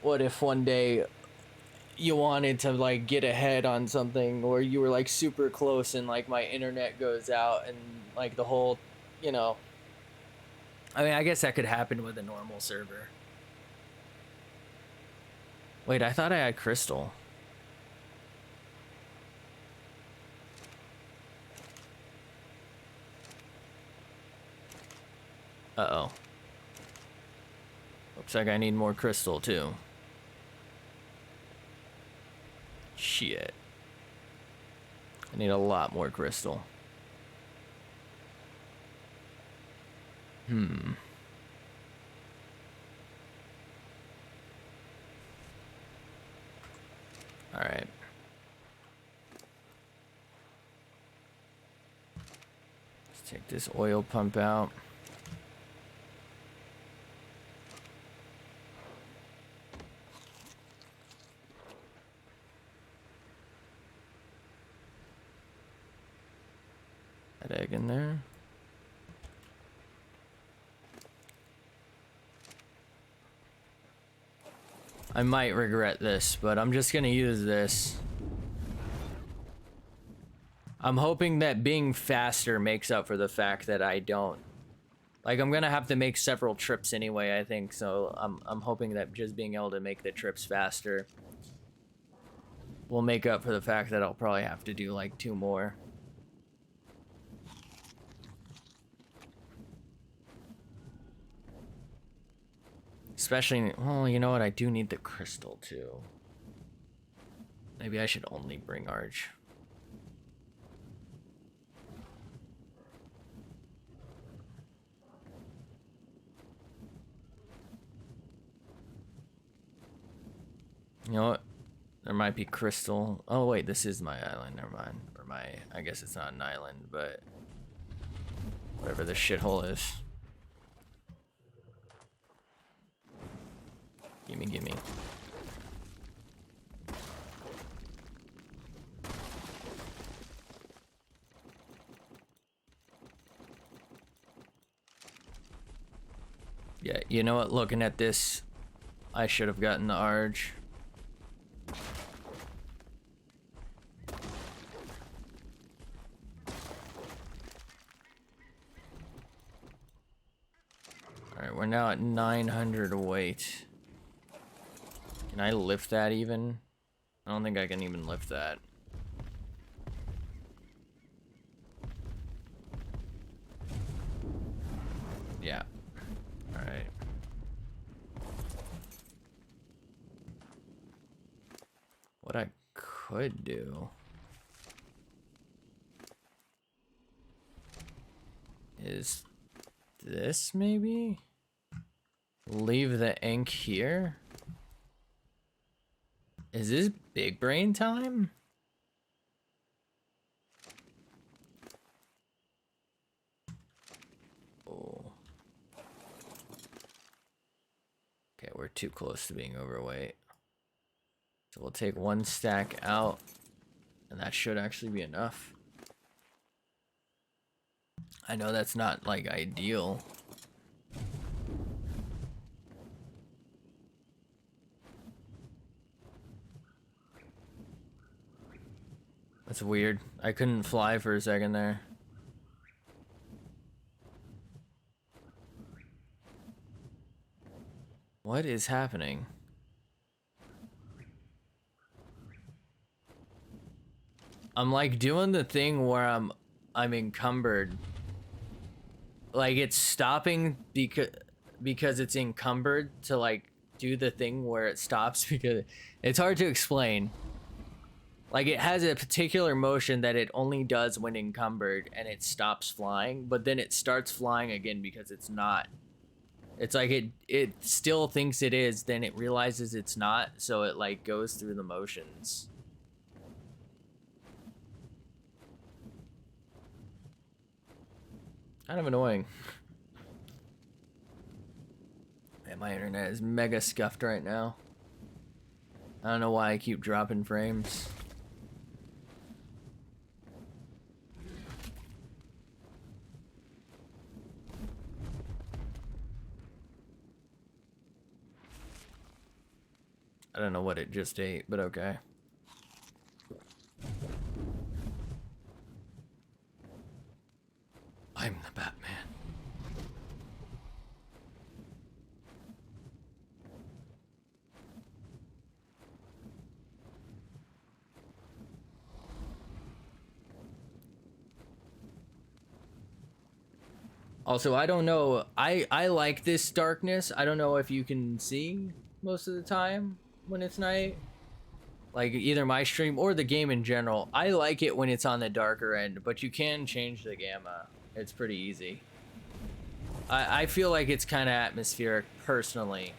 What if one day you wanted to, like, get ahead on something, or you were, like, super close and, like, my internet goes out and, like, the whole, you know... I mean, I guess that could happen with a normal server. Wait, I thought I had crystal. Uh-oh. Looks like I need more crystal, too. Shit. I need a lot more crystal. Alright. Let's take this oil pump out. That egg in there. I might regret this, but I'm just gonna use this. I'm hoping that being faster makes up for the fact that I don't. Like, I'm gonna have to make several trips anyway, I think, so I'm hoping that just being able to make the trips faster will make up for the fact that I'll probably have to do like 2 more. Especially, well, you know what? I do need the crystal too. Maybe I should only bring Arch. You know what? There might be crystal. Oh wait, this is my island. Never mind. Or I guess it's not an island, but whatever this shithole is. Gimme, gimme. Yeah, you know what? Looking at this, I should have gotten the Arge. Alright, we're now at 900 weight. Can I lift that even? I don't think I can even lift that. Yeah. Alright. What I could do is this, maybe? Leave the ink here? Is this big brain time? Oh. Okay, we're too close to being overweight. So we'll take 1 stack out, and that should actually be enough. I know that's not, like, ideal. That's weird. I couldn't fly for a second there. What is happening? I'm like doing the thing where I'm encumbered. Like it's stopping because it's encumbered to like do the thing where it stops because it's hard to explain. Like it has a particular motion that it only does when encumbered and it stops flying, but then it starts flying again because it's not. It's like it still thinks it is, then it realizes it's not, so it like goes through the motions. Kind of annoying. Man, my internet is mega scuffed right now. I don't know why I keep dropping frames. I don't know what it just ate, but okay. I'm the Batman. Also, I don't know. I like this darkness. I don't know if you can see most of the time when it's night. Like either my stream or the game in general. I like it when it's on the darker end, but you can change the gamma. It's pretty easy. I feel like it's kind of atmospheric personally,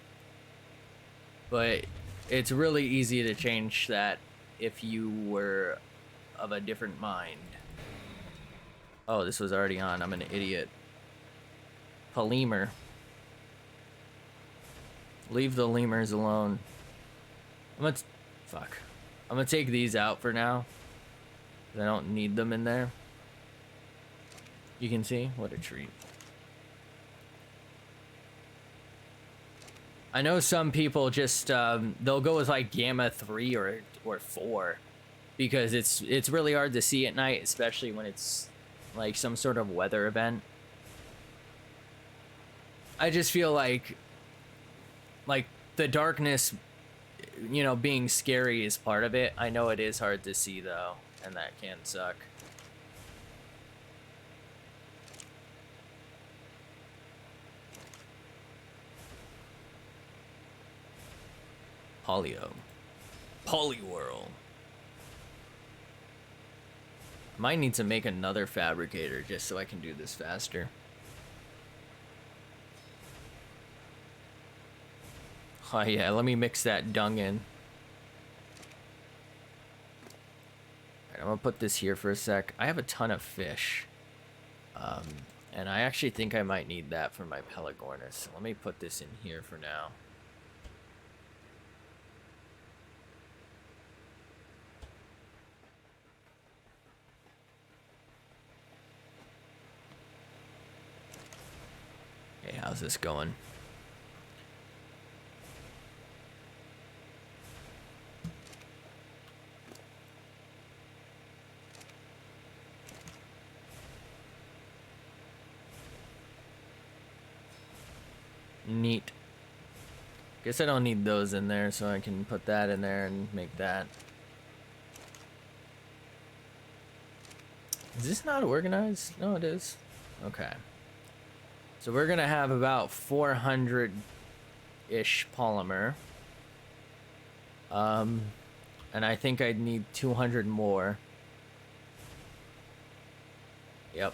but it's really easy to change that if you were of a different mind. Oh, this was already on. I'm an idiot. Lemur. Leave the lemurs alone. Fuck. I'm gonna take these out for now. I don't need them in there. You can see? What a treat. I know some people just they'll go with like gamma 3 or 4 because it's really hard to see at night, especially when it's like some sort of weather event. I just feel like the darkness, you know, being scary is part of it. I know it is hard to see though, and that can suck. Polyworld. Might need to make another fabricator just so I can do this faster. Oh yeah, let me mix that dung in. Alright, I'm gonna put this here for a sec. I have a ton of fish. And I actually think I might need that for my Pelagornis. So let me put this in here for now. Okay, how's this going? Neat. Guess I don't need those in there, so I can put that in there and make that. Is this not organized? No, it is. Okay. So we're gonna have about 400-ish polymer. And I think I'd need 200 more. Yep.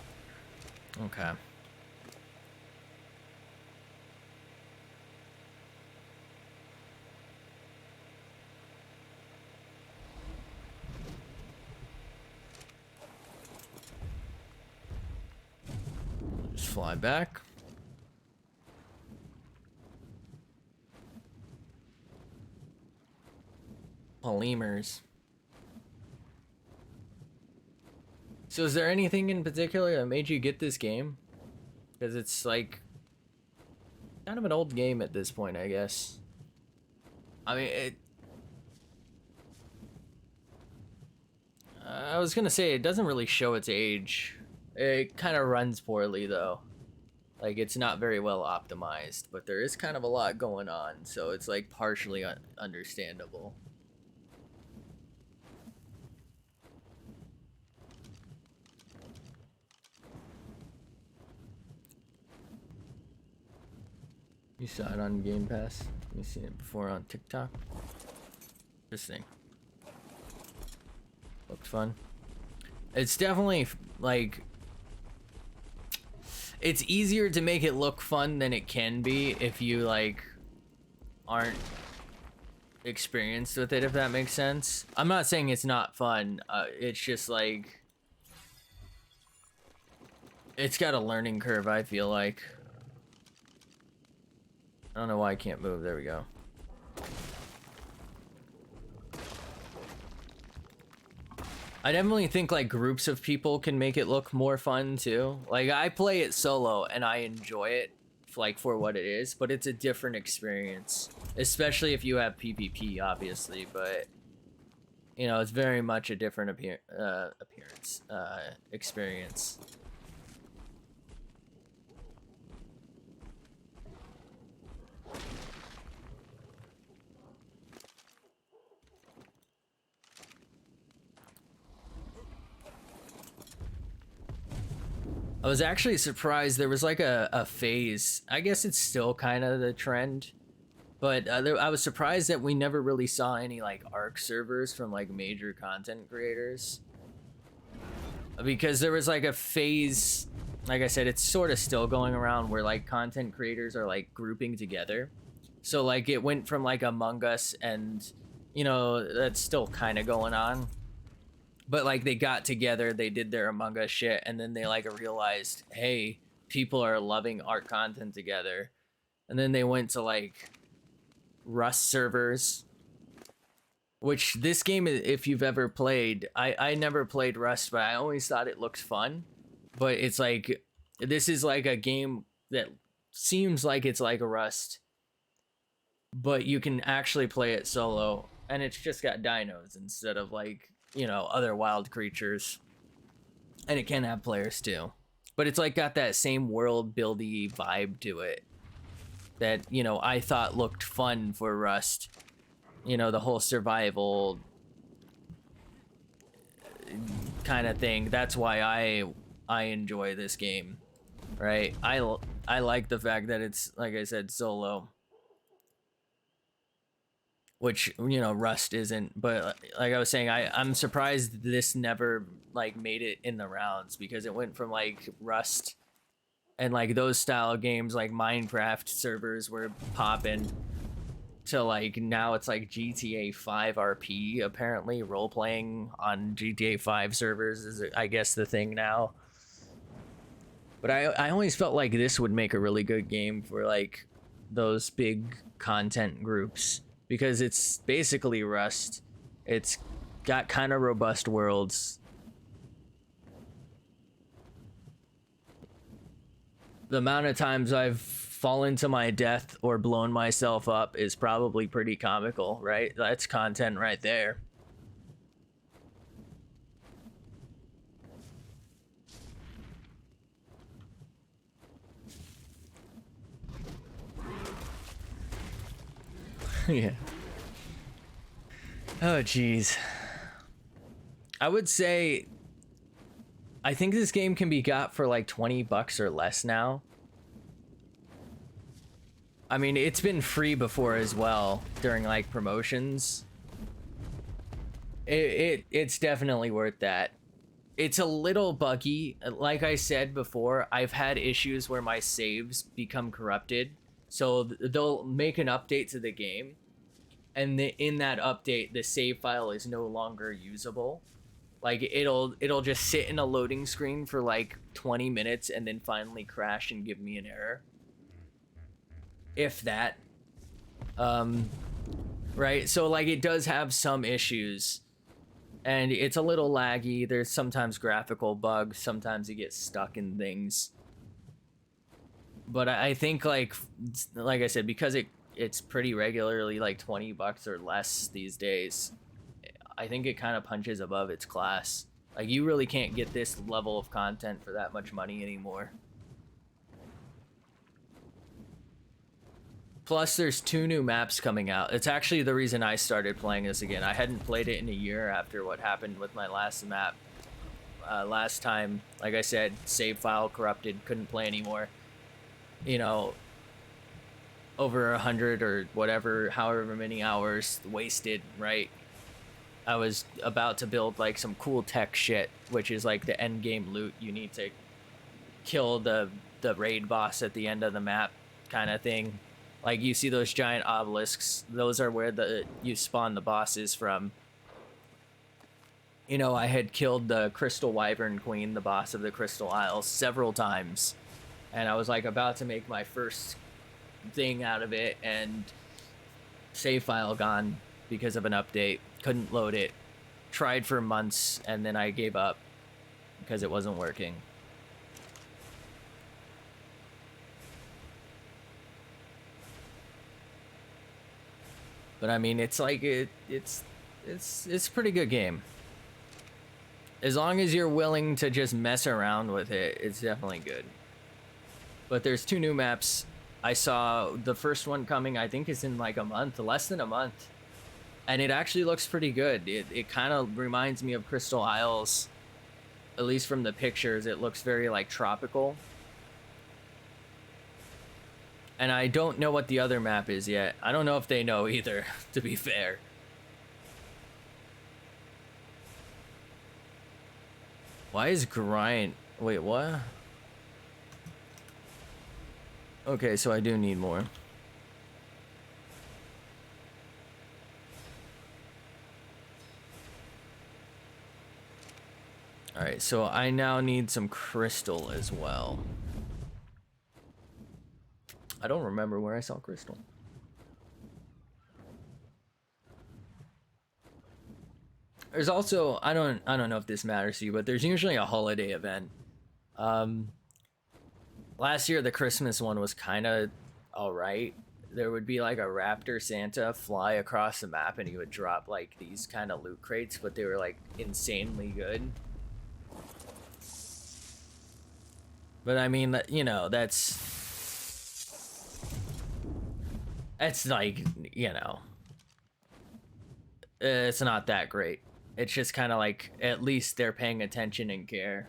Okay. Just fly back. Polymers. So is there anything in particular that made you get this game? Because it's like kind of an old game at this point, I guess. I mean, I was gonna say it doesn't really show its age. It kind of runs poorly though. Like it's not very well optimized, but there is kind of a lot going on, so it's like partially understandable. You saw it on Game Pass? You seen it before on TikTok? Interesting. Looked fun. It's definitely like it's easier to make it look fun than it can be if you like aren't experienced with it, if that makes sense. I'm not saying it's not fun. It's just like it's got a learning curve, I feel like. I don't know why I can't move. There we go. I definitely think like groups of people can make it look more fun too. Like I play it solo and I enjoy it like for what it is, but it's a different experience, especially if you have PvP obviously, but you know, it's very much a different experience. I was actually surprised there was like a phase. I guess it's still kind of the trend, but I was surprised that we never really saw any like ARK servers from like major content creators. Because there was like a phase, like I said, it's sort of still going around where like content creators are like grouping together. So like it went from like Among Us and, you know, that's still kind of going on. But like they got together, they did their Among Us shit, and then they like realized, hey, people are loving ARK content together. And then they went to like Rust servers, which this game, if you've ever played, I never played Rust, but I always thought it looked fun. But it's like, this is like a game that seems like it's like a Rust, but you can actually play it solo, and it's just got dinos instead of like, you know, other wild creatures. And it can have players too, but it's like got that same world buildy vibe to it that, you know, I thought looked fun for Rust. You know, the whole survival kind of thing. That's why I enjoy this game, right? I like the fact that it's, like I said, solo, which, you know, Rust isn't. But like I was saying, I'm surprised this never like made it in the rounds, because it went from like Rust and like those style games like Minecraft servers were popping to like now it's like GTA 5 RP. Apparently role playing on GTA 5 servers is, I guess, the thing now. But I always felt like this would make a really good game for like those big content groups, because it's basically Rust. It's got kind of robust worlds. The amount of times I've fallen to my death or blown myself up is probably pretty comical, right? That's content right there. Yeah. Oh, geez. I would say I think this game can be got for like 20 bucks or less now. I mean, it's been free before as well during like promotions. It's definitely worth that. It's a little buggy. Like I said before, I've had issues where my saves become corrupted. So they'll make an update to the game, and in that update, the save file is no longer usable. Like it'll just sit in a loading screen for like 20 minutes and then finally crash and give me an error. If that. Right? So like it does have some issues. And it's a little laggy. There's sometimes graphical bugs. Sometimes you get stuck in things. But I think like I said, because it's pretty regularly like 20 bucks or less these days, I think it kind of punches above its class. Like you really can't get this level of content for that much money anymore. Plus, there's 2 new maps coming out. It's actually the reason I started playing this again. I hadn't played it in a year after what happened with my last map. Last time, like I said, save file corrupted, couldn't play anymore. You know, over 100 or whatever, however many hours wasted, right? I was about to build like some cool tech shit, which is like the end game loot. You need to kill the raid boss at the end of the map kind of thing. Like you see those giant obelisks, those are where you spawn the bosses from. You know, I had killed the Crystal Wyvern Queen, the boss of the Crystal Isles, several times. And I was like about to make my first thing out of it, and save file gone because of an update. Couldn't load it. Tried for months, and then I gave up because it wasn't working. But I mean, it's like it's a pretty good game. As long as you're willing to just mess around with it, it's definitely good. But there's 2 new maps. I saw the first one coming, I think it's in like a month, less than a month. And it actually looks pretty good. It kind of reminds me of Crystal Isles, at least from the pictures. It looks very like tropical. And I don't know what the other map is yet. I don't know if they know either, to be fair. Why is grind... Wait, what? Okay, so I do need more. Alright, so I now need some crystal as well. I don't remember where I saw crystal. There's also, I don't know if this matters to you, but there's usually a holiday event. Last year the Christmas one was kind of all right. there would be like a raptor Santa fly across the map and he would drop like these kind of loot crates, but they were like insanely good. But I mean, you know, that's like, you know, it's not that great. It's just kind of like, at least they're paying attention and care.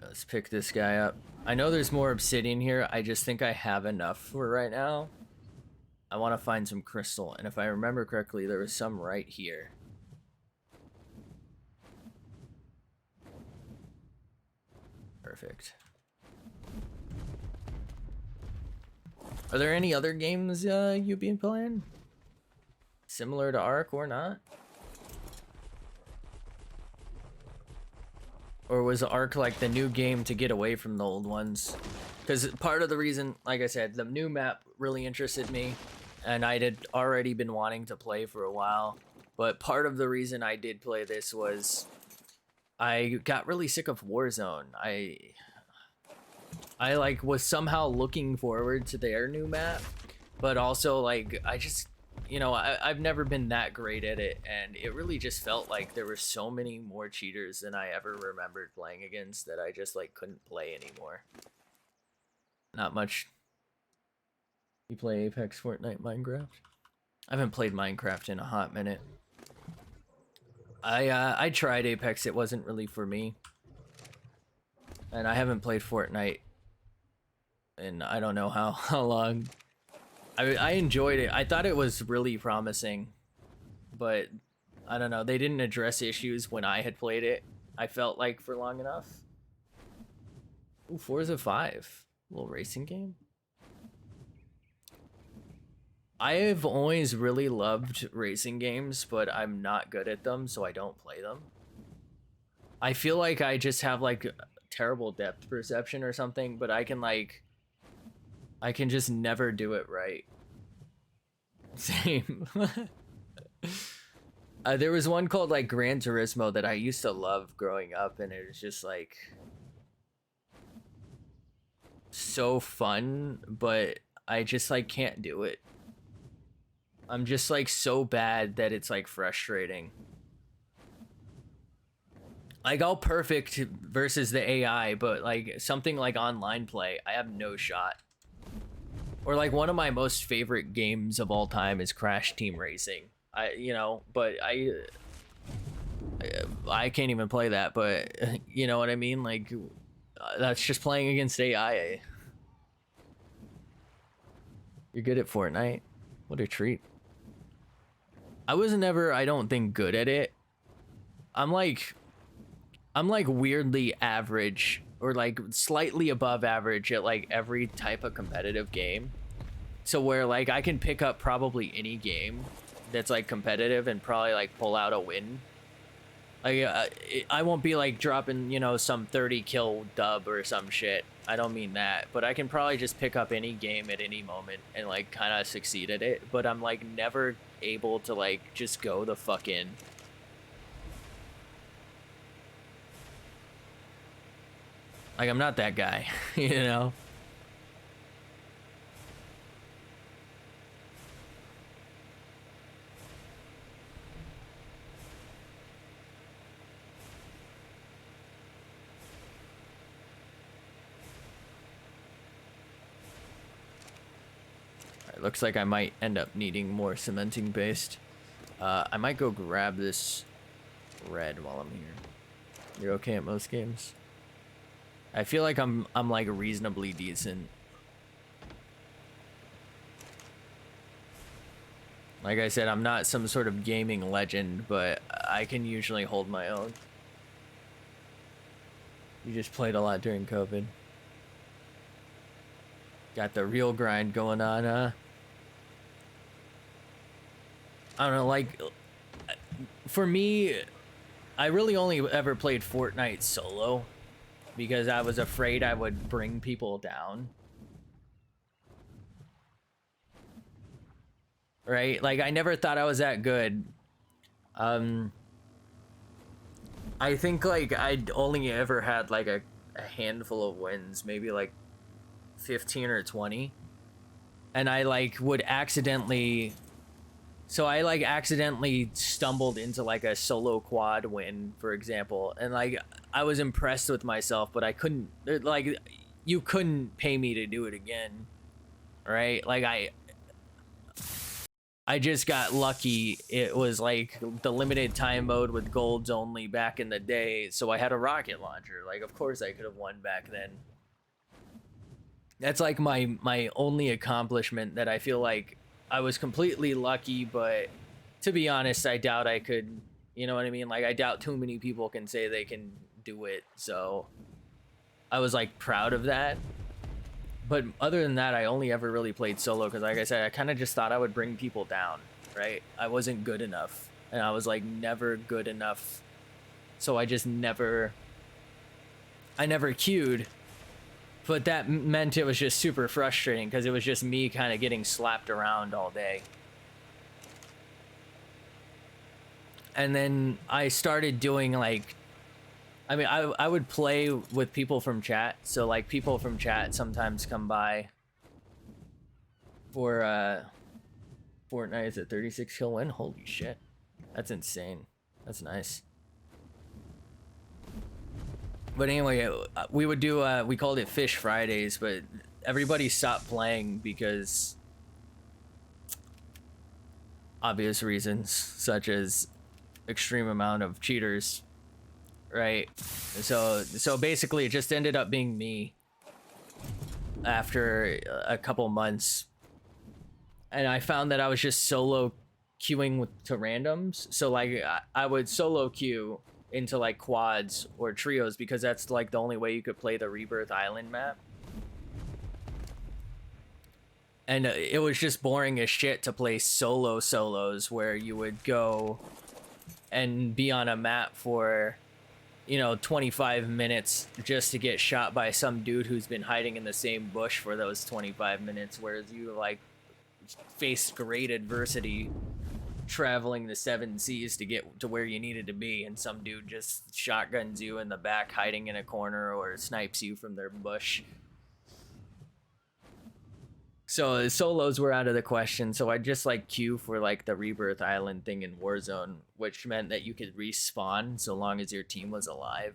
Let's pick this guy up. I know there's more obsidian here. I just think I have enough for right now. I want to find some crystal, and if I remember correctly, there was some right here. Perfect. Are there any other games you've been playing? Similar to ARK or not? Or was ARK like the new game to get away from the old ones? Because part of the reason, like I said, the new map really interested me, and I had already been wanting to play for a while. But part of the reason I did play this was I got really sick of Warzone. I like was somehow looking forward to their new map, but also like I just, you know, I've never been that great at it, and it really just felt like there were so many more cheaters than I ever remembered playing against that I just like couldn't play anymore. Not much. You play Apex, Fortnite, Minecraft? I haven't played Minecraft in a hot minute. I tried Apex, it wasn't really for me. And I haven't played Fortnite in I don't know how long. I enjoyed it. I thought it was really promising, but I don't know. They didn't address issues when I had played it, I felt like, for long enough. Ooh, Forza 5. Little racing game. I have always really loved racing games, but I'm not good at them, so I don't play them. I feel like I just have like terrible depth perception or something, but I can just never do it right. Same. There was one called like Gran Turismo that I used to love growing up, and it was just like so fun, but I just like can't do it. I'm just like so bad that it's like frustrating. Like I'll perfect versus the AI, but like something like online play, I have no shot. Or like one of my most favorite games of all time is Crash Team Racing. But I can't even play that, but you know what I mean? Like that's just playing against AI. You're good at Fortnite? What a treat. I was never, I don't think, good at it. I'm like weirdly average, or like slightly above average at like every type of competitive game. So where like I can pick up probably any game that's like competitive and probably like pull out a win. Like I won't be like dropping, you know, some 30 kill dub or some shit. I don't mean that, but I can probably just pick up any game at any moment and like kind of succeed at it. But I'm like never able to like just go the fuck in. Like I'm not that guy, you know? Looks like I might end up needing more cementing based. I might go grab this red while I'm here. You're okay at most games? I feel like I'm like reasonably decent. Like I said, I'm not some sort of gaming legend, but I can usually hold my own. You just played a lot during COVID. Got the real grind going on, huh? I don't know, like, for me, I really only ever played Fortnite solo because I was afraid I would bring people down. right? Like, I never thought I was that good. I think, like, I'd only ever had, like, a handful of wins, maybe, like, 15 or 20. And I, like, would accidentally... So I, like, accidentally stumbled into, like, a solo quad win, for example. And, like, I was impressed with myself, but I couldn't... Like, you couldn't pay me to do it again, right? Like, I just got lucky. It was like the limited time mode with golds only back in the day, so I had a rocket launcher. Like, of course I could have won back then. That's like my only accomplishment that I feel like I was completely lucky, but to be honest, I doubt I could, you know what I mean? Like, I doubt too many people can say they can do it, so I was like proud of that. But other than that, I only ever really played solo because, like I said, I kind of just thought I would bring people down, right? I wasn't good enough, and I was like never good enough, so I just never queued. But that meant it was just super frustrating because it was just me kind of getting slapped around all day. And then I started doing, like, I mean, I would play with people from chat. So, like, people from chat sometimes come by for Fortnite. Is a 36 kill win? Holy shit. That's insane. That's nice. But anyway, we would do, we called it Fish Fridays, but everybody stopped playing because obvious reasons, such as extreme amount of cheaters. Right, so basically it just ended up being me after a couple months, and I found that I was just solo queuing to randoms. So, like, I would solo queue into, like, quads or trios because that's, like, the only way you could play the Rebirth Island map. And it was just boring as shit to play solos where you would go and be on a map for, you know, 25 minutes just to get shot by some dude who's been hiding in the same bush for those 25 minutes, whereas you, like, faced great adversity traveling the 7 seas to get to where you needed to be, and some dude just shotguns you in the back hiding in a corner or snipes you from their bush. So solos were out of the question, so I just, like, queue for, like, the Rebirth Island thing in Warzone, which meant that you could respawn so long as your team was alive.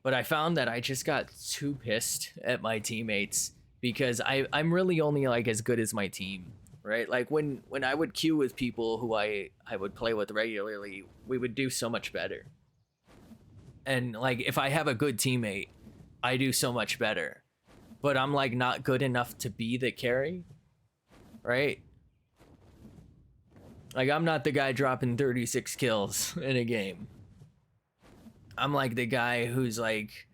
But I found that I just got too pissed at my teammates because I'm really only, like, as good as my team, right? Like, when I would queue with people who I would play with regularly, we would do so much better. And, like, if I have a good teammate, I do so much better. But I'm, like, not good enough to be the carry, right? Like, I'm not the guy dropping 36 kills in a game. I'm, like, the guy who's, like,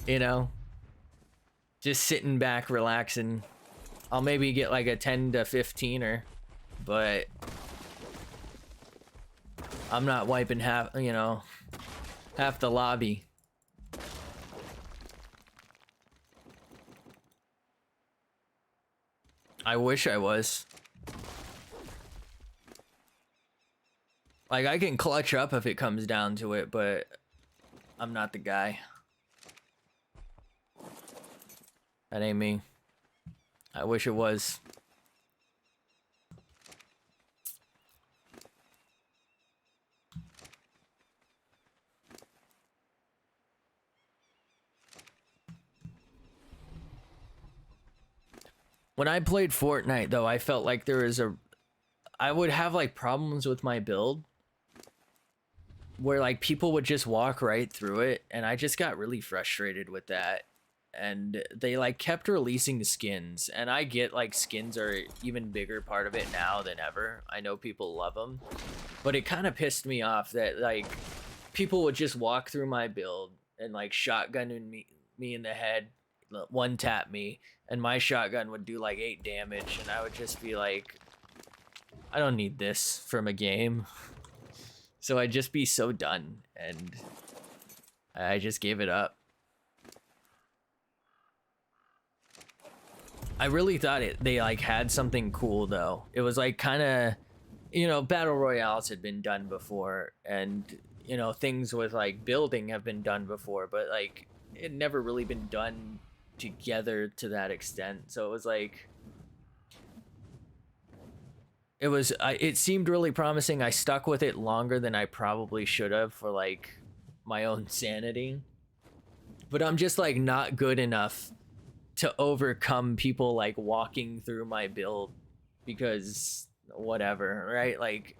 you know, just sitting back, relaxing. I'll maybe get, like, a 10 to 15er, but I'm not wiping half, you know, half the lobby. I wish I was. Like, I can clutch up if it comes down to it, but I'm not the guy. That ain't me. I wish it was. When I played Fortnite, though, I felt like there was I would have, like, problems with my build where, like, people would just walk right through it, and I just got really frustrated with that. And they, like, kept releasing skins, and I get, like, skins are even bigger part of it now than ever. I know people love them, but it kind of pissed me off that, like, people would just walk through my build and, like, shotgun me in the head, one tap me, and my shotgun would do, like, 8 damage, and I would just be like, I don't need this from a game. So I'd just be so done, and I just gave it up. I really thought they like had something cool though. It was like kind of, you know, battle royales had been done before, and you know, things with like building have been done before, but like it never really been done together to that extent. So it was like it seemed really promising. I stuck with it longer than I probably should have for like my own sanity. But I'm just like not good enough to overcome people like walking through my build because whatever, right? Like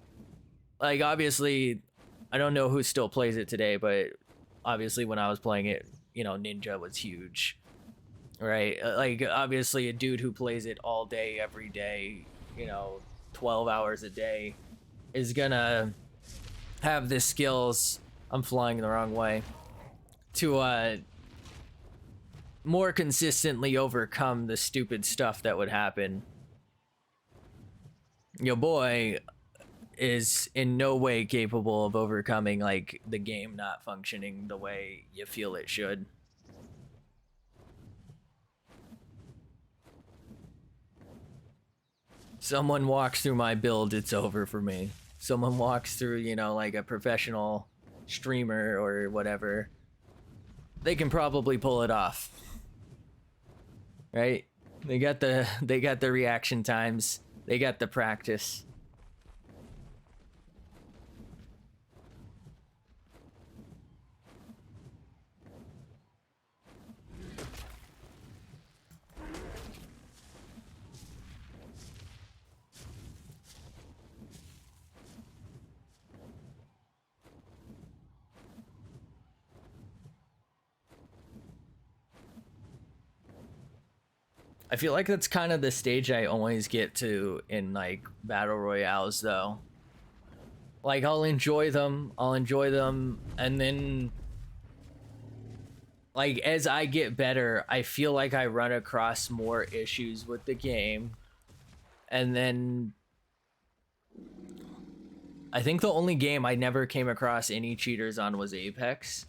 obviously I don't know who still plays it today, but obviously when I was playing it, you know, Ninja was huge. Right? Like obviously a dude who plays it all day every day, you know, 12 hours a day is gonna have the skills. I'm flying the wrong way to more consistently overcome the stupid stuff that would happen. Your boy is in no way capable of overcoming like the game not functioning the way you feel it should. Someone walks through my build, it's over for me. Someone walks through, you know, like a professional streamer or whatever, they can probably pull it off. Right? They got the reaction times. They got the practice. I feel like that's kind of the stage I always get to in like battle royales though. Like I'll enjoy them, and then like as I get better, I feel like I run across more issues with the game. And then I think the only game I never came across any cheaters on was Apex.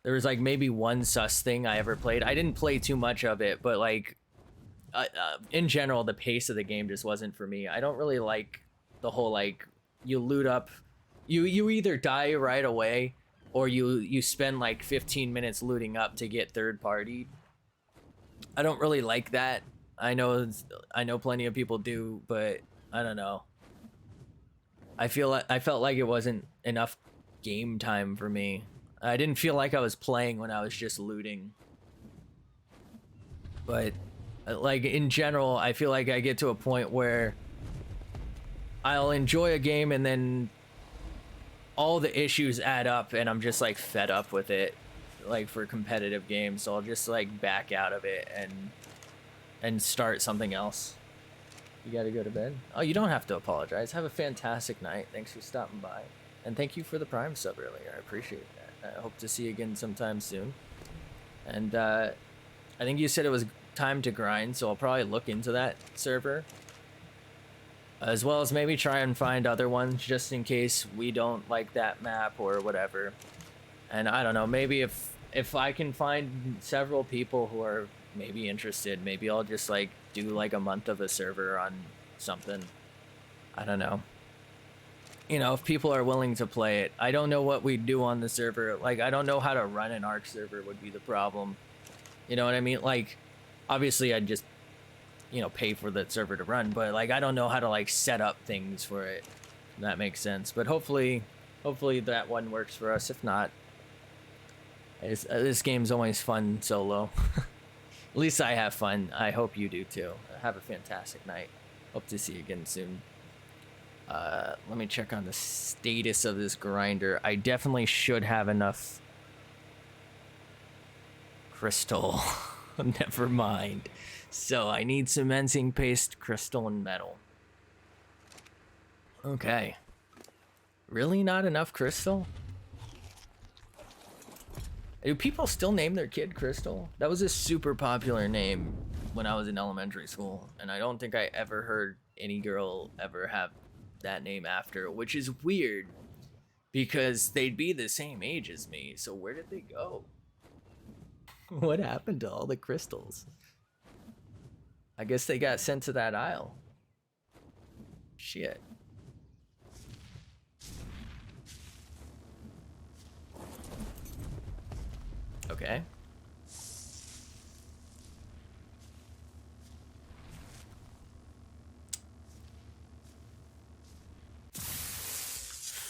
There was like maybe one sus thing I ever played. I didn't play too much of it, but like in general, the pace of the game just wasn't for me. I don't really like the whole like you loot up, you either die right away or you spend like 15 minutes looting up to get third party. I don't really like that. I know plenty of people do, but I don't know. I felt like it wasn't enough game time for me. I didn't feel like I was playing when I was just looting. But like in general, I feel like I get to a point where I'll enjoy a game and then all the issues add up and I'm just like fed up with it, like for competitive games. So I'll just like back out of it and start something else. You gotta go to bed? Oh, you don't have to apologize. Have a fantastic night. Thanks for stopping by. And thank you for the Prime sub earlier. I appreciate that. I hope to see you again sometime soon. And I think you said it was time to grind, so I'll probably look into that server. As well as maybe try and find other ones just in case we don't like that map or whatever. And I don't know, maybe if I can find several people who are maybe interested, maybe I'll just like do like a month of a server on something. I don't know. You know, if people are willing to play it. I don't know what we do on the server. Like, I don't know how to run an ARK server would be the problem. You know what I mean? Like, obviously I'd just, you know, pay for the server to run, but like I don't know how to like set up things for it. If that makes sense. But hopefully that one works for us. If not, this game's always fun solo. At least I have fun. I hope you do too. Have a fantastic night. Hope to see you again soon. Let me check on the status of this grinder. I definitely should have enough crystal. Never mind. So I need cementing paste, crystal, and metal. Okay. Really not enough crystal? Do people still name their kid Crystal? That was a super popular name when I was in elementary school, and I don't think I ever heard any girl ever have that name after, which is weird because they'd be the same age as me. So where did they go? What happened to all the crystals? I guess they got sent to that isle. Shit. Okay.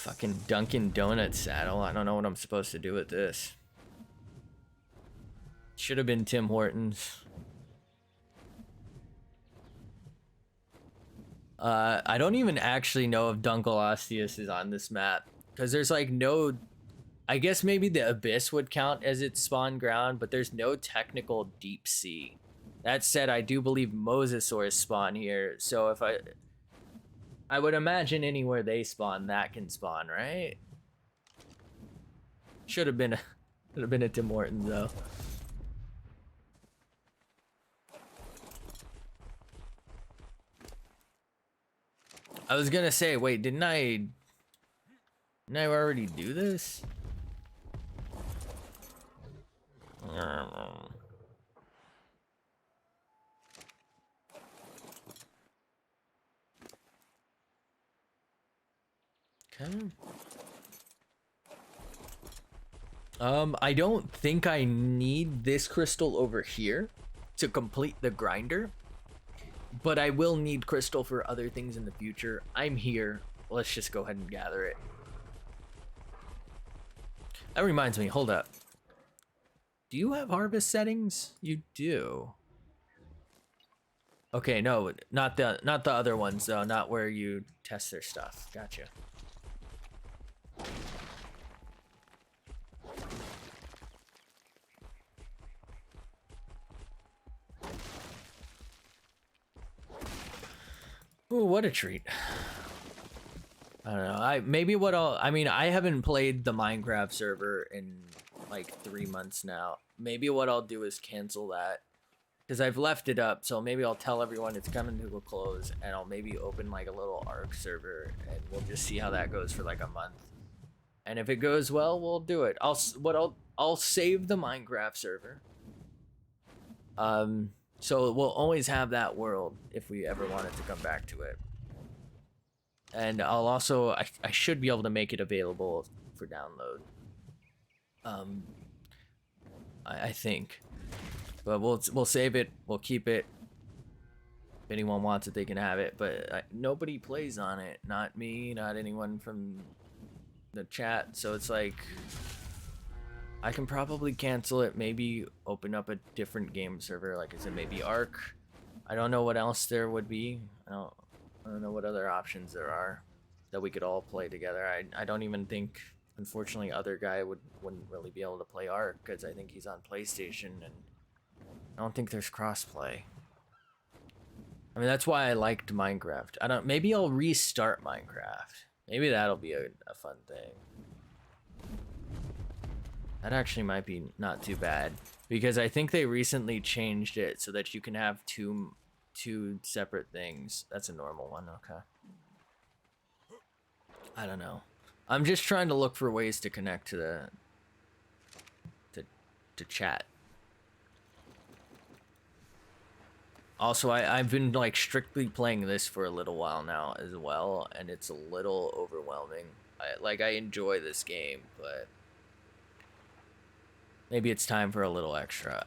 Fucking Dunkin' Donuts saddle. I don't know what I'm supposed to do with this. Should have been Tim Hortons. I don't even actually know if Dunkleosteus is on this map. Because there's like no... I guess maybe the Abyss would count as its spawn ground, but there's no technical deep sea. That said, I do believe Mosasaurs spawn here, so if I would imagine anywhere they spawn, that can spawn, right? Should have been a Tim Hortons though. I was gonna say, wait, didn't I already do this? Okay. I don't think I need this crystal over here to complete the grinder, but I will need crystal for other things in the future. I'm here. Let's just go ahead and gather it. That reminds me, hold up. Do you have harvest settings? You do. Okay, no, not the other ones though, not where you test their stuff. Gotcha. Ooh, what a treat. I don't know. I haven't played the Minecraft server in like 3 months now. Maybe what I'll do is cancel that. Because I've left it up, so maybe I'll tell everyone it's coming to a close, and I'll maybe open like a little ARK server, and we'll just see how that goes for like a month. And if it goes well, we'll do it. I'll save the Minecraft server. So we'll always have that world if we ever wanted to come back to it. And I'll also I should be able to make it available for download. I think. But we'll save it. We'll keep it. If anyone wants it, they can have it. But nobody plays on it. Not me. Not anyone from the chat. So it's like I can probably cancel it. Maybe open up a different game server. Like I said, maybe ARK. I don't know what else there would be. I don't know what other options there are that we could all play together. I don't even think, unfortunately, other guy wouldn't really be able to play ARK because I think he's on PlayStation and I don't think there's crossplay. I mean, that's why I liked Minecraft. Maybe I'll restart Minecraft. Maybe that'll be a fun thing. That actually might be not too bad because I think they recently changed it so that you can have two separate things. That's a normal one, okay. I don't know. I'm just trying to look for ways to connect to chat. Also, I've been like strictly playing this for a little while now as well, and it's a little overwhelming. I enjoy this game, but maybe it's time for a little extra.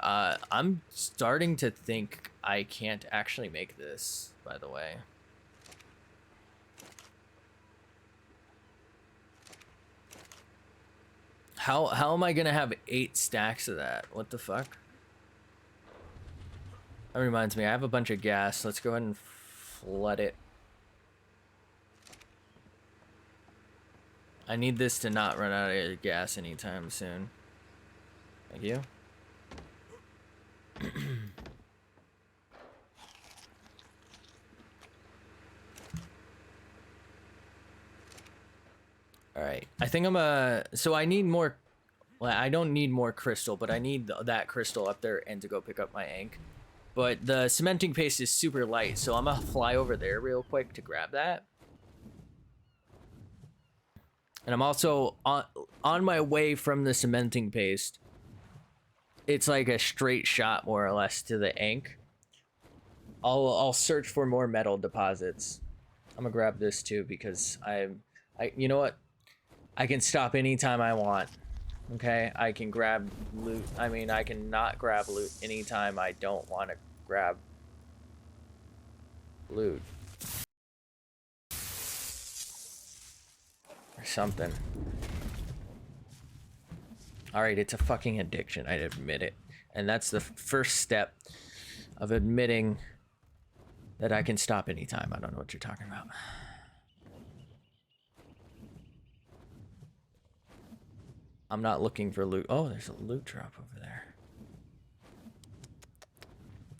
I'm starting to think I can't actually make this, by the way. How am I gonna have 8 stacks of that? What the fuck? That reminds me, I have a bunch of gas. Let's go ahead and flood it. I need this to not run out of gas anytime soon. Thank you. Alright, I think so I need more, well, I don't need more crystal, but I need that crystal up there and to go pick up my ank. But the cementing paste is super light, so I'm gonna fly over there real quick to grab that. And I'm also on my way from the cementing paste. It's like a straight shot, more or less, to the ank. I'll search for more metal deposits. I'm gonna grab this too because you know what? I can stop anytime I want. Okay, I can grab loot. I mean, I can not grab loot anytime I don't want to grab loot. Or something. Alright, it's a fucking addiction, I admit it. And that's the first step of admitting that I can stop anytime. I don't know what you're talking about. I'm not looking for loot. Oh, there's a loot drop over there.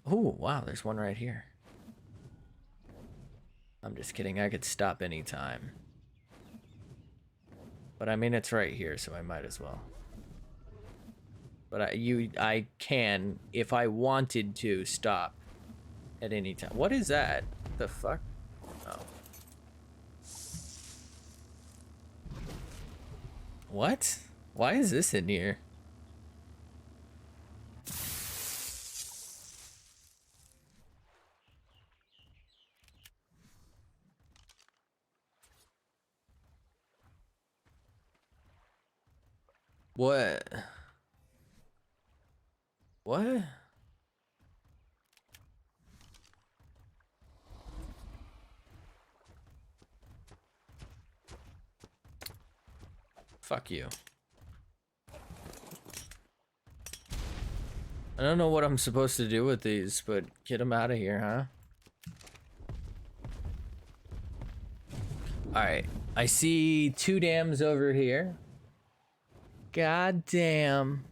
Oh, wow, there's one right here. I'm just kidding, I could stop anytime. But I mean, it's right here, so I might as well. But I can, if I wanted to, stop at any time. What is that? The fuck? Oh. What? Why is this in here? What? What? Fuck you. I don't know what I'm supposed to do with these, but get them out of here, huh? Alright. I see 2 dams over here. God damn.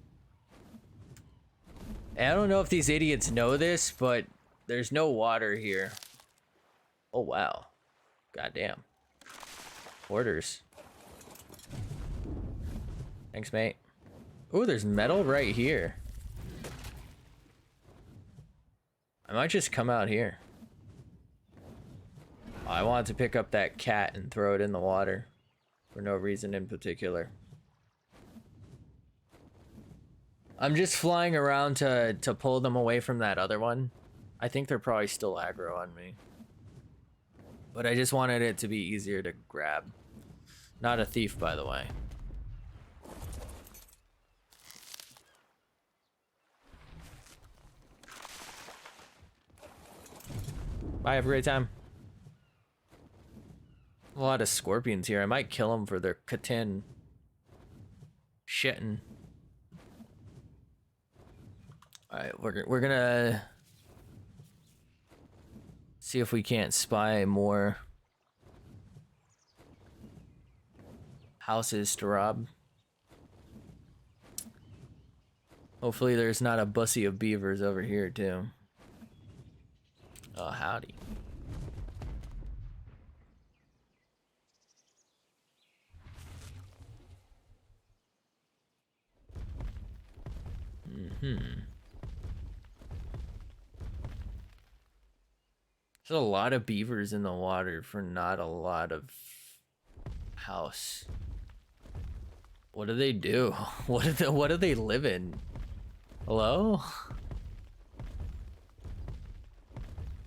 I don't know if these idiots know this, but there's no water here. Oh, wow. God damn. Orders. Thanks, mate. Oh, there's metal right here. I might just come out here. I wanted to pick up that cat and throw it in the water. For no reason in particular. I'm just flying around to pull them away from that other one. I think they're probably still aggro on me. But I just wanted it to be easier to grab. Not a thief, by the way. Bye, have a great time. A lot of scorpions here. I might kill them for their katin shitting. Alright, we're gonna see if we can't spy more houses to rob. Hopefully there's not a bussy of beavers over here too. Oh, howdy. There's a lot of beavers in the water for not a lot of house. What do they do? What do they live in? Hello?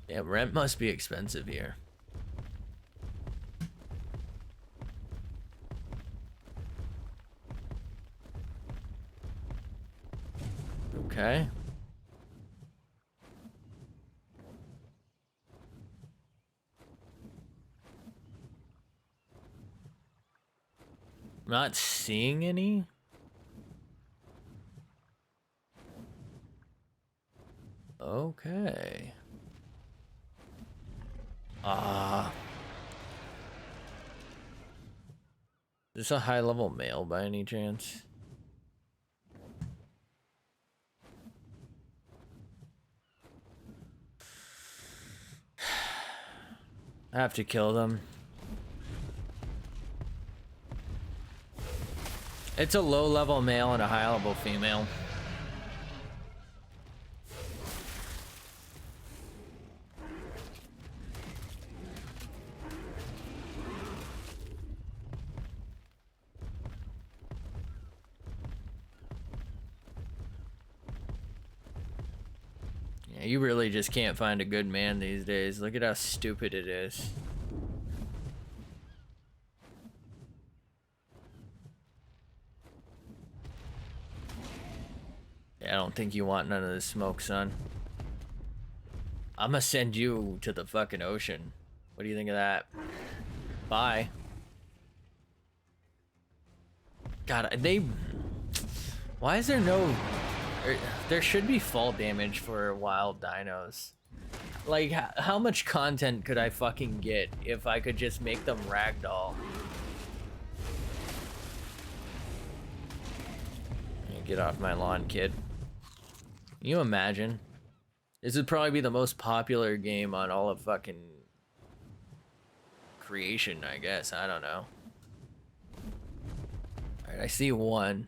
Yeah, rent must be expensive here. Okay. I'm not seeing any. Okay. Is this a high level male by any chance? I have to kill them. It's a low level male and a high level female. Yeah, you really just can't find a good man these days. Look at how stupid it is. Yeah, I don't think you want none of this smoke, son. I'm gonna send you to the fucking ocean. What do you think of that? Bye. God, why is there no... There should be fall damage for wild dinos. Like, how much content could I fucking get if I could just make them ragdoll? Get off my lawn, kid. Can you imagine? This would probably be the most popular game on all of fucking creation, I guess. I don't know. Alright, I see one.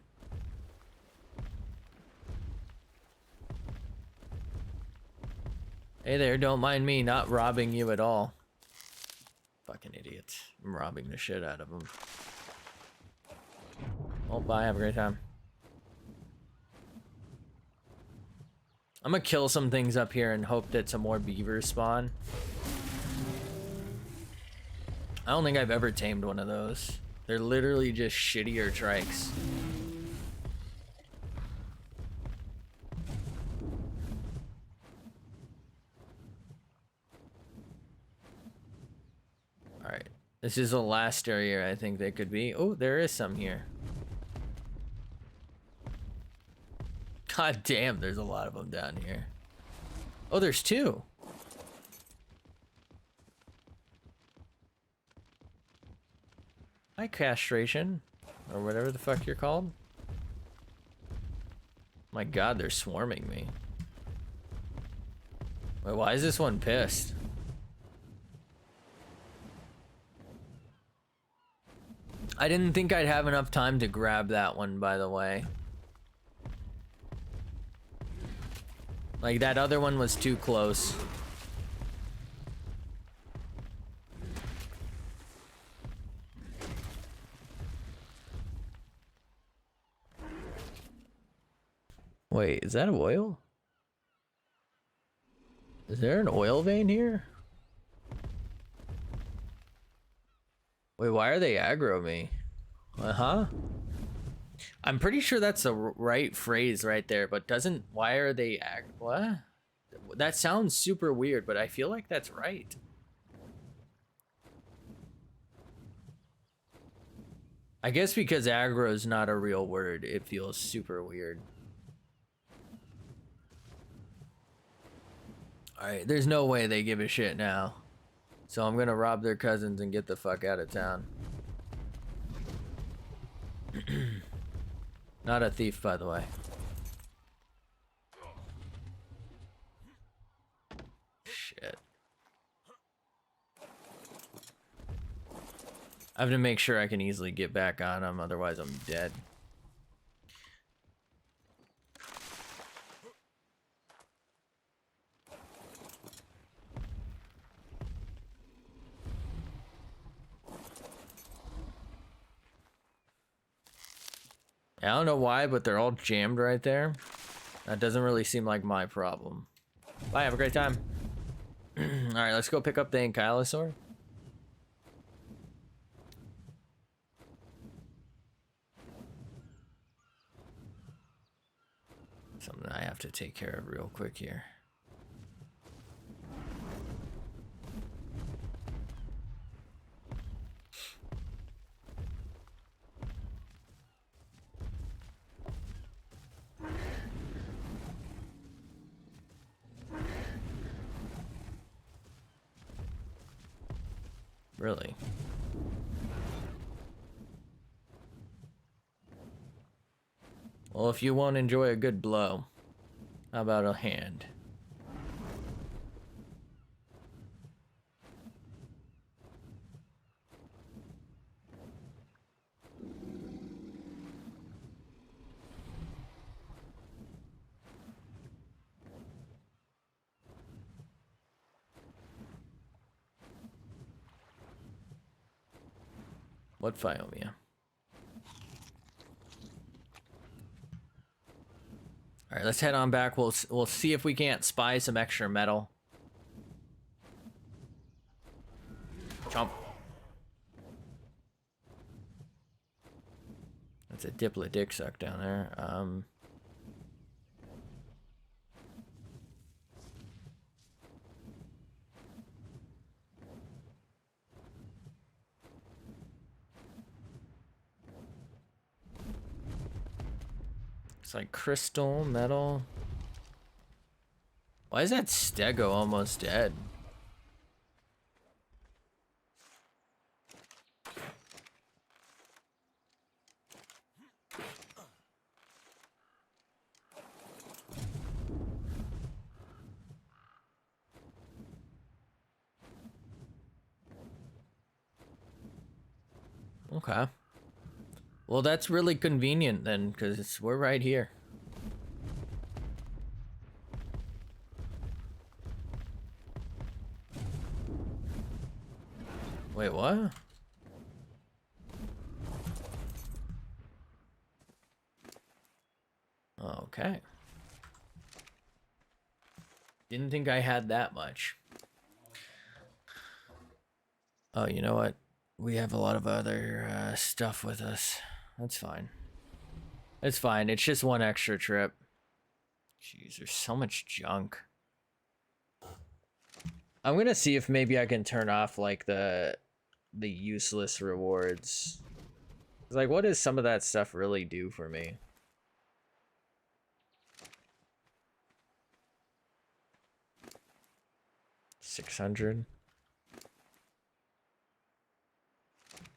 Hey there, don't mind me not robbing you at all. Fucking idiots. I'm robbing the shit out of them. Oh, bye, have a great time. I'm gonna kill some things up here and hope that some more beavers spawn. I don't think I've ever tamed one of those. They're literally just shittier trikes. Alright. This is the last area I think they could be. Oh, there is some here. God damn, there's a lot of them down here. Oh, there's two. Hi, castration. Or whatever the fuck you're called. My god, they're swarming me. Wait, why is this one pissed? I didn't think I'd have enough time to grab that one, by the way. Like, that other one was too close. Wait, is that oil? Is there an oil vein here? Wait, why are they aggro me? Uh-huh. I'm pretty sure that's the right phrase right there, but why are they what? That sounds super weird, but I feel like that's right. I guess because aggro is not a real word, it feels super weird. Alright, there's no way they give a shit now. So I'm gonna rob their cousins and get the fuck out of town. Not a thief, by the way. Shit. I have to make sure I can easily get back on them, otherwise I'm dead. I don't know why, but they're all jammed right there. That doesn't really seem like my problem. Bye, have a great time. Alright, let's go pick up the Ankylosaur. Something I have to take care of real quick here. Really? Well, if you won't enjoy a good blow, how about a hand? What Phiomia? All right, let's head on back. We'll see if we can't spy some extra metal. Chomp. That's a diplet dick suck down there. It's like crystal, metal. Why is that stego almost dead? Okay. Well, that's really convenient then, because we're right here. Wait, what? Okay. Didn't think I had that much. Oh, you know what? We have a lot of other stuff with us. That's fine. It's fine. It's just one extra trip. Jeez, there's so much junk. I'm gonna see if maybe I can turn off like the useless rewards. Like, what does some of that stuff really do for me? $600.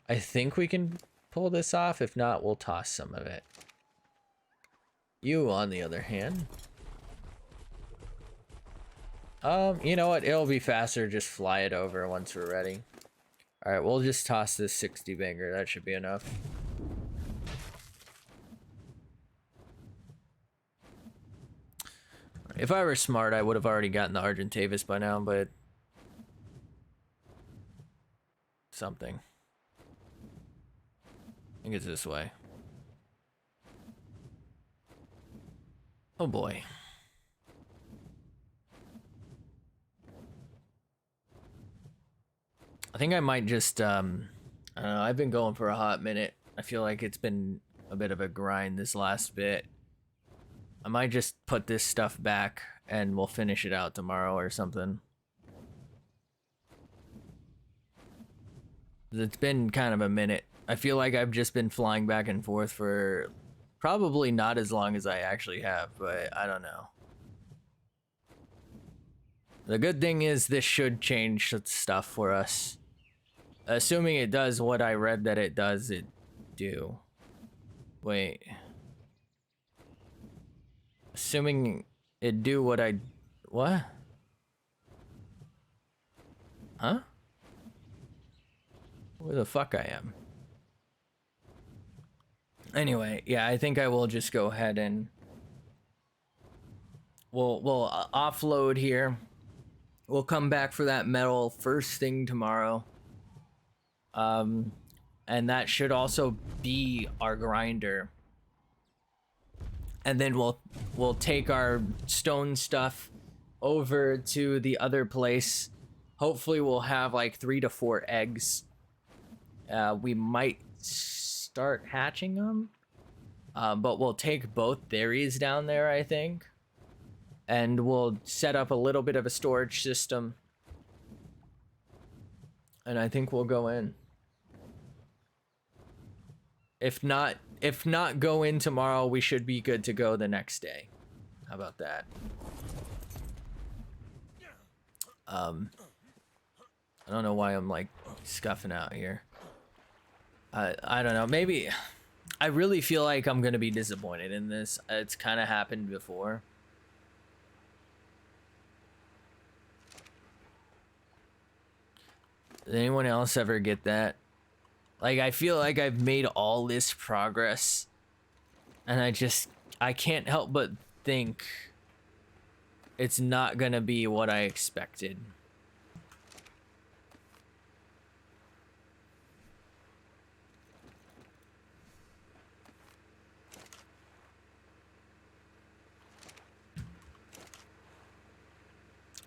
I think we can pull this off. If not, we'll toss some of it. You, on the other hand. You know what? It'll be faster. Just fly it over once we're ready. All right, we'll just toss this 60 banger. That should be enough. If I were smart, I would have already gotten the Argentavis by now, but something. I think it's this way. Oh boy. I think I might just, I don't know, I've been going for a hot minute. I feel like it's been a bit of a grind this last bit. I might just put this stuff back and we'll finish it out tomorrow or something. It's been kind of a minute. I feel like I've just been flying back and forth for probably not as long as I actually have, but I don't know. The good thing is this should change stuff for us. Assuming it does what I read that it does, it do. Wait. Assuming it do what I... What? Huh? Where the fuck I am? Anyway, yeah, I think I will just go ahead and... We'll offload here. We'll come back for that metal first thing tomorrow. And that should also be our grinder. And then we'll take our stone stuff over to the other place. Hopefully we'll have like 3 to 4 eggs. We might start hatching them. But we'll take both Theris down there, I think. And we'll set up a little bit of a storage system. And I think we'll go in. If not go in tomorrow, we should be good to go the next day. How about that? I don't know why I'm like scuffing out here. I don't know. Maybe I really feel like I'm gonna be disappointed in this. It's kind of happened before. Did anyone else ever get that? Like, I feel like I've made all this progress, and I can't help but think it's not gonna be what I expected.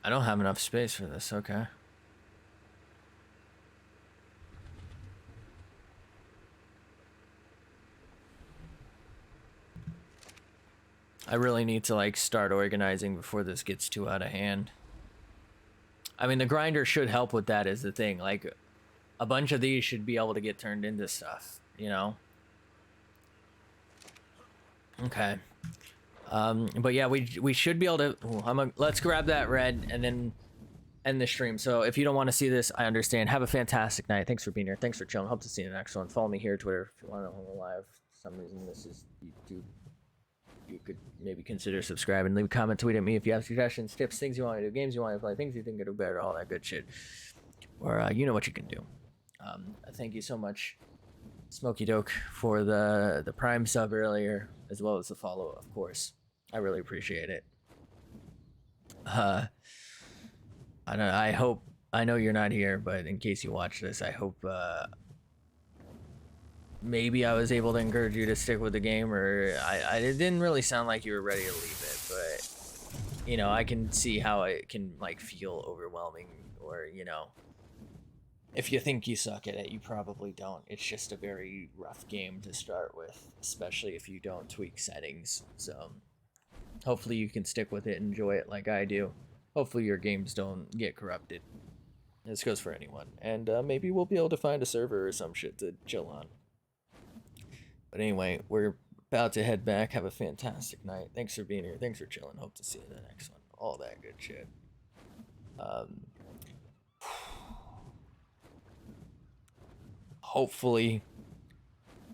I don't have enough space for this, okay. I really need to like start organizing before this gets too out of hand. I mean, the grinder should help with that is the thing. Like, a bunch of these should be able to get turned into stuff, you know? Okay. But yeah, we should be able to... Ooh, let's grab that red and then end the stream. So if you don't want to see this, I understand. Have a fantastic night. Thanks for being here. Thanks for chilling. Hope to see you in the next one. Follow me here, Twitter. If you want to know live, for some reason this is YouTube. You could maybe consider subscribing. Leave a comment, tweet at me if you have suggestions, tips, things you want to do, games you want to play, things you think could do better, all that good shit. Or you know what you can do. Thank you so much, Smokey Doke, for the Prime sub earlier, as well as the follow, of course. I really appreciate it. I know you're not here, but in case you watch this, I hope maybe I was able to encourage you to stick with the game, or it didn't really sound like you were ready to leave it, but you know, I can see how it can like feel overwhelming, or you know, if you think you suck at it, you probably don't. It's just a very rough game to start with, especially if you don't tweak settings. So hopefully you can stick with it, enjoy it like I do. Hopefully your games don't get corrupted. This goes for anyone, and maybe we'll be able to find a server or some shit to chill on. But anyway, we're about to head back. Have a fantastic night. Thanks for being here. Thanks for chilling. Hope to see you in the next one. All that good shit. Hopefully,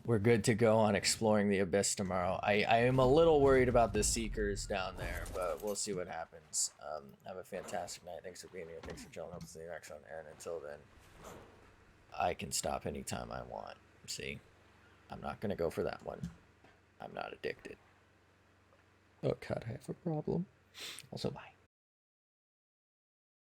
we're good to go on exploring the abyss tomorrow. I am a little worried about the seekers down there, but we'll see what happens. Have a fantastic night. Thanks for being here. Thanks for chilling. Hope to see you next one. And until then, I can stop anytime I want. See? I'm not gonna go for that one. I'm not addicted. Oh God, I have a problem. Also, bye.